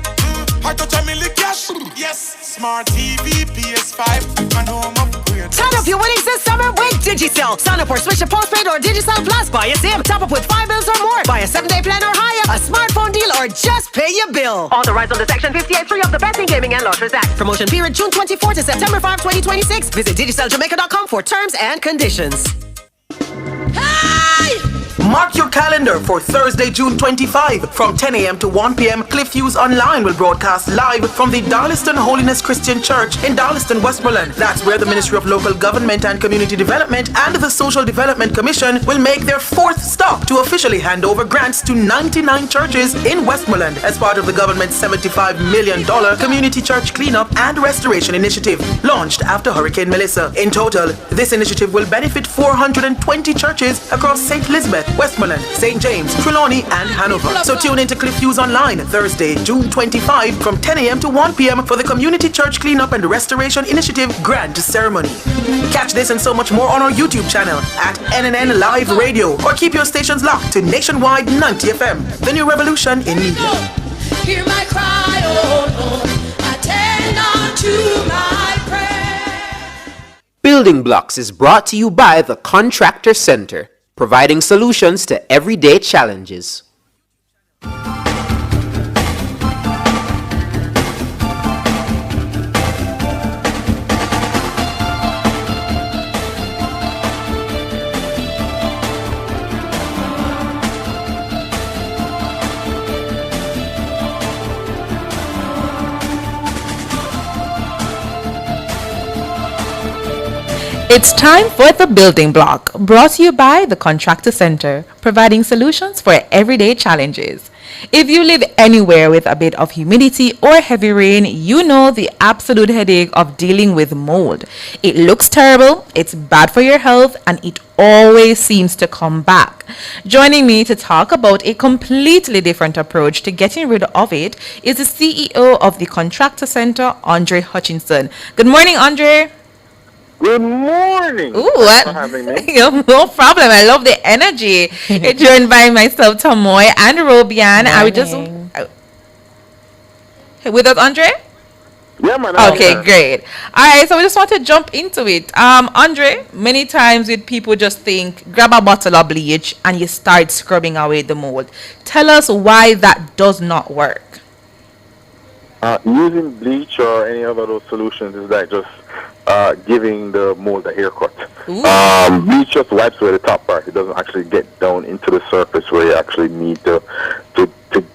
I touch a million cash. Yes. Smart TV, PS5, and home upgrade. Turn up your winning system with Digicel. Sign up or switch to postpaid or Digicel Plus. Buy a SIM. Top up with 5 bills or more. Buy a 7-day plan or higher. A smartphone deal or just pay your bill. Authorized under Section 58.3 of the Betting, Gaming and Lotteries Act. Promotion period June 24 to September 5, 2026. Visit DigicelJamaica.com for terms and conditions. Mark your calendar for Thursday, June 25 from 10 a.m. to 1 p.m. Cliff Hughes Online will broadcast live from the Darlaston Holiness Christian Church in Darlaston, Westmoreland. That's where the Ministry of Local Government and Community Development and the Social Development Commission will make their 4th stop to officially hand over grants to 99 churches in Westmoreland as part of the government's $75 million Community Church Cleanup and Restoration Initiative launched after Hurricane Melissa. In total, this initiative will benefit 420 churches across St. Elizabeth, Westmoreland, St. James, Trelawney, and Hanover. So tune in to Cliff Hughes Online Thursday, June 25 from 10 a.m. to 1 p.m. for the Community Church Cleanup and Restoration Initiative Grant Ceremony. Catch this and so much more on our YouTube channel at NNN Live Radio or keep your stations locked to Nationwide 90 FM, the new revolution in media. Hear my cry, oh Lord, attend unto my prayer. Building Blocks is brought to you by the Contractor Center, providing solutions to everyday challenges. It's time for the Building Block, brought to you by the Contractor Center, providing solutions for everyday challenges. If you live anywhere with a bit of humidity or heavy rain, you know the absolute headache of dealing with mold. It looks terrible, it's bad for your health, and it always seems to come back. Joining me to talk about a completely different approach to getting rid of it is the CEO of the Contractor Center, Andre Hutchinson. Good morning, Andre. Good morning. Ooh, Thanks for having me. No problem. I love the energy. It's joined by myself, Tamoy, and Robian. I would just with us, Andre. Yeah, man. Okay, great. All right, so we just want to jump into it. Andre, many times with people just think grab a bottle of bleach and you start scrubbing away the mold. Tell us why that does not work. Using bleach or any other of those solutions is like just giving the mold a haircut. Bleach just wipes away the top part. It doesn't actually get down into the surface where you actually need to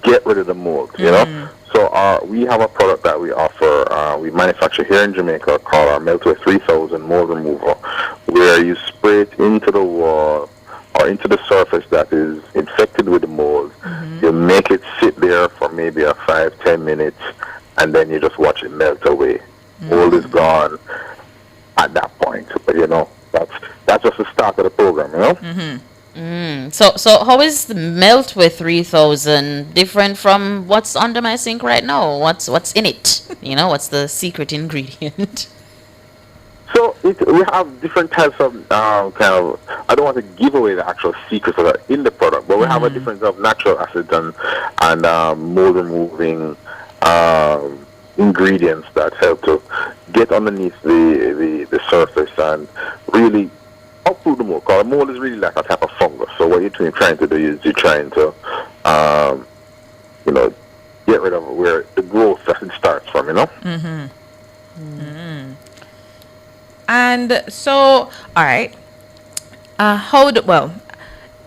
get rid of the mold, you know? So we have a product that we offer, we manufacture here in Jamaica called our Meltway 3000 mold remover, where you spray it into the wall or into the surface that is infected with the mold. You make it sit there for maybe a 5-10 minutes, and then you just watch it melt away. Mold is gone at that point. But you know, that's just the start of the program, you know? So how is the Meltway 3000 different from what's under my sink right now? What's in it? You know, what's the secret ingredient? So we have different types of kind of, I don't want to give away the actual secrets that are in the product, but we have a difference of natural acids and mold removing ingredients that help to get underneath the surface and really uproot the mold. Because mold is really like a type of fungus. So what you're trying to do is you're trying to, you know, get rid of where the growth that it starts from, you know? And so, all right.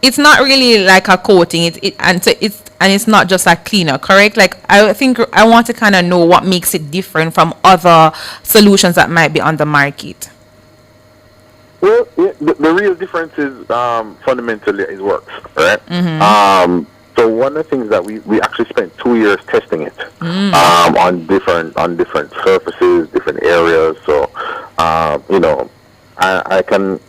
It's not really like a coating. It's not just a cleaner, correct? Like I think I want to kind of know what makes it different from other solutions that might be on the market. Well, the real difference is fundamentally is works, right? So one of the things that we actually spent 2 years testing it on different surfaces, different areas. So I can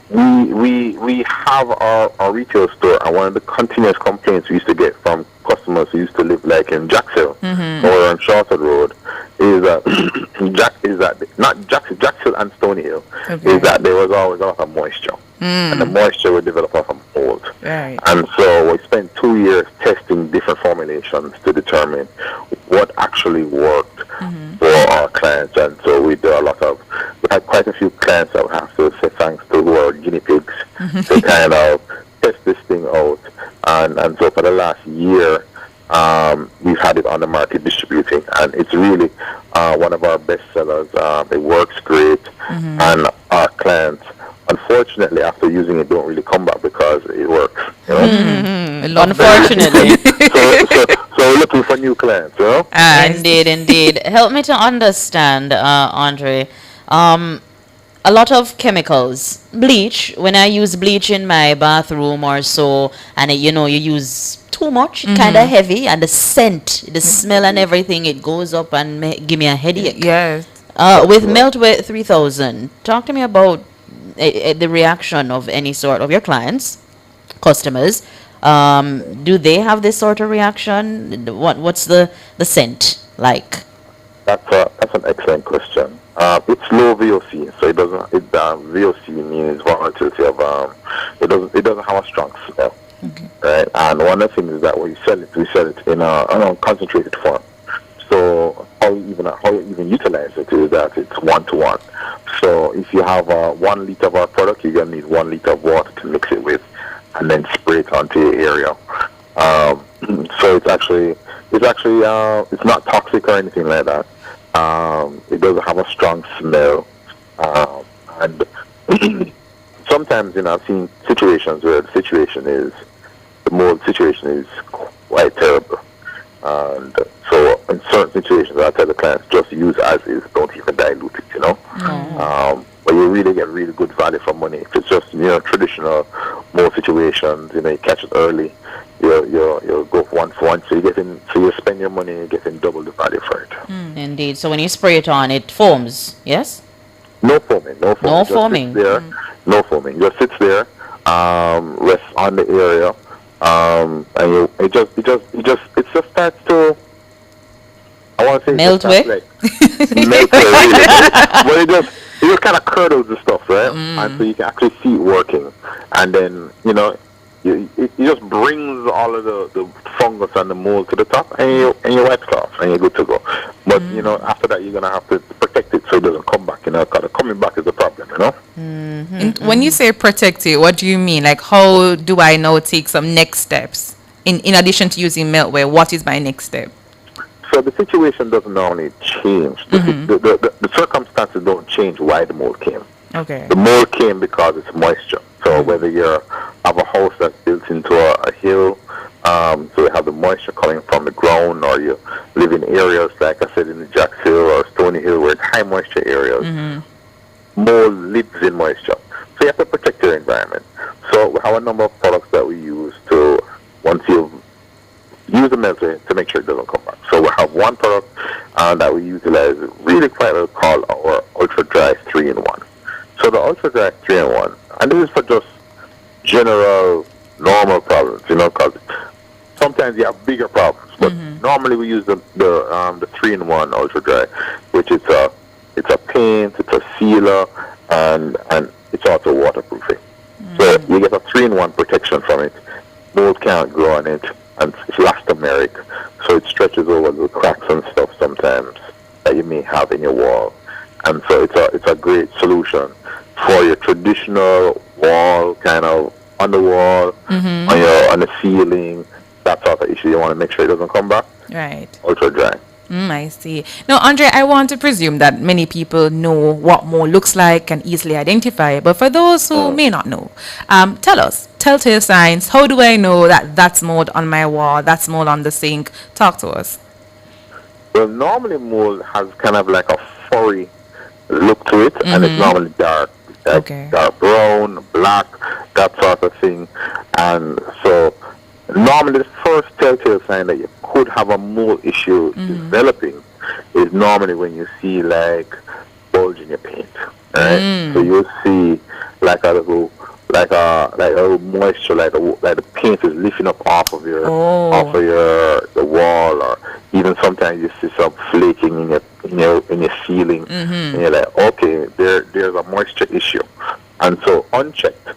we have our retail store, and one of the continuous complaints we used to get from customers who used to live like in Jacksonville or on Charter Road is that Jacksonville and Stony Hill is that there was always a lot of moisture. And the moisture would develop from mold. Right. And so we spent 2 years testing different formulations to determine what actually worked for our clients. And so we had quite a few clients that we have to say thanks to, who are guinea pigs, to kind of test this thing out. And so for the last year, we've had it on the market distributing, and it's really one of our best sellers. It works great, and our clients, unfortunately, after using it, don't really come back because it works. You know? Unfortunately. So we're looking for new clients, you know? Indeed. Help me to understand, Andre. A lot of chemicals. Bleach, when I use bleach in my bathroom or so, and you use too much, kind of heavy, and the scent, the smell and everything, it goes up and give me a headache. Yes. With Meltweight 3000, talk to me about the reaction of any sort of your clients, customers. Do they have this sort of reaction? What's the scent like? That's an excellent question. It's low VOC, so it doesn't. VOC means volatility of. It doesn't have a strong smell, right? And one of the things is that when we sell it in a concentrated form. So how you even utilize it is that it's 1-to-1. So if you have 1 liter of our product, you're gonna need 1 liter of water to mix it with, and then spray it onto your area. So it's not toxic or anything like that. It doesn't have a strong smell, and sometimes I've seen situations where the mold situation is quite terrible, and so in certain situations I tell the clients just use as is, don't even dilute it, but you really get really good value for money. If it's just traditional mold situations, you catch it early, you'll go for one, so you spend your money, you're getting double the value for it. Indeed. So when you spray it on, it foams, yes? No foaming. No foaming. No foaming. Just sits there, rests on the area, and it just starts to. I want to say melt away. Melt away, really. But it just kind of curdles the stuff, right? And so you can actually see it working, and then it just brings all of the fungus and the mold to the top, and you wipe it off, and you're good to go. But after that, you're gonna have to protect it so it doesn't come back. Because coming back is the problem. When you say protect it, what do you mean? Like, how do I now take some next steps in addition to using Meltway? What is my next step? So the situation doesn't normally change. The circumstances don't change why the mold came. Okay. The mold came because it's moisture. So whether you have a house that's built into a hill, so you have the moisture coming from the ground, or you live in areas, like I said, in the Jack Hill or Stony Hill, where it's high moisture areas, mold lives in moisture. So you have to protect your environment. So we have a number of products that we use to, once you've used the Meltway, to make sure it doesn't come back. So we have one product that we utilize really quite well called our Ultra Dry 3-in-1. So the Ultra Dry 3-in-1, and this is for just general, normal problems, because sometimes you have bigger problems. But normally we use the 3-in-1 Ultra Dry, which it's a paint, it's a sealer, and it's also waterproofing. So you get a 3-in-1 protection from it. Mold can't grow on it, and it's elastomeric, so it stretches over the cracks and stuff sometimes that you may have in your wall. And so it's a great solution for your traditional wall, kind of on the wall, on the ceiling, that sort of issue. You want to make sure it doesn't come back. Right. Ultra dry. I see. Now, Andre, I want to presume that many people know what mold looks like, and easily identify it. But for those who may not know, tell us, telltale signs. How do I know that that's mold on my wall, that's mold on the sink? Talk to us. Well, normally mold has kind of like a furry look to it, and it's normally dark. like dark brown, black, that sort of thing. And so normally the first telltale sign that you could have a mold issue developing is normally when you see like bulge in your paint, right? So you'll see like a little moisture, like the paint is lifting up off of the wall, or even sometimes you see some flaking in your ceiling, and you're like, okay, there's a moisture issue, and so unchecked,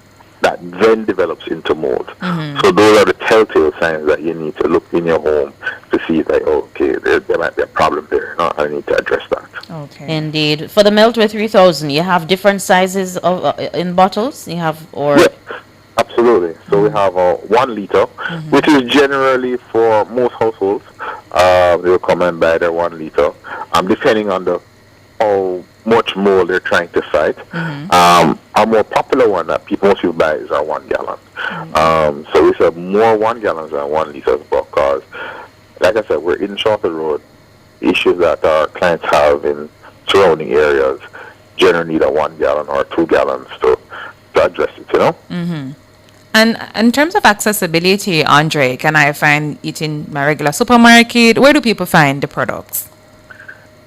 that then develops into mold. So those are the telltale signs that you need to look in your home to see that, okay, there might be a problem there. I need to address that. Okay. Indeed. For the Meltway 3000, you have different sizes of in bottles. You have Yes, absolutely. So we have 1 liter, which is generally for most households. They will come and buy their 1 liter, depending on how much mold they're trying to fight. A more popular one that most people buy is our 1 gallon. So we sell more 1 gallons than 1 liters, because, like I said, we're in Shorter Road. Issues that our clients have in surrounding areas generally need a 1 gallon or 2 gallons to address it, you know? And in terms of accessibility, Andre, can I find it in my regular supermarket? Where do people find the products?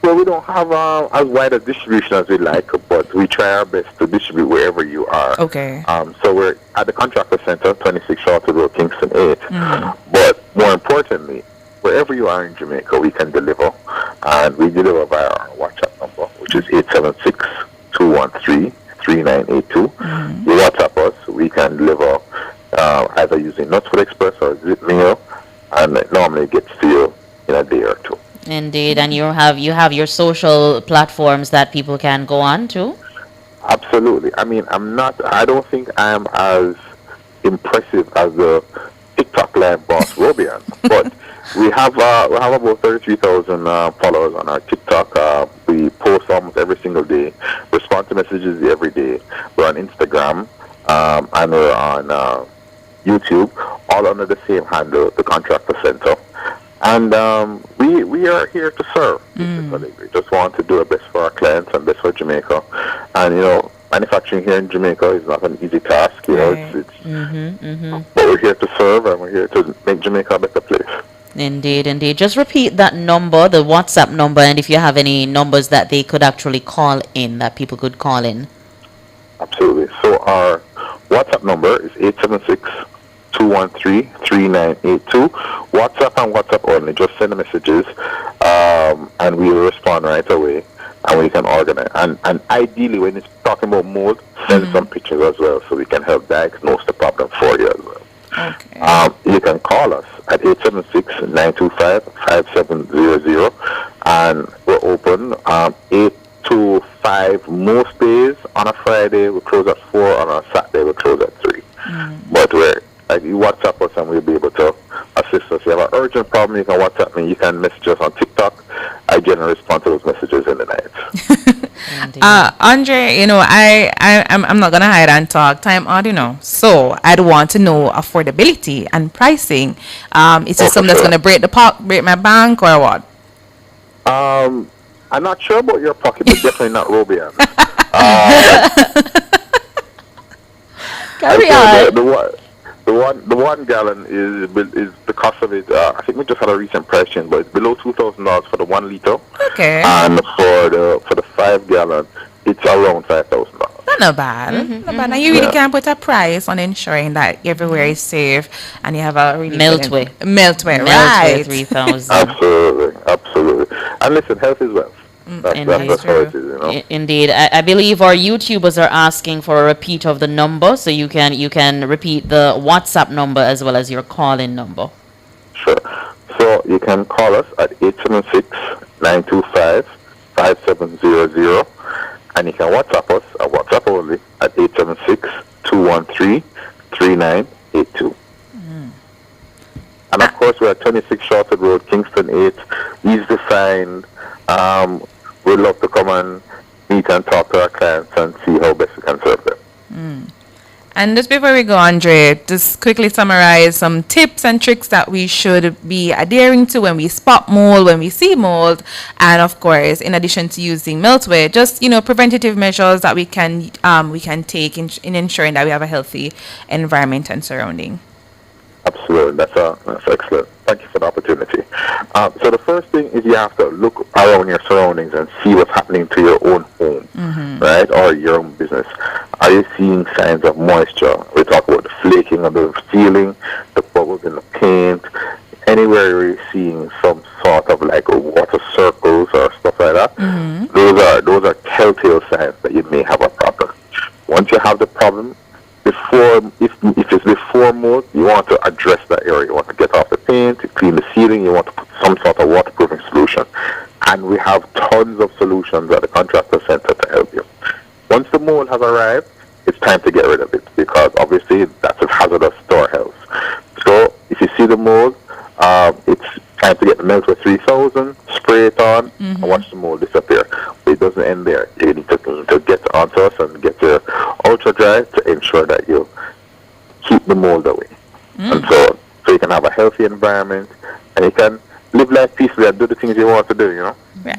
Well, we don't have as wide a distribution as we'd like, but we try our best to distribute wherever you are. Okay. So we're at the Contractor Center, 26 Shorter Road, Kingston 8. But more importantly, wherever you are in Jamaica, we can deliver. And we deliver via our WhatsApp number, which is 876-213-3982. You WhatsApp us, we can deliver either using Nutsford Express or Zip Mail, and it normally gets to you in a day or two. Indeed, and you have your social platforms that people can go on to? Absolutely. I mean, I don't think I am as impressive as the TikTok live boss Robian, but we have about 33,000 followers on our TikTok. We post almost every single day, respond to messages every day. We're on Instagram, and we're on YouTube, all under the same handle, the Contractor Center. And we are here to serve. We just want to do our best for our clients and best for Jamaica. And, manufacturing here in Jamaica is not an easy task. But we're here to serve, and we're here to make Jamaica a better place. Indeed, indeed. Just repeat that number, the WhatsApp number, and if you have any numbers that they could actually call in, that people could call in. Absolutely. So our WhatsApp number is 876-213-3982. WhatsApp and WhatsApp only. Just send the messages, and we will respond right away, and we can organize. And ideally, when it's talking about mold, send some pictures as well, so we can help diagnose the problem for you as well. Okay. You can call us at 876-925-5700, and we're open 8 to 5 most days. On a Friday, we close at 4. On a Saturday, we close at 3. But you WhatsApp us, and we'll be able to assist us. If you have an urgent problem, you can WhatsApp me. You can message us on TikTok. I generally respond to those messages in the night. Andre, I'm not gonna hide and talk. Time out, So I'd want to know affordability and pricing. Is it something that's gonna break my bank, or what? I'm not sure about your pocket, but definitely not Robian. Carry on. The 1 gallon is the cost of it. I think we just had a recent price change, but it's below $2,000 for the 1 liter. Okay. And for the 5 gallon, it's around $5,000. Not bad. Not bad. Now you really can put a price on ensuring that everywhere is safe, and you have a really Meltway, right? 3000. Absolutely. And listen, health is wealth. That's how it is, Indeed. I believe our YouTubers are asking for a repeat of the number, so you can repeat the WhatsApp number as well as your call-in number. Sure. So you can call us at 876-925-5700, and you can WhatsApp us at WhatsApp only at 876-213-3982. And of course, we're at 26 Shorter Road, Kingston 8, easy to find. We'd love to come and meet and talk to our clients and see how best we can serve them. And just before we go, Andre, just quickly summarize some tips and tricks that we should be adhering to when we spot mold, when we see mold, and of course, in addition to using Meltway, just preventative measures that we can take in ensuring that we have a healthy environment and surrounding. Absolutely, that's excellent. Thank you for the opportunity. So the first thing is you have to look around your surroundings and see what's happening to your own home, right, or your own business. Are you seeing signs of moisture? We talk about the flaking of the ceiling, the bubbles in the paint, anywhere you're seeing some sort of like water circles or stuff like that. Those are telltale signs that you may have a problem. Once you have the problem, if it's before mold, you want to address that area. You want to get off the paint, clean the ceiling, you want to put some sort of waterproofing solution. And we have tons of solutions at the Contractor Center to help you. Once the mold has arrived, it's time to get rid of it because obviously that's hazardous to our health. So if you see the mold, it's time to get the Meltway 3000, spray it on, and watch the mold disappear. But it doesn't end there. You need to get onto us and get your ultra dry to ensure that you keep the mold away. And so you can have a healthy environment and you can live life peacefully and do the things you want to do,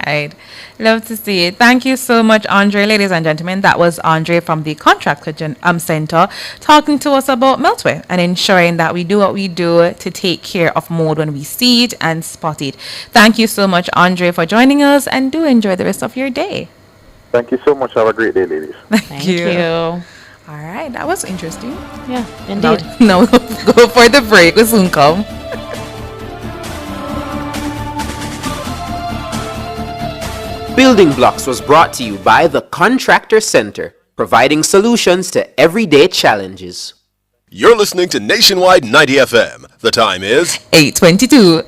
Right. Love to see it. Thank you so much, Andre. Ladies and gentlemen, that was Andre from the Contractor Center talking to us about Meltway and ensuring that we do what we do to take care of mold when we see it and spot it. Thank you so much, Andre, for joining us, and do enjoy the rest of your day. Thank you so much. Have a great day, ladies. Thank you. All right. That was interesting. Yeah, indeed. Now go for the break. We'll soon come. Building Blocks was brought to you by the Contractor Center, providing solutions to everyday challenges. You're listening to Nationwide 90 FM. The time is 8:22.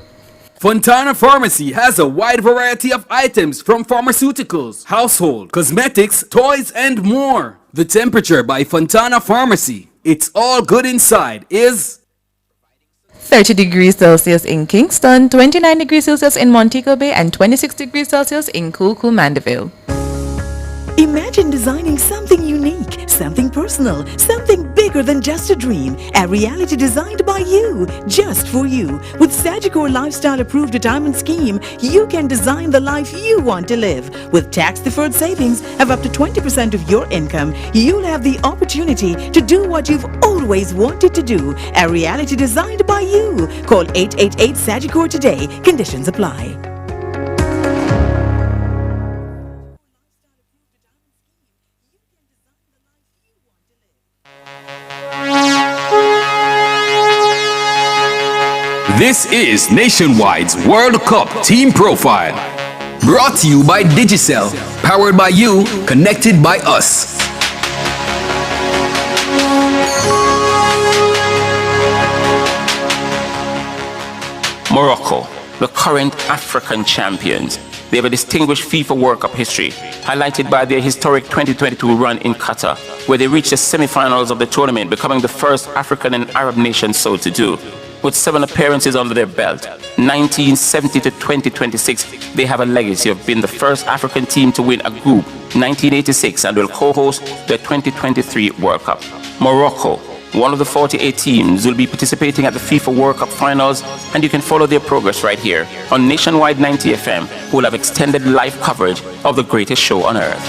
Fontana Pharmacy has a wide variety of items from pharmaceuticals, household, cosmetics, toys, and more. The temperature by Fontana Pharmacy. It's all good inside is 30 degrees Celsius in Kingston, 29 degrees Celsius in Montego Bay, and 26 degrees Celsius in Cool Mandeville. Imagine designing something unique, something personal, something bigger than just a dream. A reality designed by you, just for you. With Sagicor Lifestyle Approved Retirement Scheme, you can design the life you want to live. With tax-deferred savings of up to 20% of your income, you'll have the opportunity to do what you've always wanted to do. A reality designed by you. Call 888 Sagicor today. Conditions apply. This is Nationwide's World Cup Team Profile. Brought to you by Digicel. Powered by you, connected by us. Morocco, the current African champions. They have a distinguished FIFA World Cup history, highlighted by their historic 2022 run in Qatar, where they reached the semi-finals of the tournament, becoming the first African and Arab nation so to do. With 7 appearances under their belt, 1970 to 2026, they have a legacy of being the first African team to win a group, 1986, and will co-host the 2023 World Cup. Morocco, one of the 48 teams, will be participating at the FIFA World Cup finals, and you can follow their progress right here on Nationwide 90 FM, who will have extended live coverage of the greatest show on earth.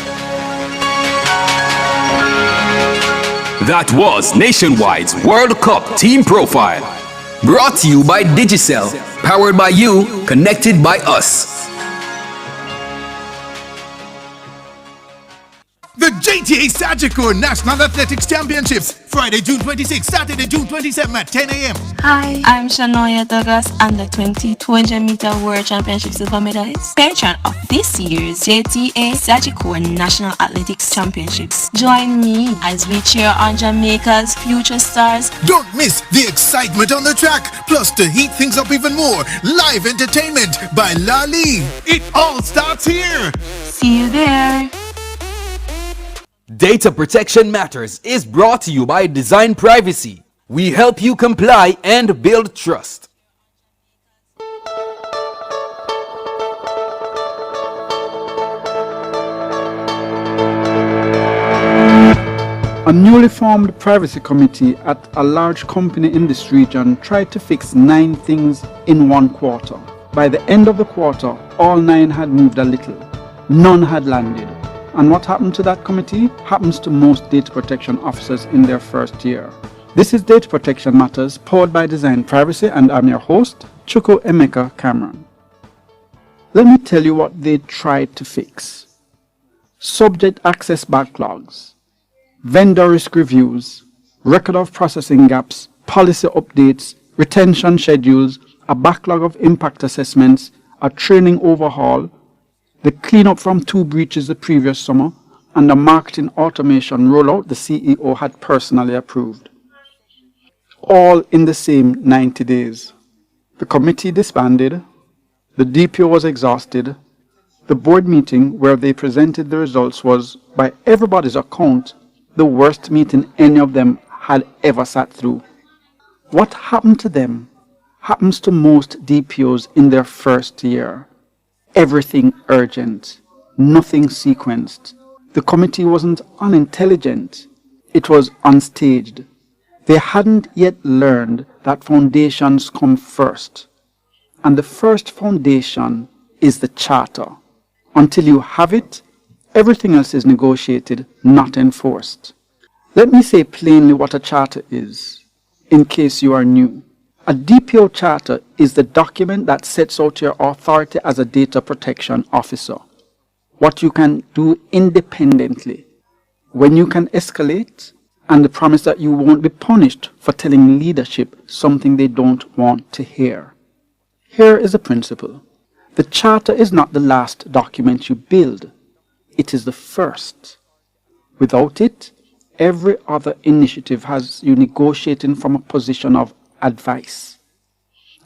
That was Nationwide's World Cup Team Profile. Brought to you by Digicel. Powered by you, connected by us. The JTA Sagicor National Athletics Championships, Friday, June 26, Saturday, June 27 at 10 a.m. Hi, I'm Shanoya Douglas, and the 200-meter World Championship silver medalist, patron of this year's JTA Sagicor National Athletics Championships. Join me as we cheer on Jamaica's future stars. Don't miss the excitement on the track, plus to heat things up even more, live entertainment by Lali. It all starts here. See you there. Data Protection Matters is brought to you by Design Privacy. We help you comply and build trust. A newly formed privacy committee at a large company in this region tried to fix 9 things in 1 quarter. By the end of the quarter, all 9 had moved a little. None had landed. And what happened to that committee happens to most data protection officers in their first year. This is Data Protection Matters, powered by Design Privacy, and I'm your host, Chuku Emeka Cameron. Let me tell you what they tried to fix. Subject access backlogs, vendor risk reviews, record of processing gaps, policy updates, retention schedules, a backlog of impact assessments, a training overhaul, the cleanup from 2 breaches the previous summer, and a marketing automation rollout the CEO had personally approved. All in the same 90 days. The committee disbanded, the DPO was exhausted, the board meeting where they presented the results was, by everybody's account, the worst meeting any of them had ever sat through. What happened to them happens to most DPOs in their first year. Everything urgent, nothing sequenced. The committee wasn't unintelligent, it was unstaged. They hadn't yet learned that foundations come first. And the first foundation is the charter. Until you have it, everything else is negotiated, not enforced. Let me say plainly what a charter is, in case you are new. A DPO charter is the document that sets out your authority as a data protection officer, what you can do independently, when you can escalate, and the promise that you won't be punished for telling leadership something they don't want to hear. Here is a principle. The charter is not the last document you build. It is the first. Without it, every other initiative has you negotiating from a position of advice.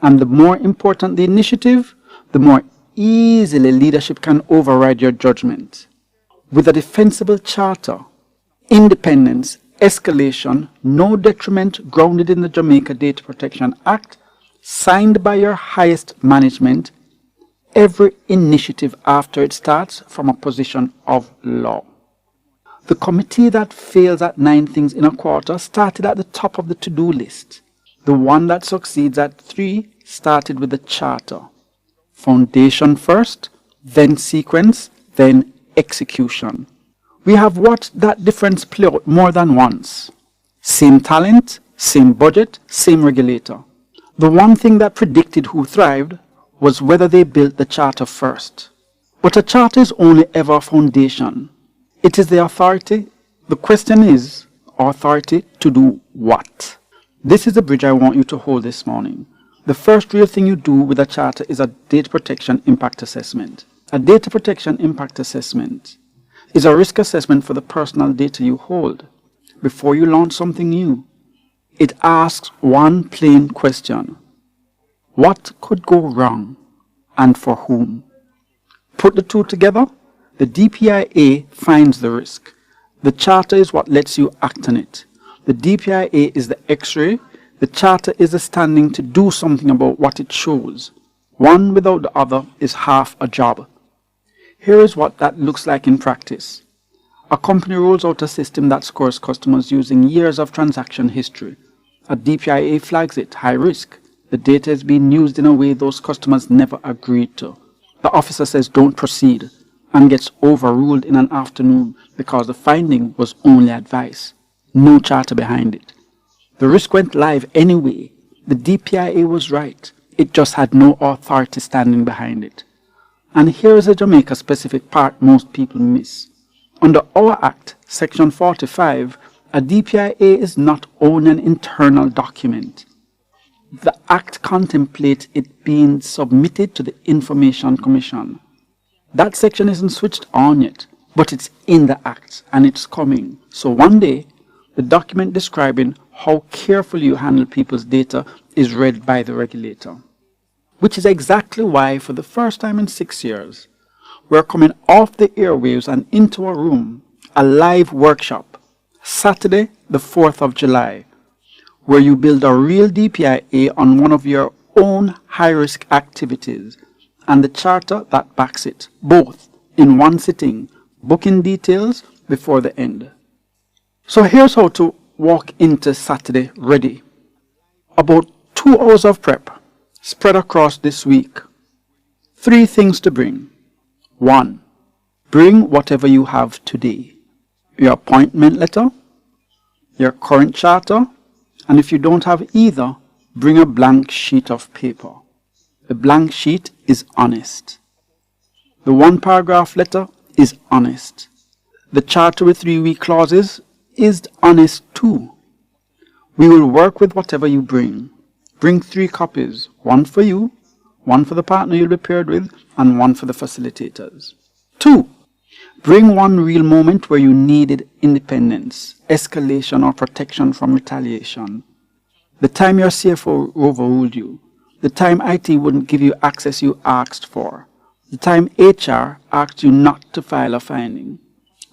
And the more important the initiative, the more easily leadership can override your judgment. With a defensible charter, independence, escalation, no detriment grounded in the Jamaica Data Protection Act, signed by your highest management, every initiative after it starts from a position of law. The committee that fails at 9 things in a quarter started at the top of the to-do list. The one that succeeds at 3 started with the charter. Foundation first, then sequence, then execution. We have watched that difference play out more than once. Same talent, same budget, same regulator. The one thing that predicted who thrived was whether they built the charter first. But a charter is only ever a foundation. It is the authority. The question is, authority to do what? This is the bridge I want you to hold this morning. The first real thing you do with a charter is a data protection impact assessment. A data protection impact assessment is a risk assessment for the personal data you hold. Before you launch something new, it asks one plain question. What could go wrong and for whom? Put the two together, the DPIA finds the risk. The charter is what lets you act on it. The DPIA is the X-ray. The charter is the standing to do something about what it shows. One without the other is half a job. Here is what that looks like in practice. A company rolls out a system that scores customers using years of transaction history. A DPIA flags it high risk. The data is being used in a way those customers never agreed to. The officer says don't proceed and gets overruled in an afternoon because the finding was only advice. No charter behind it. The risk went live anyway. The DPIA was right. It just had no authority standing behind it. And here is a Jamaica specific part most people miss. Under our Act, Section 45, a DPIA is not only an internal document. The Act contemplates it being submitted to the Information Commission. That section isn't switched on yet, but it's in the Act and it's coming. So one day, the document describing how carefully you handle people's data is read by the regulator. Which is exactly why, for the first time in 6 years, we're coming off the airwaves and into a room, a live workshop, Saturday, the 4th of July, where you build a real DPIA on one of your own high-risk activities and the charter that backs it, both in one sitting, booking details before the end. So here's how to walk into Saturday ready. About 2 hours of prep spread across this week. 3 things to bring. 1. Bring whatever you have today. Your appointment letter, your current charter, and if you don't have either, bring a blank sheet of paper. The blank sheet is honest. The 1-paragraph letter is honest. The charter with 3-week clauses is honest too. We will work with whatever you bring. Bring 3 copies, 1 for you, 1 for the partner you'll be paired with, and 1 for the facilitators. 2. Bring 1 real moment where you needed independence, escalation, or protection from retaliation. The time your CFO overruled you. The time IT wouldn't give you access you asked for. The time HR asked you not to file a finding.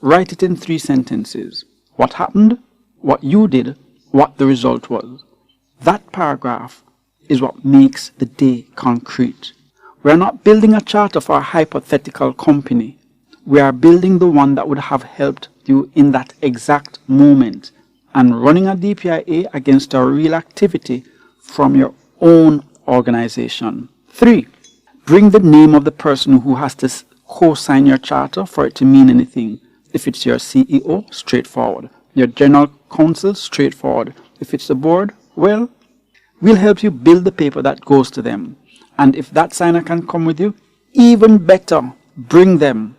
Write it in 3 sentences. What happened, what you did, what the result was. That paragraph is what makes the day concrete. We are not building a charter for a hypothetical company. We are building the one that would have helped you in that exact moment, and running a DPIA against a real activity from your own organization. 3. Bring the name of the person who has to co-sign your charter for it to mean anything. If it's your CEO, straightforward. Your general counsel, straightforward. If it's the board, well, we'll help you build the paper that goes to them. And if that signer can come with you, even better, bring them.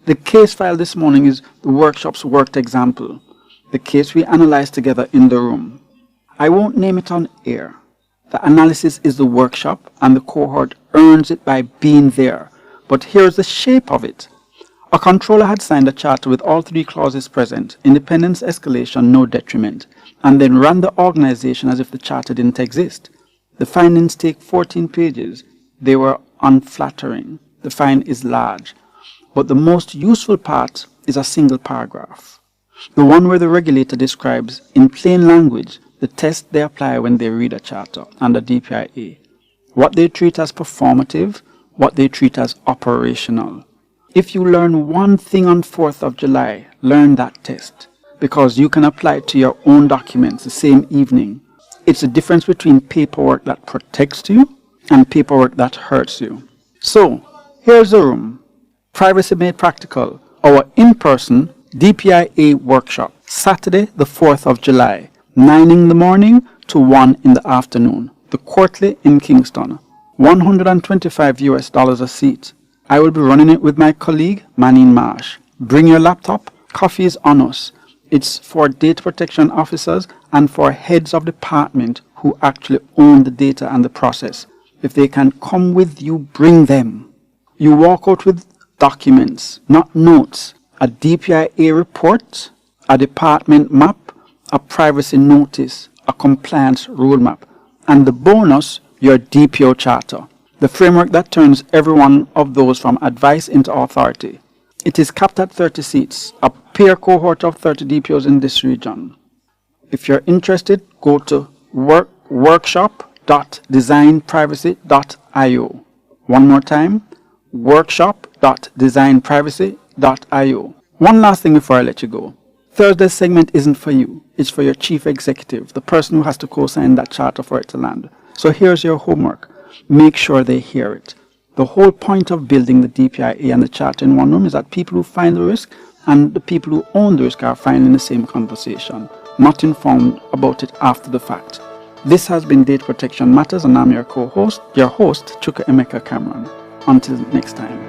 The case file this morning is the workshop's worked example. The case we analyzed together in the room. I won't name it on air. The analysis is the workshop, and the cohort earns it by being there. But here's the shape of it. A controller had signed a charter with all 3 clauses present, independence, escalation, no detriment, and then ran the organization as if the charter didn't exist. The findings take 14 pages. They were unflattering. The fine is large. But the most useful part is a single paragraph. The one where the regulator describes in plain language the test they apply when they read a charter and a DPIA. What they treat as performative, what they treat as operational. If you learn one thing on 4th of July, learn that test, because you can apply it to your own documents the same evening. It's the difference between paperwork that protects you and paperwork that hurts you. So, here's the room. Privacy Made Practical, our in-person DPIA workshop, Saturday the 4th of July, 9 in the morning to 1 in the afternoon. The Courtly in Kingston, $125 a seat. I will be running it with my colleague, Manine Marsh. Bring your laptop. Coffee is on us. It's for data protection officers and for heads of department who actually own the data and the process. If they can come with you, bring them. You walk out with documents, not notes. A DPIA report, a department map, a privacy notice, a compliance roadmap, and the bonus, your DPO charter. The framework that turns every one of those from advice into authority. It is capped at 30 seats, a peer cohort of 30 DPOs in this region. If you're interested, go to workshop.designprivacy.io. One more time, workshop.designprivacy.io. One last thing before I let you go. Thursday's segment isn't for you. It's for your chief executive, the person who has to co-sign that charter for it to land. So here's your homework. Make sure they hear it. The whole point of building the DPIA and the charter in one room is that people who find the risk and the people who own the risk are finding the same conversation, not informed about it after the fact. This has been Data Protection Matters, and I'm your co-host, Chuka Emeka Cameron. Until next time.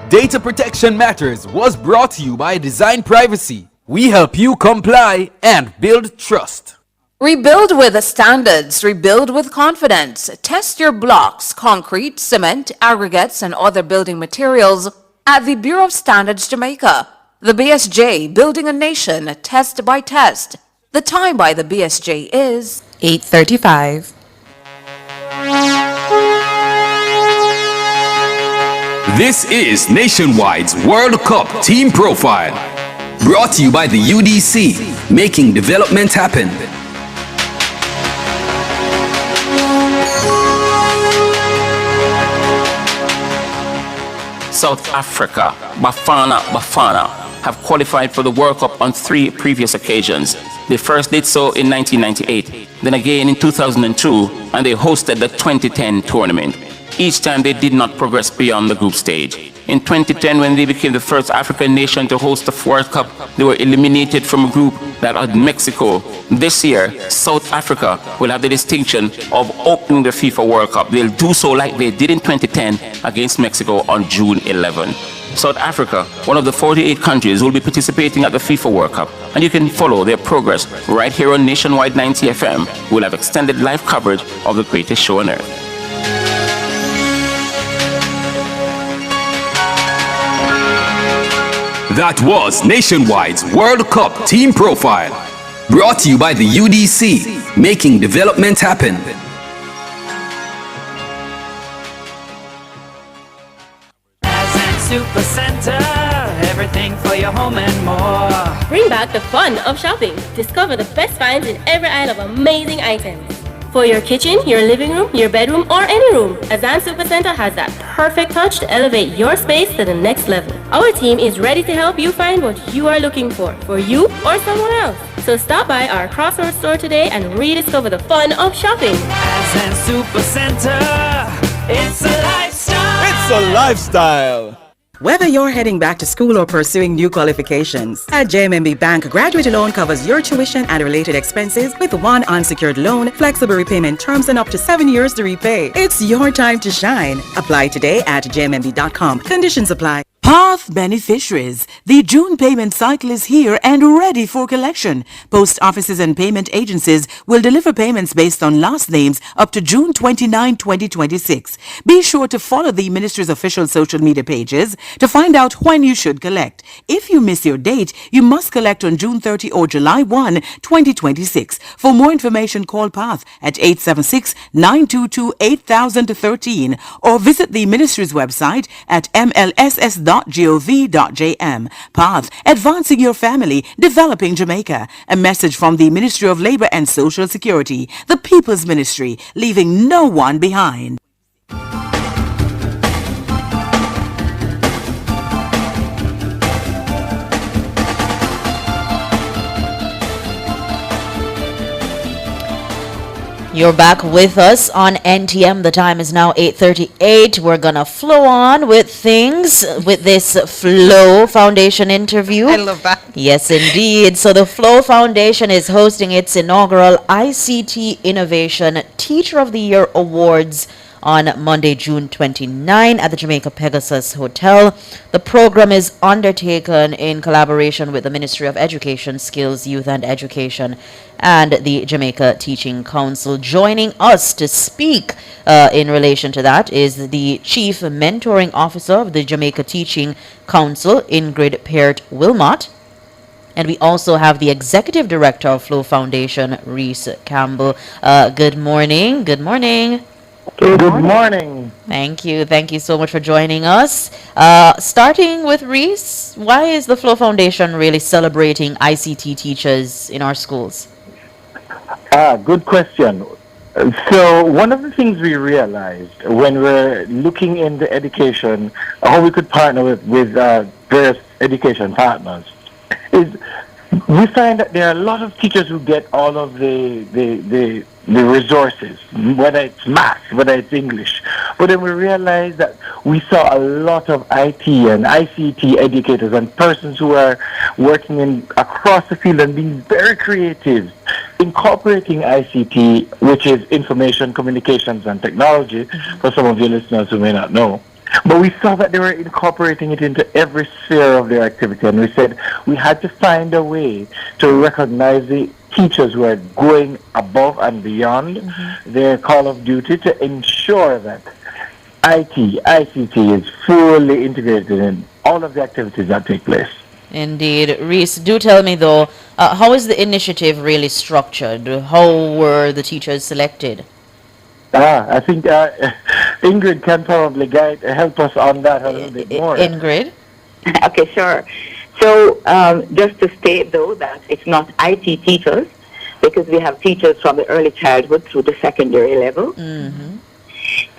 Data Protection Matters was brought to you by Design Privacy. We help you comply and build trust. Rebuild with the standards. Rebuild with confidence. Test your blocks, concrete, cement, aggregates, and other building materials at the Bureau of Standards Jamaica. The BSJ, building a nation, test by test. The time by the BSJ is 8:35. This is Nationwide's World Cup Team Profile. Brought to you by the UDC, making development happen. South Africa, Bafana, have qualified for the World Cup on 3 previous occasions. They first did so in 1998, then again in 2002, and they hosted the 2010 tournament. Each time they did not progress beyond the group stage. In 2010, when they became the first African nation to host the World Cup, they were eliminated from a group that had Mexico. This year, South Africa will have the distinction of opening the FIFA World Cup. They'll do so like they did in 2010 against Mexico on June 11. South Africa, one of the 48 countries, will be participating at the FIFA World Cup, and you can follow their progress right here on Nationwide 90 FM. We'll have extended live coverage of the greatest show on earth. That was Nationwide's World Cup Team Profile. Brought to you by the UDC, making development happen. Super Center, everything for your home and more. Bring back the fun of shopping. Discover the best finds in every aisle of amazing items. For your kitchen, your living room, your bedroom, or any room, Azan Supercenter has that perfect touch to elevate your space to the next level. Our team is ready to help you find what you are looking for you or someone else. So stop by our Crossroads store today and rediscover the fun of shopping. Azan Supercenter, it's a lifestyle. It's a lifestyle. Whether you're heading back to school or pursuing new qualifications, at JMMB Bank, graduate loan covers your tuition and related expenses with one unsecured loan, flexible repayment terms, and up to 7 years to repay. It's your time to shine. Apply today at jmmb.com. Conditions apply. Path beneficiaries. The June payment cycle is here and ready for collection. Post offices and payment agencies will deliver payments based on last names up to June 29, 2026. Be sure to follow the Ministry's official social media pages to find out when you should collect. If you miss your date, you must collect on June 30 or July 1, 2026. For more information, call Path at 876-922-8013 or visit the Ministry's website at mlss.gov.jm. Path, advancing your family, developing Jamaica. A message from the Ministry of Labor and Social Security, the People's Ministry, leaving no one behind. You're back with us on NTM. The time is now 8:38. We're gonna flow on with things with this Flow Foundation interview. I love that. Yes, indeed. So the Flow Foundation is hosting its inaugural ICT Innovation Teacher of the Year Awards on Monday, June 29 at the Jamaica Pegasus Hotel. The program is undertaken in collaboration with the Ministry of Education, Skills, Youth and Education and the Jamaica Teaching Council. Joining us to speak in relation to that is the Chief Mentoring Officer of the Jamaica Teaching Council, Ingrid Peart-Wilmot. And we also have the Executive Director of Flow Foundation, Reese Campbell. Good morning. Good morning. Good morning. Thank you. Thank you so much for joining us. Starting with Reese, why is the Flow Foundation really celebrating ICT teachers in our schools? Good question. So one of the things we realized when we're looking into education, how we could partner with various education partners, is we find that there are a lot of teachers who get all of the resources, whether it's math, whether it's English. But then we realized that we saw a lot of IT and ICT educators and persons who are working across the field and being very creative, incorporating ICT, which is information, communications, and technology, for some of your listeners who may not know. But we saw that they were incorporating it into every sphere of their activity, and we said we had to find a way to recognize the teachers who are going above and beyond their call of duty to ensure that ICT is fully integrated in all of the activities that take place. Indeed. Reese, do tell me though, how is the initiative really structured? How were the teachers selected? I think Ingrid can probably help us on that a little bit more. Ingrid? Okay, sure. So just to state, though, that it's not IT teachers, because we have teachers from the early childhood through the secondary level.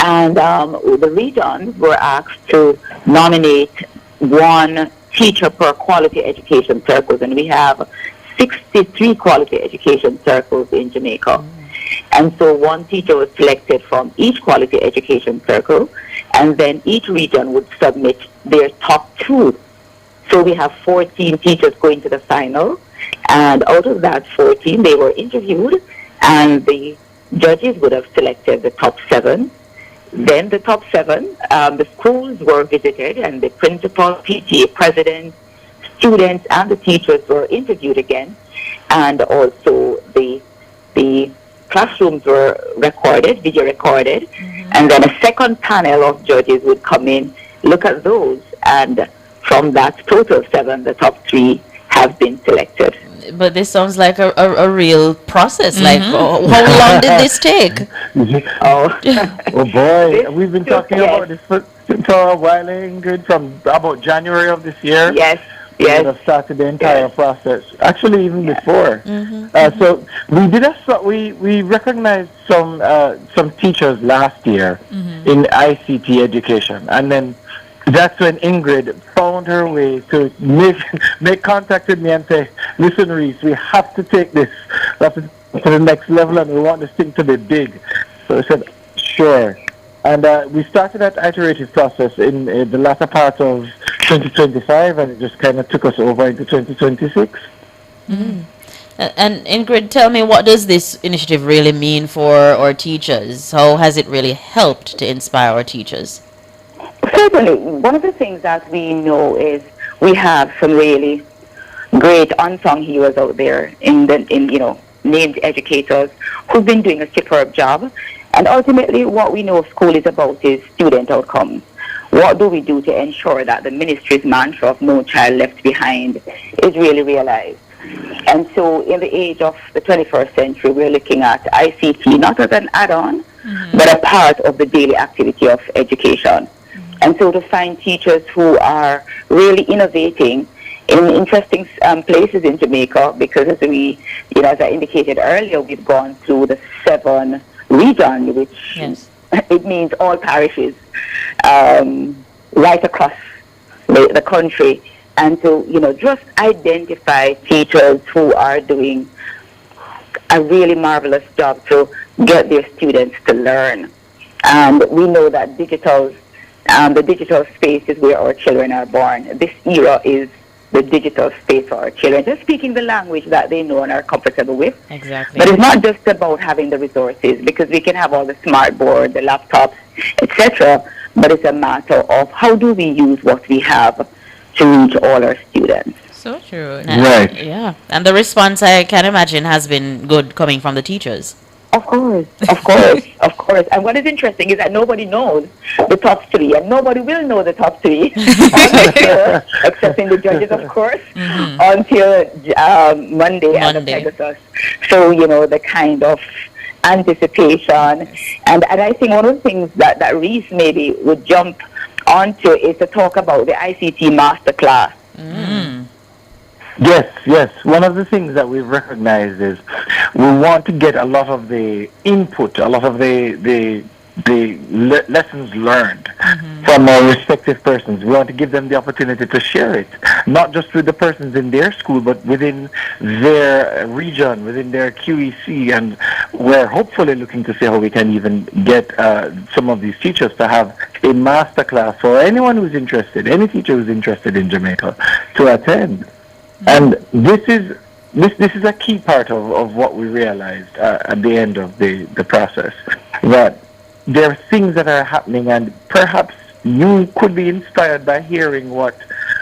And the regions were asked to nominate one teacher per quality education circles, and we have 63 quality education circles in Jamaica. And so one teacher was selected from each quality education circle, and then each region would submit their top 2. So we have 14 teachers going to the final, and out of that 14, they were interviewed, and the judges would have selected the top 7. Then the top 7, the schools were visited, and the principal, PTA president, students, and the teachers were interviewed again, and also the classrooms were recorded, video recorded, and then a second panel of judges would come in, look at those, and from that total of 7, the top 3 have been selected. But this sounds like a real process. Like, how long did this take? Oh boy, we've been talking about this for a while, Ingrid, from about January of this year. Yes. We would have started the entire process. Actually, even before. So we recognized some teachers last year in ICT education, and then that's when Ingrid found her way to make contact with me and say, "Listen, Reese, we have to take this to the next level, and we want this thing to be big." So I said, "Sure." And we started that iterative process in the latter part of 2025, and it just kind of took us over into 2026. And Ingrid, tell me, what does this initiative really mean for our teachers? How has it really helped to inspire our teachers? Certainly. One of the things that we know is we have some really great unsung heroes out there in named educators who've been doing a superb job. And ultimately, what we know school is about is student outcomes. What do we do to ensure that the ministry's mantra of no child left behind is really realized? And so in the age of the 21st century, we're looking at ICT not as an add-on, but a part of the daily activity of education. And so to find teachers who are really innovating in interesting places in Jamaica, because as I indicated earlier, we've gone through the 7 regions, which it means all parishes right across the country. And to, just identify teachers who are doing a really marvelous job to get their students to learn. And we know that the digital space is where our children are born. This era is the digital space for our children, just speaking the language that they know and are comfortable with. Exactly. But it's not just about having the resources, because we can have all the smart board, the laptops, etc. But it's a matter of how do we use what we have to reach all our students. So true. Right. Yeah. And the response, I can imagine, has been good coming from the teachers. Of course, of course, of course. And what is interesting is that nobody knows the top 3, and nobody will know the top 3, excepting the judges, of course, until Monday at the Pegasus. So, the kind of anticipation. And I think one of the things that Reese maybe would jump onto is to talk about the ICT masterclass. Yes. One of the things that we've recognized is we want to get a lot of the input, a lot of the lessons learned from our respective persons. We want to give them the opportunity to share it, not just with the persons in their school, but within their region, within their QEC, and we're hopefully looking to see how we can even get some of these teachers to have a master class for anyone who's interested, any teacher who's interested in Jamaica, to attend. And this is a key part of what we realized at the end of the process, that there are things that are happening, and perhaps you could be inspired by hearing what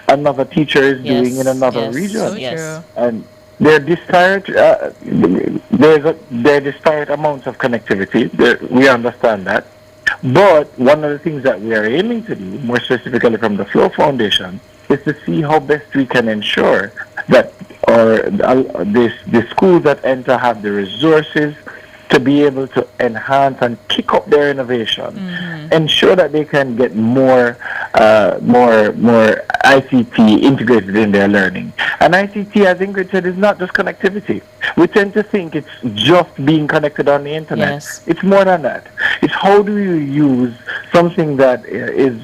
another teacher is doing in another region. So and they're disparate. They're disparate amounts of connectivity. We understand that. But one of the things that we are aiming to do, more specifically from the Flow Foundation, is to see how best we can ensure that the schools that enter have the resources to be able to enhance and kick up their innovation, ensure that they can get more ICT integrated in their learning. And ICT, as Ingrid said, is not just connectivity. We tend to think it's just being connected on the internet. It's more than that. It's how do you use something that is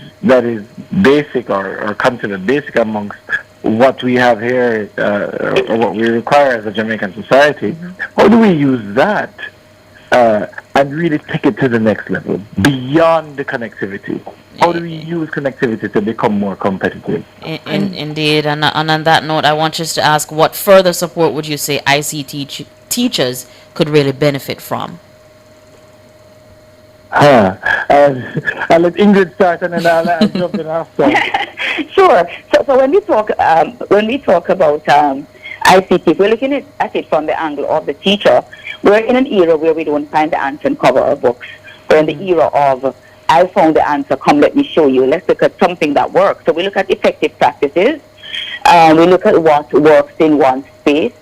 basic or considered basic amongst what we have here or what we require as a Jamaican society. How do we use that and really take it to the next level beyond the connectivity? How do we use connectivity to become more competitive? Indeed, and on that note, I want just to ask, what further support would you say ICT teachers could really benefit from? I'll let Ingrid start and then I'll jump in after. Sure. So when we talk about ICT, we're looking at it from the angle of the teacher. We're in an era where we don't find the answer and cover our books. We're in the era of, I found the answer, come let me show you. Let's look at something that works. So we look at effective practices. We look at what works in one space.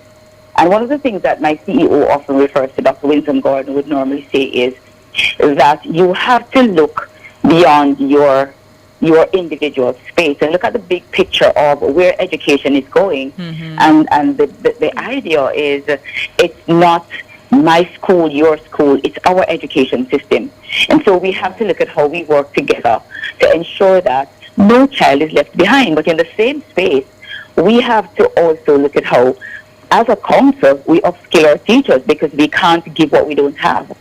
And one of the things that my CEO often refers to, Dr. Winston Gordon would normally say is that you have to look beyond your individual space and look at the big picture of where education is going. And the idea is it's not my school, your school, it's our education system. And so we have to look at how we work together to ensure that no child is left behind. But in the same space, we have to also look at how, as a council, we upskill our teachers because we can't give what we don't have.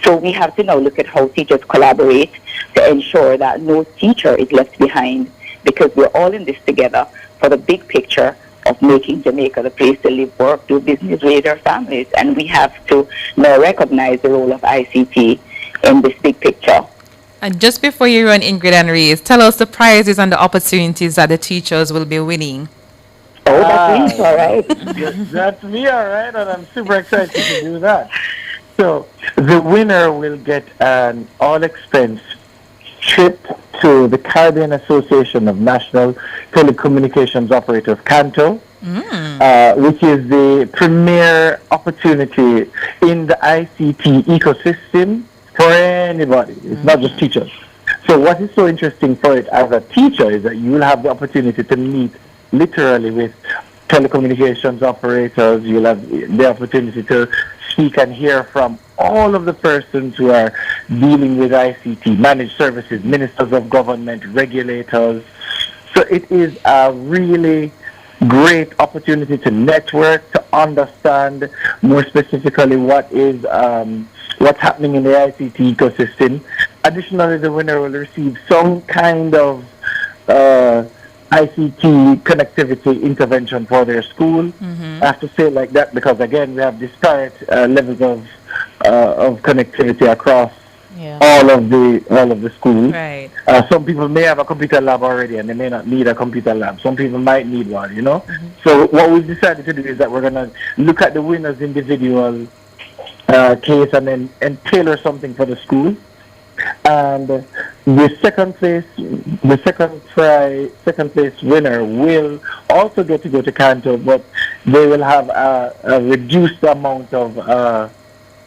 So we have to now look at how teachers collaborate to ensure that no teacher is left behind, because we're all in this together for the big picture of making Jamaica the place to live, work, do business, raise our families. And we have to now recognize the role of ICT in this big picture. And just before you run, Ingrid and Reese, tell us the prizes and the opportunities that the teachers will be winning. Oh, that's me, all right. That's me, all right, and I'm super excited to do that. So the winner will get an all-expense trip to the Caribbean Association of National Telecommunications Operators, CANTO, which is the premier opportunity in the ICT ecosystem for anybody. It's not just teachers. So what is so interesting for it as a teacher is that you will have the opportunity to meet literally with telecommunications operators. You'll have the opportunity to speak and hear from all of the persons who are dealing with ICT, managed services, ministers of government, regulators. So it is a really great opportunity to network, to understand more specifically what is what's happening in the ICT ecosystem. Additionally, the winner will receive some kind of ICT connectivity intervention for their school. I have to say it like that because, again, we have disparate levels of connectivity across all of the schools. Right. Some people may have a computer lab already and they may not need a computer lab. Some people might need one, you know. So what we've decided to do is that we're going to look at the winner's individual case and then tailor something for the school. And the second place winner will also get to go to Canto, but they will have a reduced amount of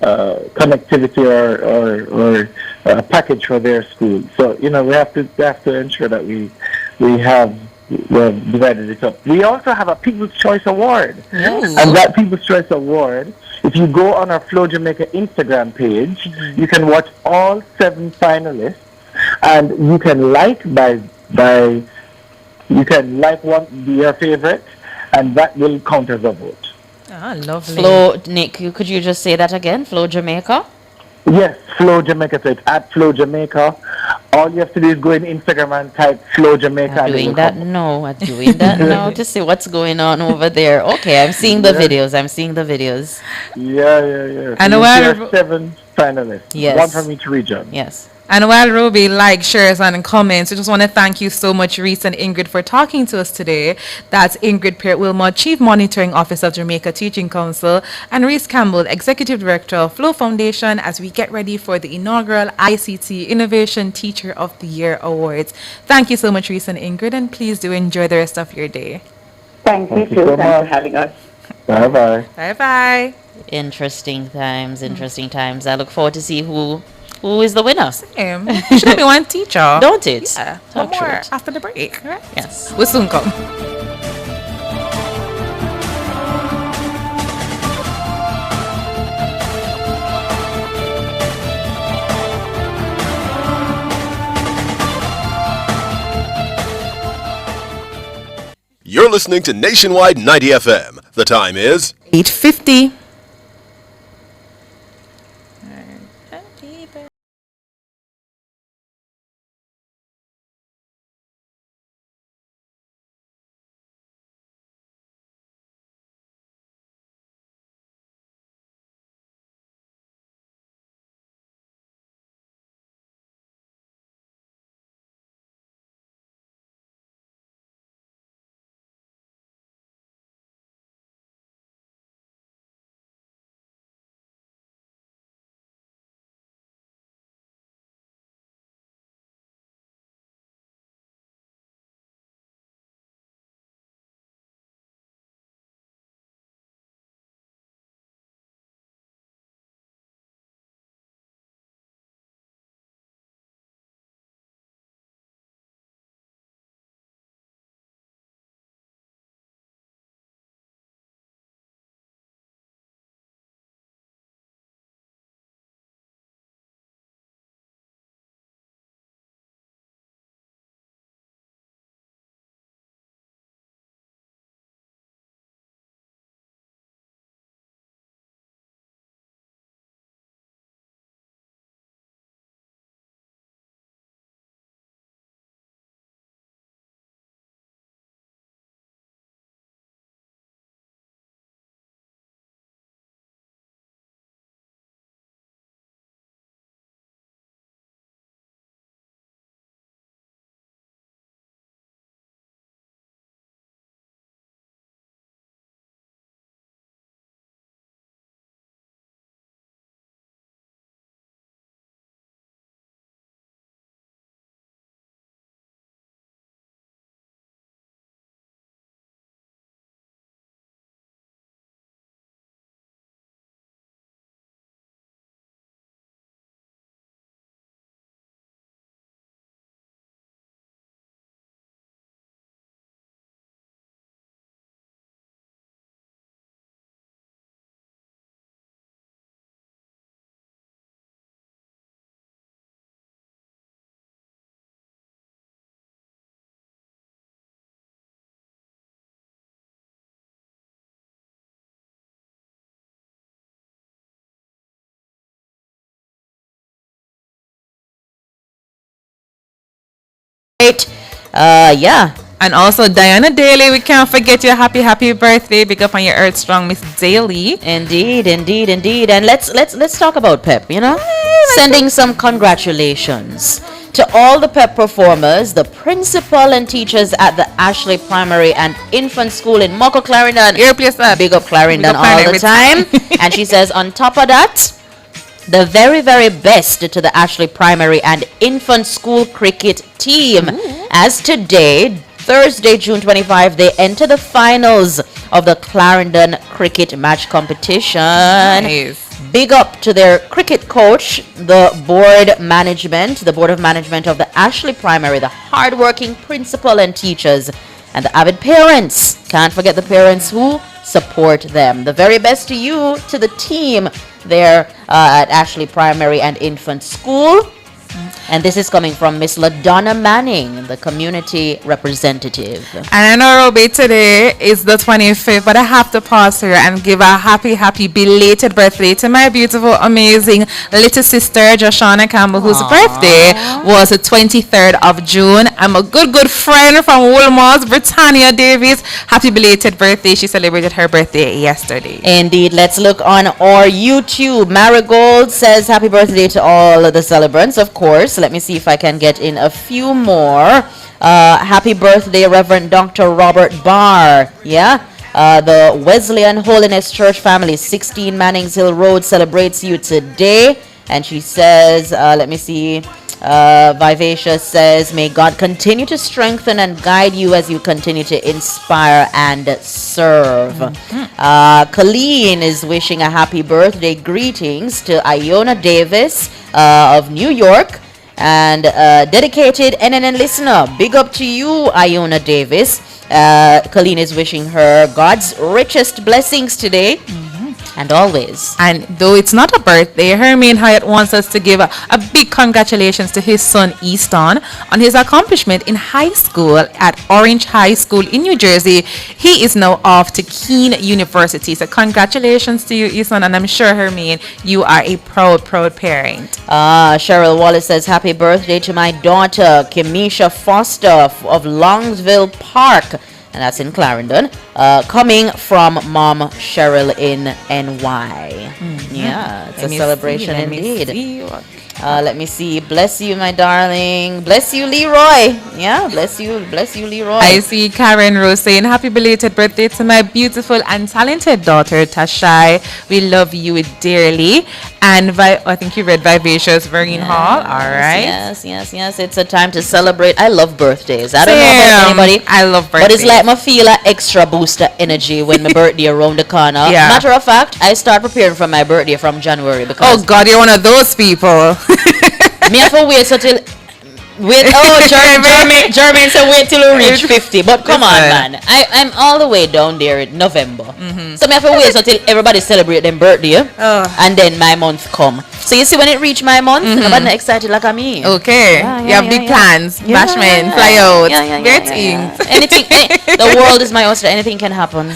connectivity or a package for their school. So we have to ensure that we have divided it up. We also have a People's Choice Award, and that People's Choice Award, if you go on our Flow Jamaica Instagram page, you can watch all 7 finalists, and you can like one, your favorite, and that will count as a vote. Ah, lovely. Flow, Nick, could you just say that again? Flow Jamaica? Yes, Flow Jamaica. So it's at Flow Jamaica. All you have to do is go in Instagram and type Flow Jamaica. I'm doing that now to see what's going on over there. Okay, I'm seeing the videos. Yeah. And so there are 7 finalists. Yes. One from each region. Yes. And while Ruby likes, shares, and comments, we just want to thank you so much, Reese and Ingrid, for talking to us today. That's Ingrid Peart-Wilmot, Chief Monitoring Officer of Jamaica Teaching Council, and Reese Campbell, Executive Director of Flow Foundation, as we get ready for the inaugural ICT Innovation Teacher of the Year Awards. Thank you so much, Reese and Ingrid, and please do enjoy the rest of your day. Thank you too. Thanks for having us. Bye-bye. Bye-bye. Interesting times. I look forward to see who is the winner. It should be one teacher. Don't it? Yeah. Talk One more truth. after the break, right? Yes. We'll soon come. You're listening to Nationwide 90 FM. The time is 8:50. Yeah. And also Diana Daly, we can't forget your happy birthday. Big up on your Earth Strong Miss Daly. Indeed. And let's talk about Pep, you know? Sending some congratulations to all the Pep performers, the principal and teachers at the Ashley Primary and Infant School in Moko Clarendon. Big up Clarendon all the time. And she says, on top of that, the very, very best to the Ashley Primary and Infant School cricket team. As today, Thursday, June 25, they enter the finals of the Clarendon cricket match competition. Nice. Big up to their cricket coach, the board of management of the Ashley Primary, the hardworking principal and teachers, and the avid parents. Can't forget the parents who support them. The very best to you, to the team there at Ashley Primary and Infant School. And this is coming from Miss LaDonna Manning, the community representative. And I know, Robbie, today is the 25th, but I have to pause here and give a happy belated birthday to my beautiful, amazing little sister, Joshana Campbell, whose birthday was the 23rd of June. I'm a good friend from Woolmars, Britannia Davis. Happy belated birthday. She celebrated her birthday yesterday. Indeed. Let's look on our YouTube. Marigold says happy birthday to all the celebrants, of course. Let me see if I can get in a few more. Happy birthday, Reverend Dr. Robert Barr. Yeah. The Wesleyan Holiness Church family, 16 Mannings Hill Road, celebrates you today. And she says, let me see. Vivacious says, may God continue to strengthen and guide you as you continue to inspire and serve. Colleen is wishing a happy birthday. Greetings to Iona Davis of New York. And dedicated NNN listener, big up to you, Iona Davis. Colleen is wishing her God's richest blessings today. And always. And though it's not a birthday, Hermine Hyatt wants us to give a big congratulations to his son Easton on his accomplishment in high school at Orange High School in New Jersey. He is now off to Keene University. So congratulations to you, Easton, and I'm sure, Hermine, you are a proud parent. Cheryl Wallace says, happy birthday to my daughter, Kimisha Foster of Longsville Park. And that's in Clarendon. Coming from Mom Cheryl in NY. Yeah, it's a celebration indeed. Let me see. Bless you, my darling. Bless you, Leroy. Yeah, bless you, Leroy. I see Karen Rose saying, happy belated birthday to my beautiful and talented daughter, Tashai. We love you dearly. And I think you read Vivacious Vereen Hall. All right. Yes. It's a time to celebrate. I love birthdays. I don't know about anybody. I love birthdays. But it's like I feel an extra boost of energy when my birthday around the corner. Yeah. Matter of fact, I start preparing for my birthday from January because. Oh God, you're one of those people. Me have to wait until. Jermaine said wait till we reach 50. But come on, man. I'm all the way down there in November. So me have to wait until everybody celebrate their birthday. And then my month come. So you see when it reach my month, nobody not excited like me. Okay. You have big plans. Bashment, fly out. Great things. Anything. The world is my oyster. Anything can happen.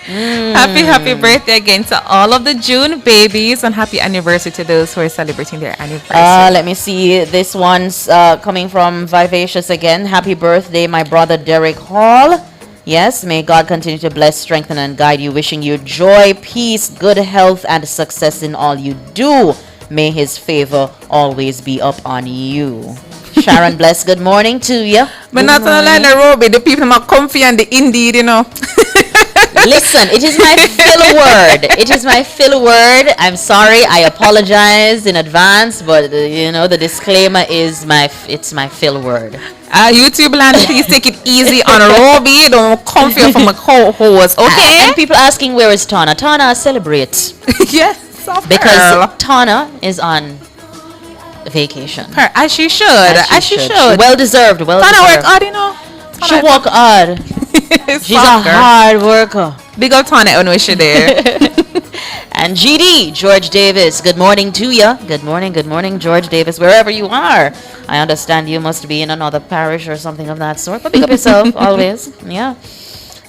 Happy birthday again to all of the June babies, and happy anniversary to those who are celebrating their anniversary. Let me see. This one's coming from Vivacious again. Happy birthday, my brother Derek Hall. Yes, may God continue to bless, strengthen, and guide you. Wishing you joy, peace, good health, and success in all you do. May his favor always be up on you. Sharon Bless, good morning to you. But not only Nairobi, the people are comfy and the indeed, you know. Listen, it is my fill word. It is my fill word. I'm sorry. I apologize in advance, but the disclaimer is it's my fill word. YouTube land, please take it easy on Roby. Don't comfy from a co-host, okay? And people asking where is Tana? Tana celebrates. Yes, because Tana is on vacation. As she should. As she should. Well deserved. Tana work hard, you know. She work hard. She's a hard worker. Big up Tana, I know she there. And GD, George Davis, good morning to you. Good morning, George Davis, wherever you are. I understand you must be in another parish or something of that sort, but pick up yourself, always. Yeah.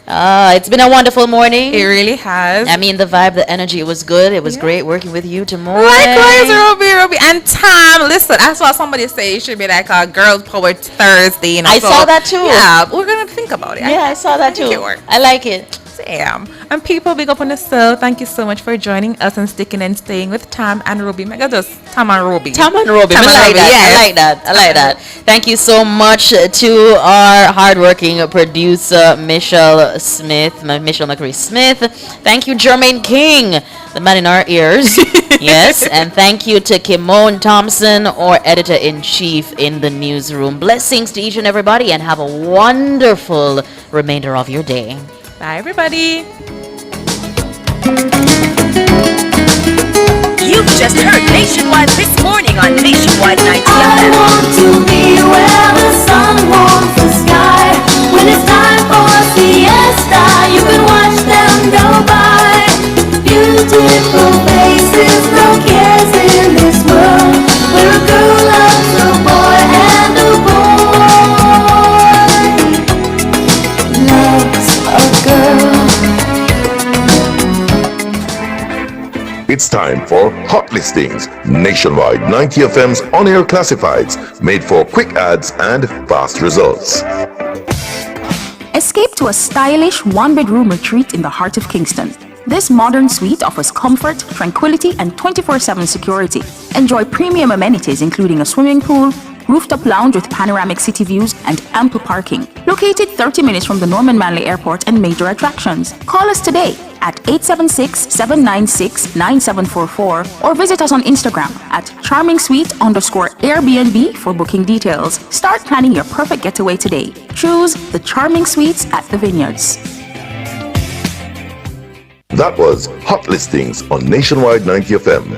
It's been a wonderful morning. It really has. I mean, the vibe, the energy, it was good. It was great working with you tomorrow. Likewise, Ruby. And Tam, listen, I saw somebody say it should be like a Girls Power Thursday. I saw that too. Yeah, we're going to think about it. Yeah, I saw that too. I like it. Damn. And people, big up on the cell. Thank you so much for joining us and sticking and staying with Tam and Ruby. Mega just Tam and Ruby. I like that. Thank you so much to our hardworking producer, Michelle McCree Smith. Thank you, Jermaine King, the man in our ears. Yes. And thank you to Kimone Thompson, our editor-in-chief in the newsroom. Blessings to each and everybody, and have a wonderful remainder of your day. Bye, everybody. You've just heard Nationwide this morning on Nationwide 90 FM. I want to be where the sun warms the sky. When it's time for siesta, you can watch them go by. Beautiful faces, no cares in this world. Where a girl loves a boy and a boy loves a girl. It's time for Hot Listings, Nationwide 90 FM's on-air classifieds, made for quick ads and fast results. Escape to a stylish one-bedroom retreat in the heart of Kingston. This modern suite offers comfort, tranquility, and 24/7 security. Enjoy premium amenities including a swimming pool, rooftop lounge with panoramic city views, and ample parking. Located 30 minutes from the Norman Manley Airport and major attractions. Call us today at 876-796-9744 or visit us on Instagram at charmingsuite_Airbnb for booking details. Start planning your perfect getaway today. Choose the Charming Suites at the Vineyards. That was Hot Listings on Nationwide 90 FM.